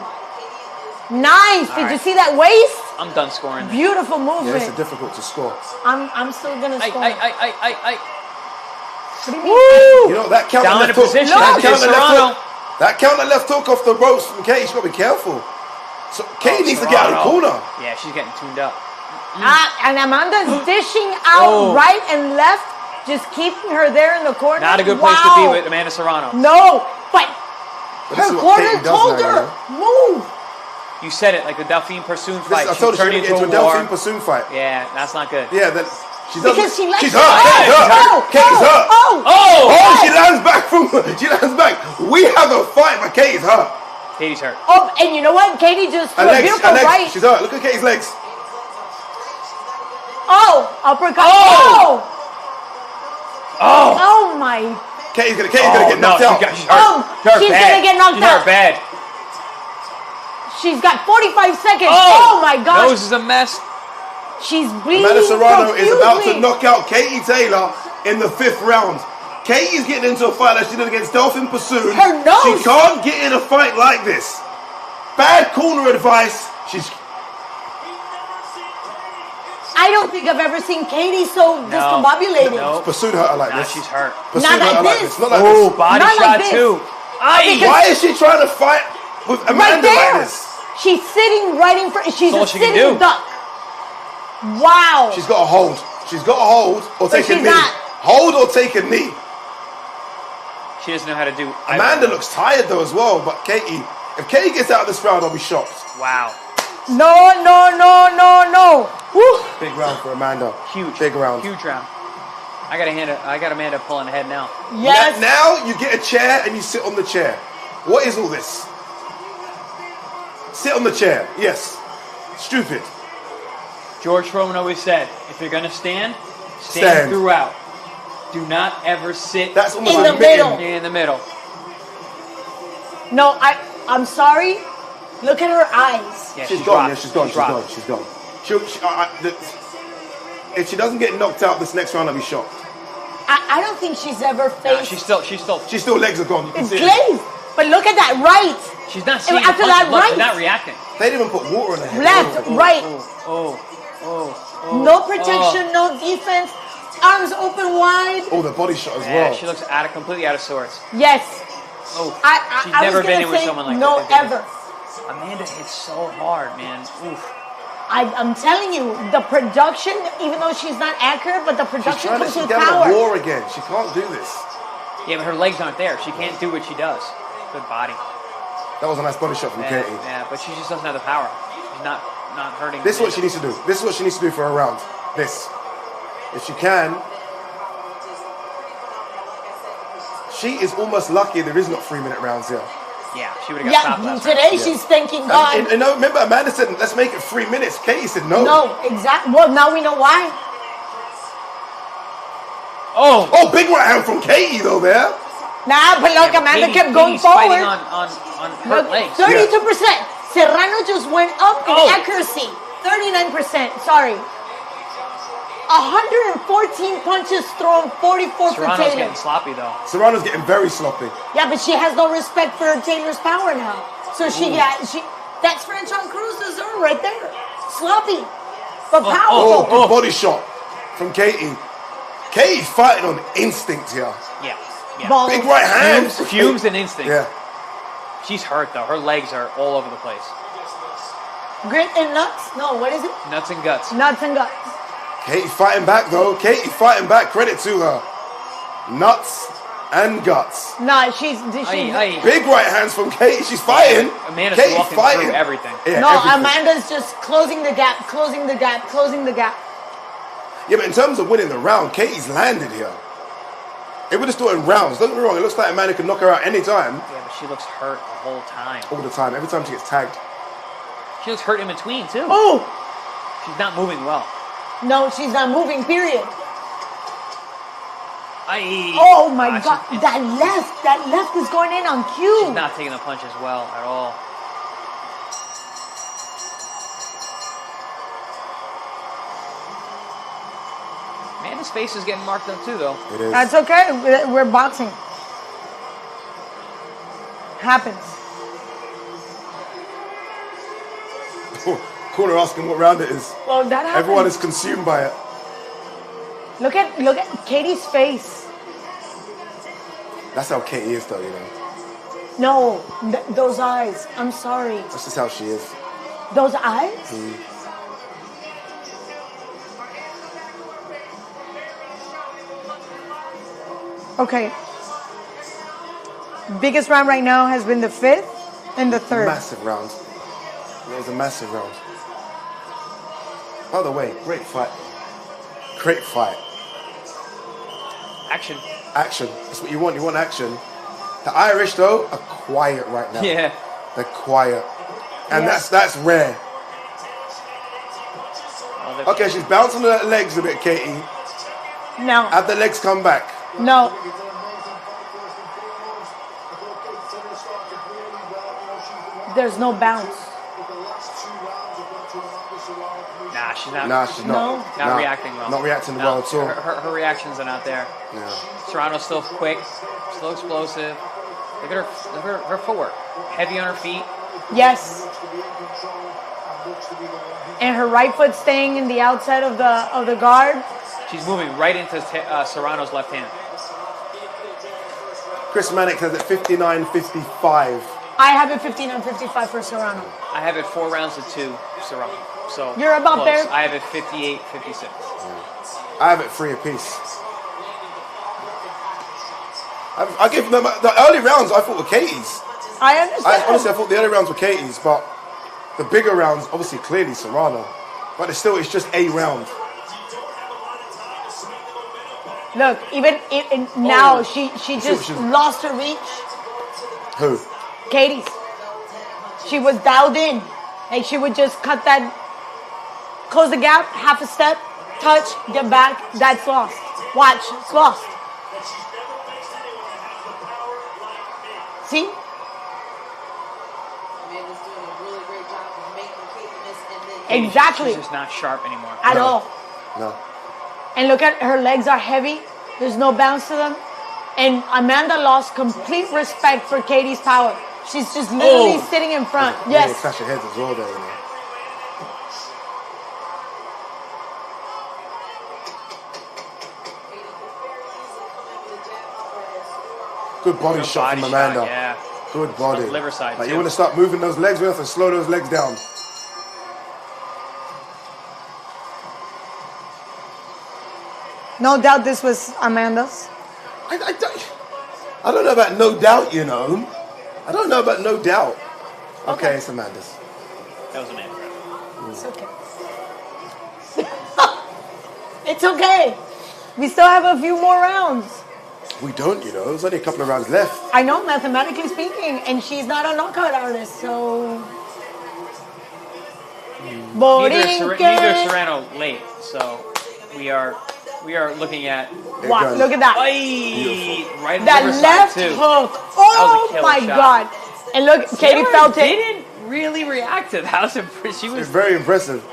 Nice! Did you right. see that waist? I'm done scoring. Beautiful Yeah, movement. it's difficult to score. I'm still gonna score. I. What do you mean? You know, that counter Down left in hook. position. That Look. counter left Serrano. hook. That counter left hook off the ropes from Katie. She's got to be careful. So Katie needs to get out of the Serrano. corner. Yeah, she's getting tuned up. And Amanda's dishing out right and left, just keeping her there in the corner. Not a good place to be with Amanda Serrano. No, but But this her is what corner Katie does told now, her, move. You said it, like the Delphine Pursoon fight. I told her turned she's going to into get into a war. Delphine Pursoon fight. Yeah, that's not good. Yeah, that she doesn't. Because she likes she's it. hurt. Katie's hurt. Katie's hurt. Oh, She lands back she lands back. We have a fight, but Katie's hurt. Katie's hurt. oh, and you know what? Katie just threw Her a legs, beautiful her legs. right. She's hurt. Look at Katie's legs. Oh, uppercut. Oh! Oh my Katie's gonna get knocked out. She's hurt. She's gonna get knocked She's out. hurt bad. She's got 45 seconds. Oh, Oh my gosh. Nose is a mess. She's bleeding. Amanda Serrano is about to profusely. knock out Katie Taylor in the 5th round. Katie's getting into a fight like she did against Delphine Pursoon. Her nose. She can't get in a fight like this. Bad corner advice. I don't think I've ever seen Katie so discombobulated. No. Pursued her like Nah, this. she's hurt. Pursued Not her like this. this. Not like Oh, this. body Not shot like this. too. Aye. Why is she trying to fight with Right Amanda there. like this? She's sitting right in front. She's all a she can sitting do. duck. Wow. She's got a hold. She's got a hold or take a she's knee. not. Hold or take a knee. She doesn't know how to do. Amanda looks tired though as well, but Katie, if Katie gets out of this round, I'll be shocked. Wow. No, no, no, no, no. Woo. Big round for Amanda. Huge. Big round. Huge round. I got Amanda pulling ahead now. Yes. Now you get a chair and you sit on the chair. What is all this? Sit on the chair. Yes. Stupid. George Foreman always said, if you're gonna stand Stand. throughout. Do not ever sit That's almost In like the mitten. middle. in the middle. No, I'm sorry. Look at her eyes. Yeah, She's she's gone. rocked. Yeah, she's gone. She's gone. rocked. She's gone. If she doesn't get knocked out this next round, I'll be shocked. I don't think she's ever Nah, faced. she's still. She's still legs are gone. You can It's see it. glazed. But look at that right. She's not seeing After the that punches. Look, right. she's not reacting. They didn't even put water on her head. Left, right. Oh. No protection, no defense. Arms open wide. Oh, the body shot as Yeah, well. she looks completely out of sorts. Yes. Oh, she's I never was been gonna in with say someone like no that. ever. Amanda hits so hard, man. Oof. I'm telling you, the production, even though she's not accurate, but the She's production trying to comes she's with down power. a war again. She can't do this. Yeah, but her legs aren't there. She can't do what she does. Good body. That was a nice body shot from Yeah, Katie. yeah, but she just doesn't have the power. She's not hurting. This is what Amanda. she needs to do. This is what she needs to do for a round. This. If she can. She is almost lucky there is not 3-minute rounds here. Yeah, she would have got stopped Yeah, last today round. she's thanking God. And no, remember Amanda said, let's make it 3 minutes. Katie said no. No, exactly. Well, now we know why. Oh, Oh, big right hand from Katie though there. Nah, but look, Amanda kept going Katie's fighting forward. on her Look, legs. 32%. Serrano just went up in Oh. accuracy. 39%. Sorry. 114 punches thrown, 44 for Serrano's Taylor. getting sloppy though. Serrano's getting very sloppy. Yeah, but she has no respect for Taylor's power now. So that's French on Cruz Azul right there. Sloppy, but Oh, powerful. good body shot from Katie. Katie's fighting on instinct here. Yeah. Balls. Big right hand. Fumes and instinct. Yeah. She's hurt though. Her legs are all over the place. Grit and nuts? No, what is it? Nuts and guts. Nuts and guts. Katie fighting back though. Katie fighting back. Credit to her. Nuts and guts. Nah, she's Aye. Big right hands from Katie. She's fighting. Amanda's Katie walking fighting. through everything. Yeah, no, everything. Amanda's just closing the gap, closing the gap, closing the gap. Yeah, but in terms of winning the round, Katie's landed here. It would just do it in rounds. Don't get me wrong. It looks like Amanda can knock her out anytime. Yeah, but she looks hurt the whole time. All the time. Every time she gets tagged. She looks hurt in between too. Oh! She's not moving well. No, she's not moving, period. Aye. Oh my God, she's- that left is going in on cue. She's not taking the punches well at all. Amanda's face is getting marked up too, though. It is. That's okay, we're boxing. Happens. Corner asking what round it is. Well, that happens. Everyone is consumed by it. Look at Katie's face. That's how Katie is, though, you know. No, those eyes. I'm sorry. That's just how she is. Those eyes? Okay. Biggest round right now has been the 5th and the 3rd. Massive round. It was a massive round. By the way, great fight. Great fight. Action. Action. That's what you want. You want action. The Irish, though, are quiet right now. Yeah. They're quiet. And Yeah. that's rare. Well, they're- Okay, she's bouncing her legs a bit, Katie. No, Have the legs come back. no. there's no bounce. Nah, she's not. Nah, she's not. Not reacting well. Not reacting well at all. Her reactions are not there. Yeah. Serrano's still quick, still explosive. Look at her footwork. Heavy on her feet. Yes. And her right foot staying in the outside of the guard. She's moving right into Serrano's left hand. Chris Mannix has it 59-55. I have it 59-55 for Serrano. I have it 4 rounds to 2, Serrano. So You're about close. there? I have it 58-56. I have it 3 apiece. I give them the early rounds. I thought were Katie's. I understand. Honestly, I thought the early rounds were Katie's, but the bigger rounds, obviously, clearly Serrano. But it's just a round. Look, even now, she just lost her reach. Who? Katie's. She was dialed in. Like she would just cut that, close the gap, half a step, touch, get back. That's lost. Watch, it's lost. See? Amanda's doing a really great job of making Katie miss and then Exactly. She's just not sharp anymore. At all. No. And look at her legs are heavy. There's no bounce to them. And Amanda lost complete respect for Katie's power. She's just literally sitting in front. Yeah, Yes. clash your heads as well there, you know. Good body shot from Amanda. Yeah. Good body. Liver side, Like too. you want to start moving those legs, we have to slow those legs down. No doubt this was Amanda's. I don't know about no doubt, you know. I don't know about no doubt. Okay, it's Amanda's. That was Amanda. It's okay. It's okay. We still have a few more rounds. We don't, you know. There's only a couple of rounds left. I know, mathematically speaking, and she's not a knockout artist, so. Neither Serrano late, so we are looking at Wow, look at that. right That liver side, left too. hook. That was a Oh killer my shot. God. And look, Katie felt it. Didn't really react to that. That was she It's was very impressive.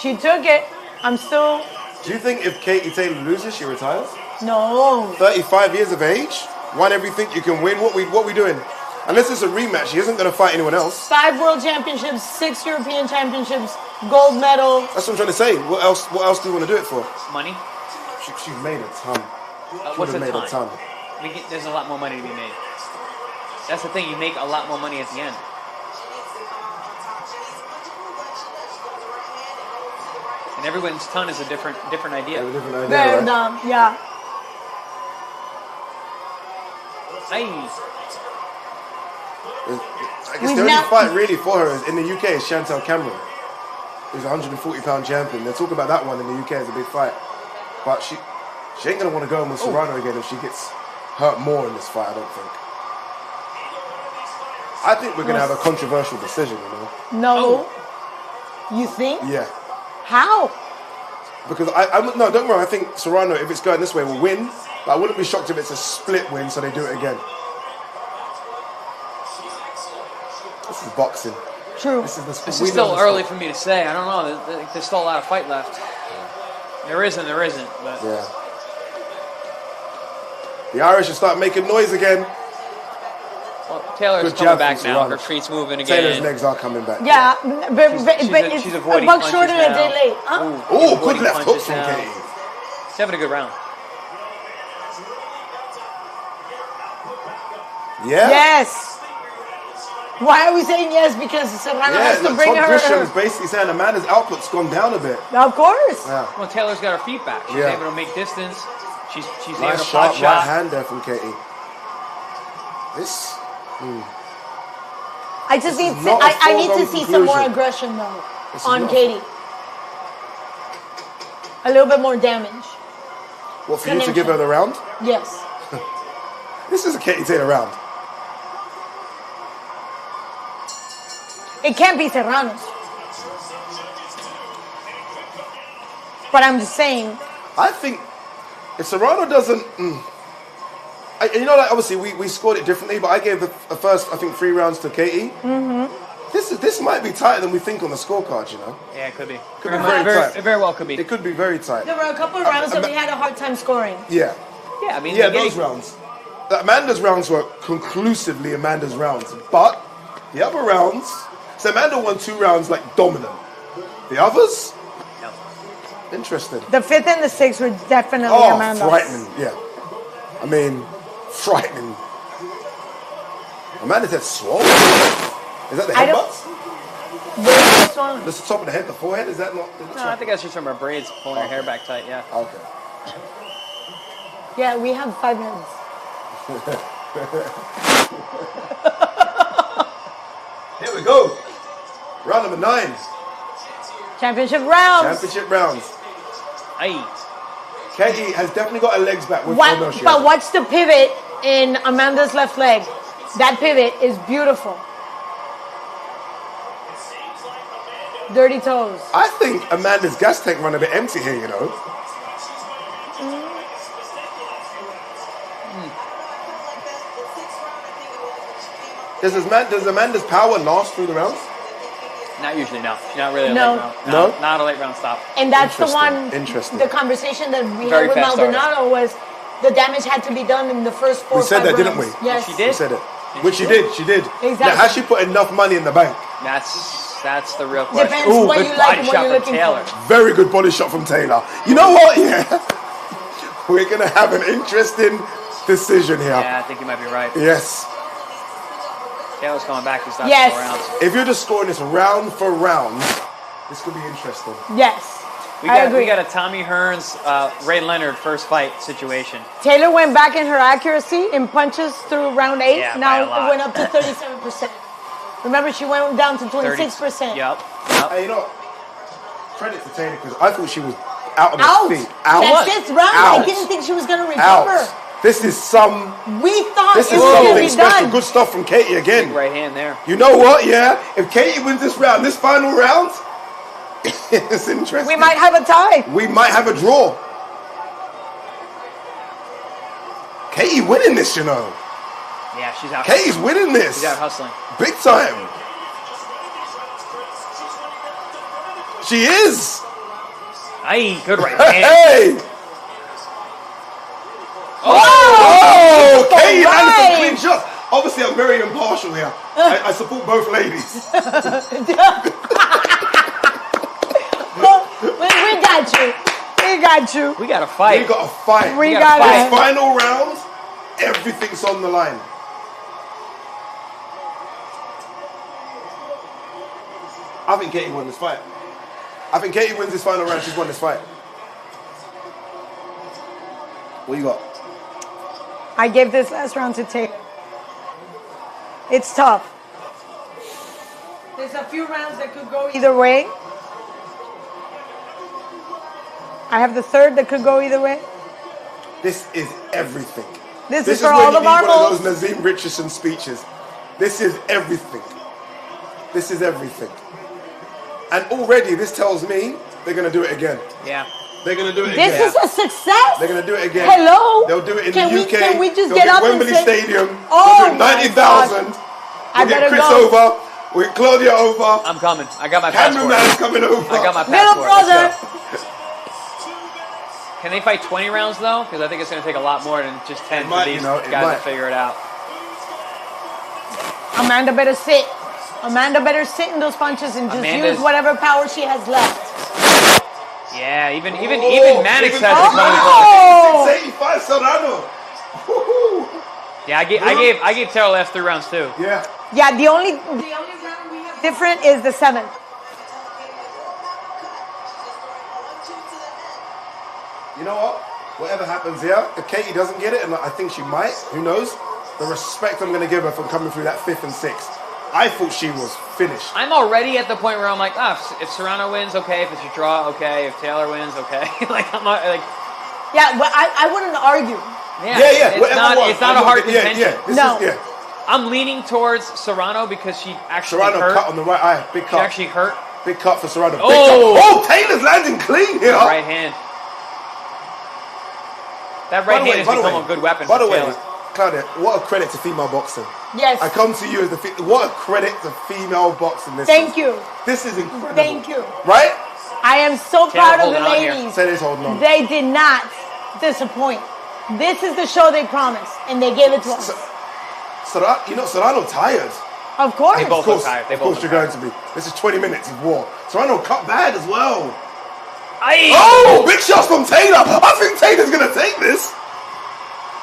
She took it. I'm still. Do you think if Katie Taylor loses, she retires? No. 35 years of age, won everything you can win. What we doing? Unless it's a rematch, she isn't going to fight anyone else. 5 world championships, 6 European championships, gold medal. That's what I'm trying to say. What else do you want to do it for? money. She made a ton. She What's would a have made ton? a ton. There's a lot more money to be made. That's the thing. You make a lot more money at the end. And everyone's ton is a different idea. Have a different idea, Very right? dumb, yeah. I guess We've the only now- fight really for her is in the UK is Chantel Cameron, who's a 140-pound champion. They talk about that one in the UK as a big fight, but she ain't gonna want to go in with Serrano again if she gets hurt more in this fight. I don't think. I think we're gonna have a controversial decision, you know. No. You think? Yeah, How? because no, don't worry. I think Serrano, if it's going this way, will win. But I wouldn't be shocked if it's a split win, so they do it again. This is boxing. True. This This we is know still the early sport. for me to say. I don't know. There's still a lot of fight left. There is and there isn't. But Yeah. The Irish will start making noise again. well, Taylor's Good coming jab back from now. Serrano. Her feet's moving again. Taylor's legs are coming back. Yeah, but it's she's a avoiding buck punches shorter and a now. day late. Huh? Ooh, Oh, she's good avoiding left hook punches from now. Katie. She's having a good round. Yeah? Yes. Why are we saying yes? Because Serrano Yeah, has to like bring Todd her. Grisham is basically saying Amanda's output's gone down a bit. Of course. Yeah. Well, Taylor's got her feet back. She's Yeah. able to make distance. She's able to Nice pot sharp right shot. hand there from Katie. This, I just need is not a I need to foregone see some more conclusion. aggression though This is on not. Katie. A little bit more damage. what, for you to give her the round? Yes. This is a Katie Taylor round. It can't be Serrano's. But I'm just saying. I think if Serrano doesn't... You know, like obviously we scored it differently, but I gave the first, I think, 3 rounds to Katie. Mm-hmm. This might be tighter than we think on the scorecard, you know? Yeah, it could be. Could be very tight. It very well could be. It could be very tight. There were a couple of rounds that we had a hard time scoring. Yeah. Yeah, I mean, Yeah, those rounds. Amanda's rounds were conclusively Amanda's rounds, but the other rounds, so Amanda won 2 rounds like dominant. The others, interesting. The 5th and the 6th were definitely Amanda's. Frightening, yeah. I mean, frightening. Amanda's head swollen. Is that the headbutts? Where's this one? That's the top of the head, the forehead? Is that not? No, I think that's just from her braids pulling her hair back tight, yeah. Okay. Yeah, we have 5 minutes. Here we go. Round number 9. Championship rounds. Championship rounds. Aye. Katie has definitely got her legs back. With But watch the pivot in Amanda's left leg. That pivot is beautiful. Dirty toes. I think Amanda's gas tank run a bit empty here, you know. Does Amanda's power last through the rounds? Not usually, no. Not really a No. late round. No? Not a late round stop. And that's the Interesting. one. Interesting. The conversation that we Very had with fast starter. Maldonado was the damage had to be done in the first 4 We or 5 said that, rounds. didn't we? Yes. She did. We said it. And Which she she did. did. She did. Exactly. Now, has she put enough money in the bank? That's the real question. Depends Ooh, what good you like body and what shot you're from looking Taylor. for. Very good body shot from Taylor. You know what? Yeah. We're going to have an interesting decision here. Yeah, I think you might be right. Yes. Taylor's coming back these last Yes. 4 rounds. If you're just scoring this round for round, this could be interesting. Yes. We I agree. got a Tommy Hearns, Ray Leonard first fight situation. Taylor went back in her accuracy in punches through round 8. Yeah, by a now lot. it went up to 37%. Remember, she went down to 26%. Yep. Hey, you know, credit to Taylor because I thought she was out on Out. her feet. Out. That 5th round, Out. I didn't think she was going to recover. Out. This is some. We thought This it is was going to something be special. done. Good stuff from Katie again. Big right hand there. You know what? Yeah, if Katie wins this round, this final round, it's interesting. We might have a tie. We might have a draw. Katie winning this, you know. Yeah, she's out. Katie's winning this. She's out hustling. Big time. She is. Aye, good right hand. Hey. Oh, Katie right. landed some clean shots. Obviously, I'm very impartial here. I support both ladies. We got you. We got you. We got to fight. We got a fight. We gotta got fight. it. Final round, everything's on the line. I think Katie won this fight. I think Katie wins this final round. She's won this fight. What you got? I gave this last round to Taylor. It's tough. There's a few rounds that could go either way. I have the 3rd that could go either way. This is everything. This is for when all you the need one marbles. of those Nazim Richardson speeches. This is everything. This is everything. And already this tells me they're going to do it again. Yeah. They're going to do it This again. is a success. They're going to do it again. Hello? They'll do it in Can the we- UK. can we just They'll get up and Wembley say- Stadium. Oh They'll do my 90,000. gosh. I We'll get better Chris go. over. We'll get Claudia over. I'm coming. I got my passport. Cameraman's coming over. I got my Little passport. brother. Let's go. Can they fight 20 rounds, though? Because I think it's going to take a lot more than just 10 might, for these you know, it guys might. to figure it out. Amanda better sit. Amanda better sit in those punches and just Amanda's- use whatever power she has left. Yeah, even Oh, Maddox even has Maddox. the money. Oh! 685 Serrano. Woo-hoo. Yeah, I gave Taylor last 3 rounds, too. Yeah. Yeah, the only round we have different is the 7th. You know what? Whatever happens here, if Katie doesn't get it, and I think she might, who knows? The respect I'm going to give her for coming through that 5th and 6th. I thought she was finished. I'm already at the point where I'm like, if Serrano wins, okay. If it's a draw, okay. If Taylor wins, okay. I'm not, like, Yeah, but I wouldn't argue. Yeah. It's not a hard contention. Yeah. This No. is, yeah. I'm leaning towards Serrano because she actually Serrano hurt. cut on the right eye. Big She cut. actually hurt. Big cut for Serrano. Big Oh! cut. Oh, Taylor's landing clean here. Right hand. That right hand has become a good weapon By for the way, Taylor. Claudia, what a credit to female boxing. Yes. I come to you as what a credit to female boxing. Thank you. This is incredible. Thank you. Right? I am so proud of the ladies. Taylor's holding on. They did not disappoint. This is the show they promised, and they gave it to us. Serrano tired. Of course. They both look tired. Of course you're going to be. This is 20 minutes of war. Serrano cut bad as well. Aye. Oh, big shots from Taylor. I think Taylor's going to take this.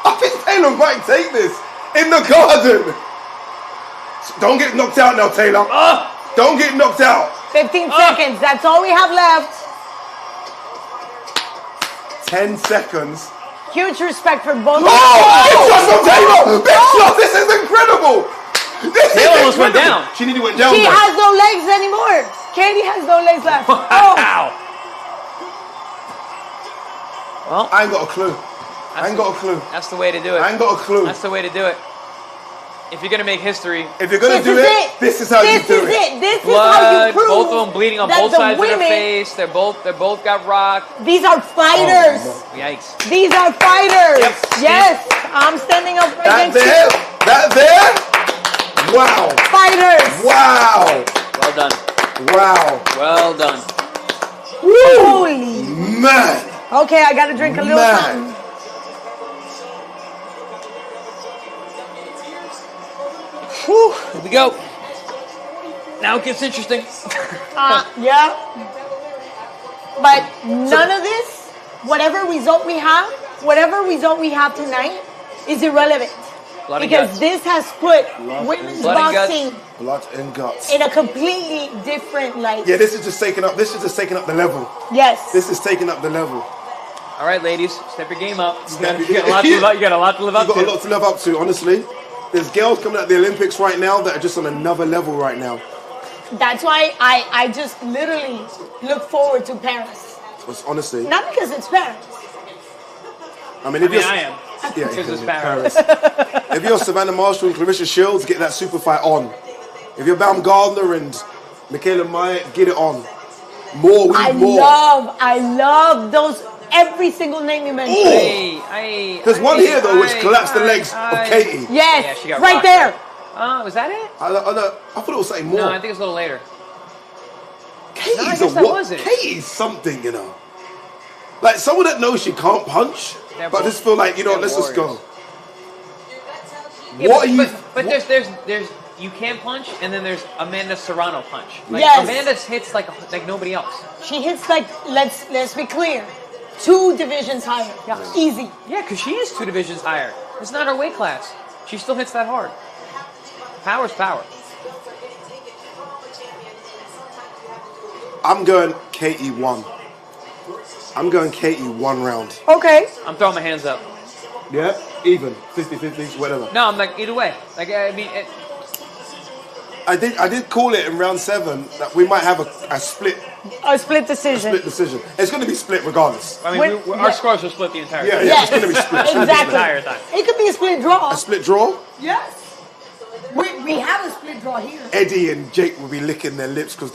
I think Taylor might take this in the garden. Don't get knocked out now, Taylor. Don't get knocked out. 15 seconds. That's all we have left. 10 seconds. Huge respect for both. Oh, big shots from Taylor. Big shots. This is incredible. Taylor almost went down. She nearly went down. She has no legs anymore. Katie has no legs left. Wow. Well, I ain't got a clue. I ain't got a clue. That's the way to do it. I ain't got a clue. That's the way to do it. If you're gonna make history, If you're gonna do it, this is how you do it. This is blood, how you prove both of them bleeding on that both the sides of their women- face. They both got rocked. These are fighters. Yikes. These are fighters. Yep. Yes, I'm standing up That against there? you. That there? Wow. Fighters. Wow. Well done. Wow. Well done. Holy. Man. Okay, I gotta drink a little Man. something. Whew. Here we go. Now it gets interesting. Yeah. But none of this, whatever result we have tonight, is irrelevant. Blood and Because guts. this has put women's Blood and guts. boxing Blood and guts. in a completely different light. Yeah, this is just taking up the level. Yes. This is taking up the level. All right, ladies, step your game up. You got, Step- you got a lot to live up. You got a lot to live up You've got to. a lot to live up to, honestly. There's girls coming at the Olympics right now that are just on another level right now. That's why I just literally look forward to Paris. It's honestly. Not because it's Paris. I mean, if you're, I am. Yeah, Because it's yeah, Paris. If you're Savannah Marshall and Clarissa Shields, get that super fight on. If you're Baumgardner and Michaela Meyer, get it on. More, we need more. I love those, every single name you mentioned. Hey, There's one here though which collapsed the legs of Katie. Yes, Yeah, she got right rocked. there. Was that it? I thought it was something more. No, I think it's a little later. Katie's No, I a guess that what? was it. Katie's something, you know. Like someone that knows she can't punch, They're but I both- just feel like, you know, they're let's just go. warriors. Yeah, What are you? But there's you can punch, and then there's Amanda Serrano punch. Like, Yes. Amanda hits like nobody else. She hits like, let's be clear, 2 divisions higher. Yeah. Easy. Yeah, because she is 2 divisions higher. It's not her weight class. She still hits that hard. Power's power. I'm going Katie 1. I'm going Katie 1 round. Okay. I'm throwing my hands up. Yeah, even 50-50, whatever. No, I'm like either way. Like I mean, I did call it in round 7 that we might have a split A split decision. decision. It's going to be split regardless. I mean, When- our yeah. scores will split the entire Yeah, time. yeah, it's going to be split. It's gonna be Exactly. entire time. It could be a split draw. A split draw. Yes. We have a split draw here. Eddie and Jake will be licking their lips because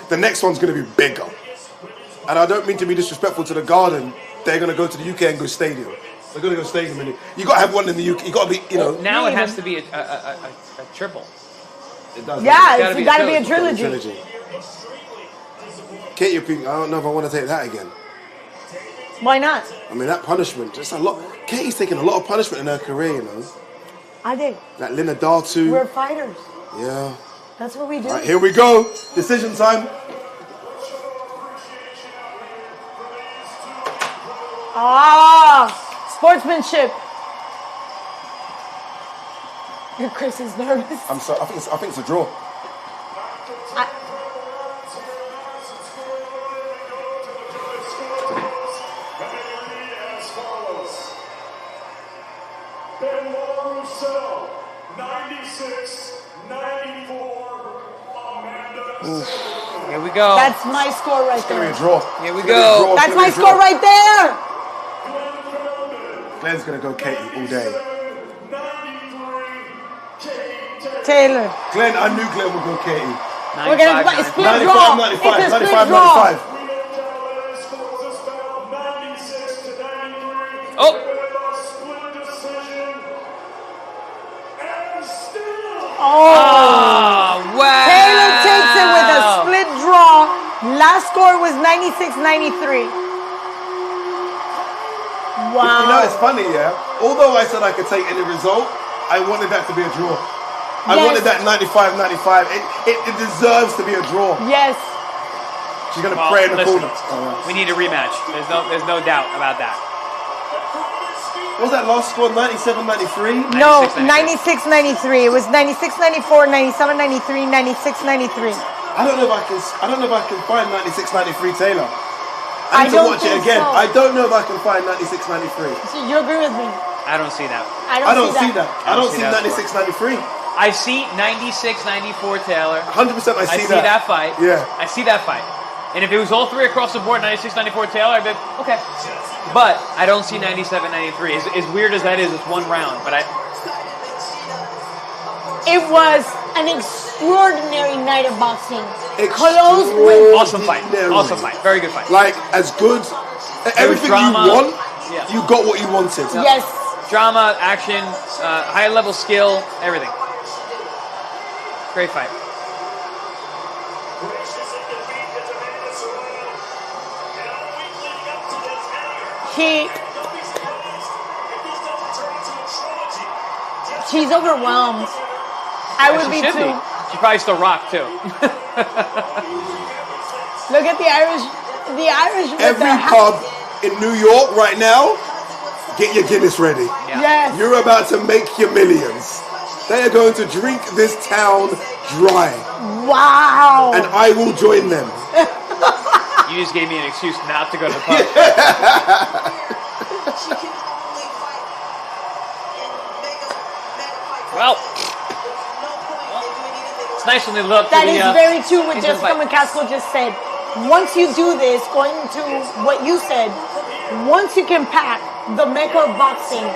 the next one's going to be bigger. And I don't mean to be disrespectful to the Garden. They're going to go to the UK and go stadium. They're going to go stadium. And you got to have one in the UK. You got to be, you know. Now it Maybe. has to be a triple. It does. Yeah, gotta it's be got to a be a trilogy. trilogy. Katie, I don't know if I want to take that again. Why not? I mean, that punishment, just a lot. Katie's taken a lot of punishment in her career, you know. I did. Like Linda Dartu. We're fighters. Yeah. That's what we do. All right, here we go. Decision time. Sportsmanship. Chris is nervous. I'm sorry. I think it's a draw. Here we go. That's my score right It's going to be there. a draw. Here we It's gonna be a go. draw. It's That's gonna my be a score draw. right there. Glenn's going to go Katie all day. Taylor. Glenn, I knew Glenn would go Katie. We're going to 95, split 95, draw. 95, It's a split 95, draw. 95. Oh, Oh, wow. Taylor takes it with a split draw. Last score was 96-93. Wow. You know, it's funny, yeah? Although I said I could take any result, I wanted that to be a draw. I Yes. wanted that 95-95. It deserves to be a draw. Yes. She's going to pray in the listen, corner. we need a rematch. There's no doubt about that. What was that last score? 97-93? No, 96-93. It was 96-94, 97-93, 96-93. I don't know if I can find 96-93 Taylor. I I need to don't watch it think again. so. I don't know if I can find 96-93. So you agree with me? I don't see that. I don't see that. I don't see see that 96-93. I see 96-94 Taylor. 100% I I see see that. that fight. Yeah. I see that fight. And if it was all three across the board, 96-94 Taylor, I'd be okay. But I don't see 97-93. As weird as that is, it's one round. But It was an extraordinary night of boxing. Closed with awesome fight. Awesome fight. Very good fight. Like, as good. Everything you drama. want, Yeah. you got what you wanted. yes. Drama, action, high level skill, everything. Great fight. She's overwhelmed. I would be She should too. be. She probably still rock too. Look at the Irish with Every their pub in New York right now, get your Guinness ready. Yeah. Yes. You're about to make your millions. They are going to drink this town dry. Wow. And I will join them. You just gave me an excuse not to go to the pub. Well, it's nice when they look. That is very true what into the Jessica fight. McCaskill just said. Once you do this, going to what you said, once you can pack the mecca of boxing,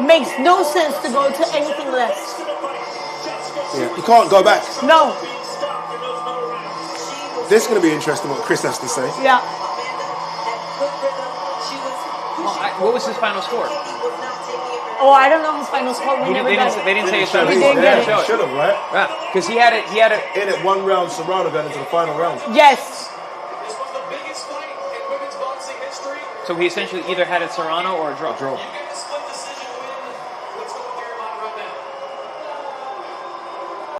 makes no sense to go to anything less. Yeah. You can't go back. No. This is going to be interesting what Chris has to say. Yeah. What was his final score? Oh, I don't know his final score. We never got it. They didn't say his final We score. didn't get it. Show Should have, right? Yeah, because he had it. In it, one round, Serrano got into the final round. Yes. So he essentially either had it Serrano or a draw.